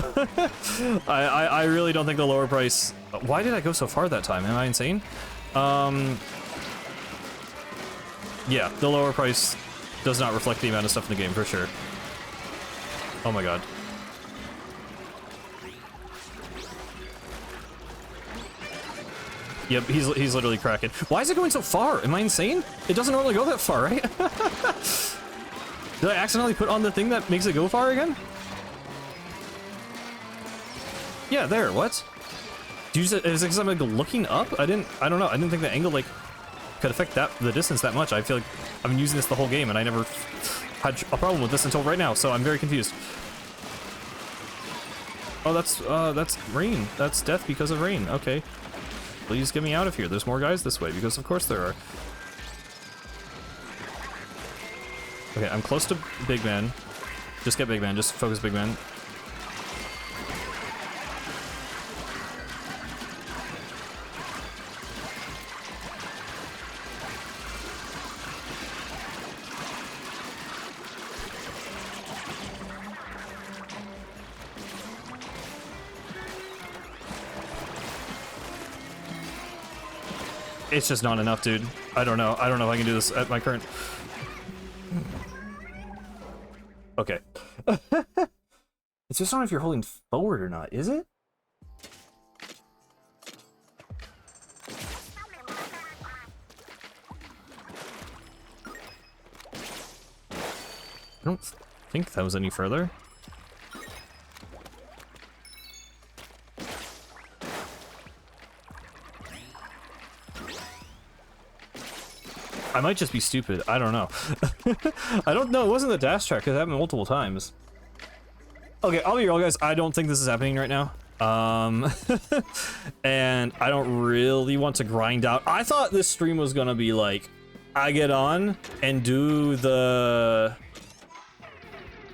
I really don't think the lower price... Why did I go so far that time? Am I insane? Yeah, the lower price does not reflect the amount of stuff in the game, for sure. Oh my god. Yep, he's literally cracking. Why is it going so far? Am I insane? It doesn't normally go that far, right? Did I accidentally put on the thing that makes it go far again? Yeah, there, what? Do you just, is it because I'm like looking up? I don't know, I didn't think the angle like could affect the distance that much. I feel like I've been using this the whole game and I never had a problem with this until right now, so I'm very confused. Oh, that's rain. That's death because of rain. Okay. Please get me out of here. There's more guys this way, because of course there are. Okay, I'm close to Big Man. Just get Big Man. Just focus Big Man. It's just not enough, dude. I don't know. I don't know if I can do this at my current... Okay. It's just not if you're holding forward or not, is it? I don't think that was any further. I might just be stupid. I don't know. I don't know. It wasn't the dash track. It happened multiple times. Okay, I'll be real, guys. I don't think this is happening right now. And I don't really want to grind out. I thought this stream was gonna be like, I get on and do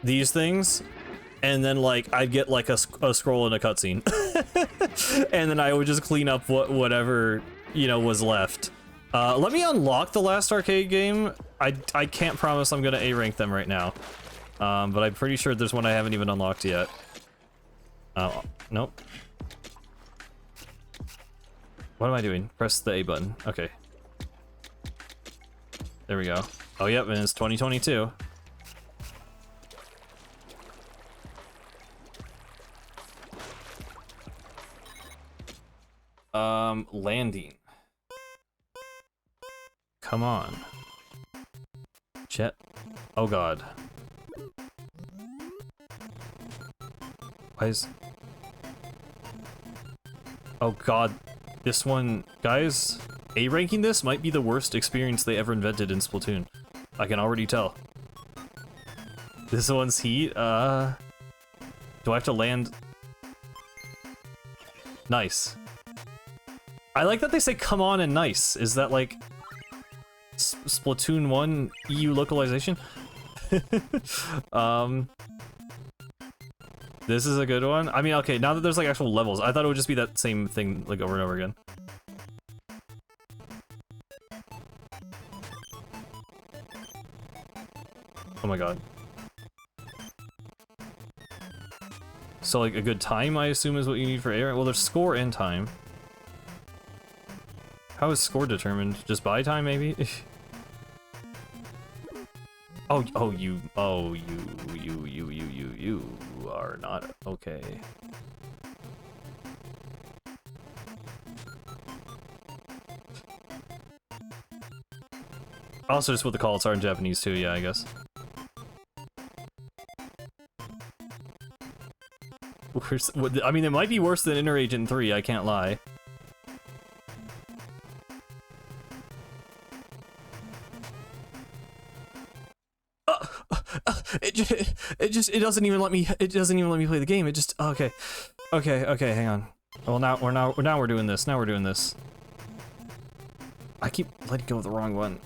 these things, and then like I'd get like a scroll and a cutscene, and then I would just clean up whatever, you know, was left. Let me unlock the last arcade game. I can't promise I'm gonna A-rank them right now. But I'm pretty sure there's one I haven't even unlocked yet. Oh, nope. What am I doing? Press the A button. Okay. There we go. Oh, yep, and it's 2022. Landing. Come on. Jet. Oh god. Why is... Oh god. This one... Guys, A-ranking this might be the worst experience they ever invented in Splatoon. I can already tell. This one's heat, do I have to land... Nice. I like that they say come on and nice. Is that like... Splatoon 1 EU localization? This is a good one. I mean, okay, now that there's like actual levels, I thought it would just be that same thing like over and over again. Oh my god. So like a good time, I assume, is what you need for A rank? Well, there's score and time. How is score determined? Just by time, maybe? You are not okay. Also, just what the calls are in Japanese too, yeah, I guess. I mean, it might be worse than Inner Agent 3, I can't lie. It doesn't even let me play the game. It just okay, hang on. Well, now we're doing this. Now we're doing this. I keep letting go of the wrong one.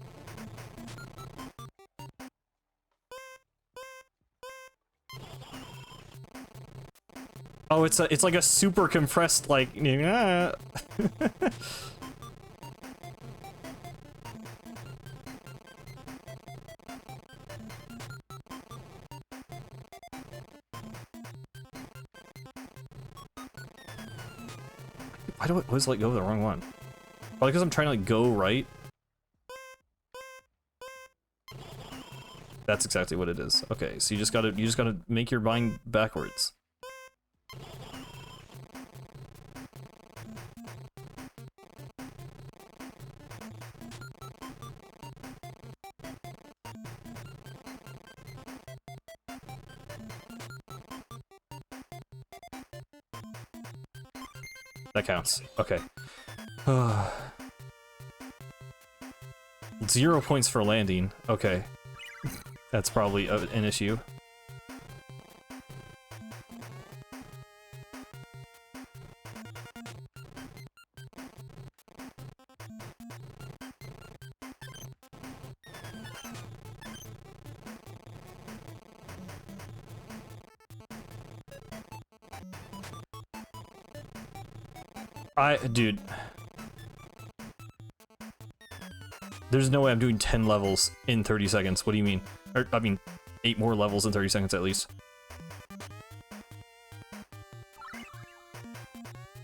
Oh, it's like a super compressed like. do I always like go the wrong one? Probably because I'm trying to like go right. That's exactly what it is. Okay, so you just gotta make your mind backwards. That counts. Okay. 0 points for landing. Okay. That's probably an issue. Dude. There's no way I'm doing 10 levels in 30 seconds. What do you mean? Or, I mean, 8 more levels in 30 seconds at least.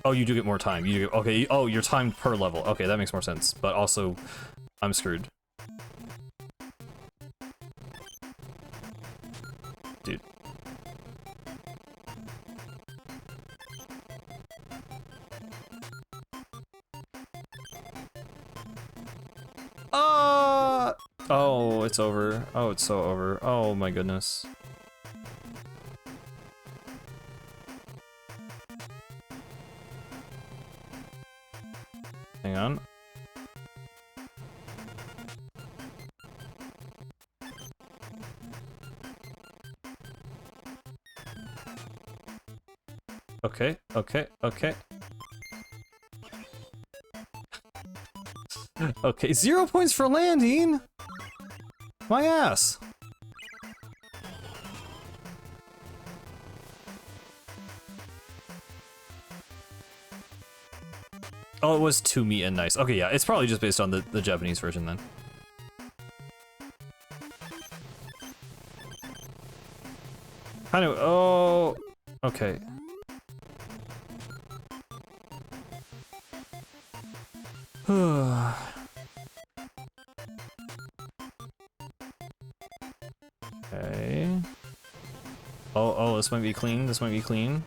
Oh, you do get more time. You do, okay, oh, you're timed per level. Okay, that makes more sense. But also, I'm screwed. Dude. Oh, it's over. Oh, it's so over. Oh my goodness. Hang on. Okay, okay, okay. Okay, 0 points for landing! My ass! Oh, it was to me and nice. Okay, yeah, it's probably just based on the Japanese version then. Kind of, oh, okay. Okay. Oh, this might be clean. This might be clean.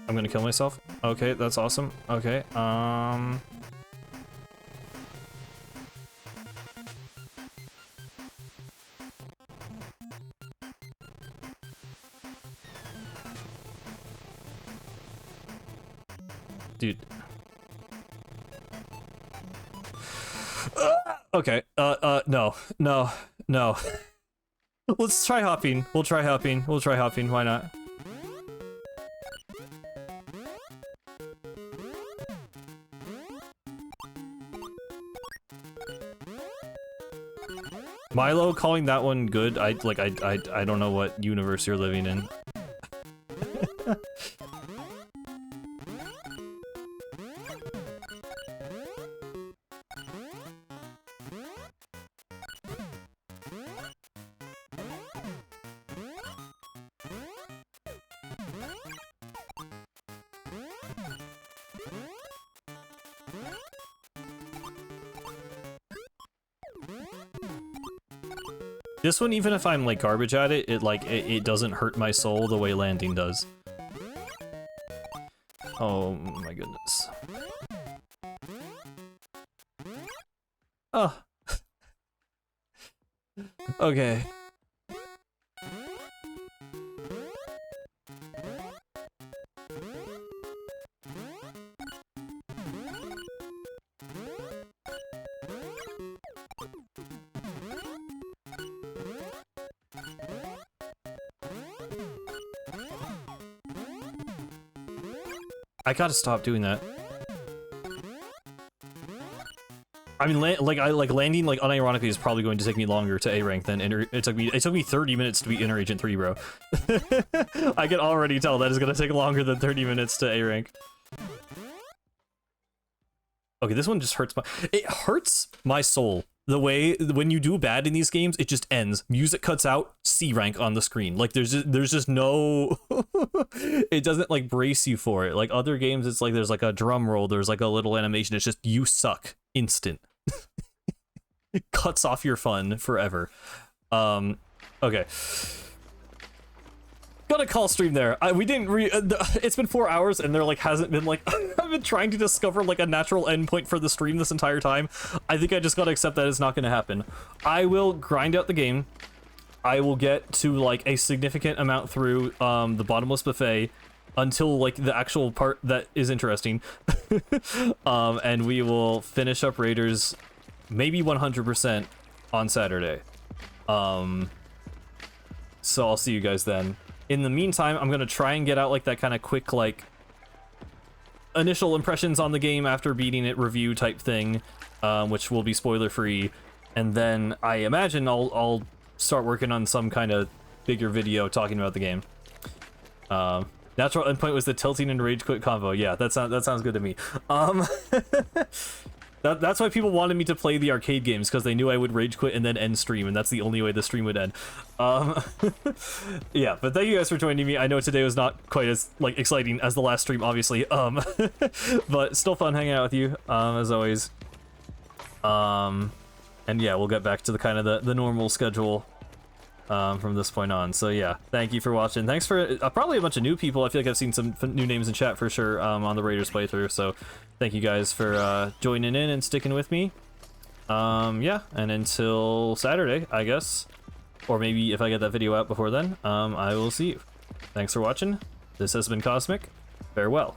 I'm gonna kill myself. Okay, that's awesome. Okay, dude. Okay, no. Let's try hopping. We'll try hopping. Why not? Milo calling that one good. I don't know what universe you're living in. This one, even if I'm like garbage at it, it doesn't hurt my soul the way landing does. Oh my goodness. Oh. Okay. I gotta stop doing that. I mean, landing like unironically is probably going to take me longer to A rank than it took me 30 minutes to be Inner Agent 3, bro. I can already tell that is gonna take longer than 30 minutes to A rank. Okay, this one just hurts my soul the way when you do bad in these games, it just ends. Music cuts out, C rank on the screen. Like there's just no it doesn't like brace you for it. Like other games, it's like there's like a drum roll, there's like a little animation. It's just you suck instant. It cuts off your fun forever. Okay. Gotta call stream there. We didn't it's been 4 hours and there like hasn't been like I've been trying to discover like a natural endpoint for the stream this entire time. I think I just gotta accept that it's not gonna happen. I will grind out the game. I will get to like a significant amount through the bottomless buffet until like the actual part that is interesting. And we will finish up Raiders maybe 100% on Saturday. So I'll see you guys then. In the meantime, I'm gonna try and get out like that kind of quick like initial impressions on the game after beating it review type thing, which will be spoiler free, and then I imagine I'll start working on some kind of bigger video talking about the game. Natural endpoint was the tilting and rage quit combo. Yeah, that sounds good to me. That's why people wanted me to play the arcade games, because they knew I would rage quit and then end stream, and that's the only way the stream would end. Yeah, but thank you guys for joining me. I know today was not quite as like exciting as the last stream, obviously, but still fun hanging out with you, as always. And yeah, we'll get back to the kind of the normal schedule from this point on. So yeah, thank you for watching. Thanks for probably a bunch of new people. I feel like I've seen some new names in chat for sure on the Raiders playthrough, so thank you guys for joining in and sticking with me. Yeah, and until Saturday, I guess, or maybe if I get that video out before then, I will see you. Thanks for watching. This has been Cosmic. Farewell.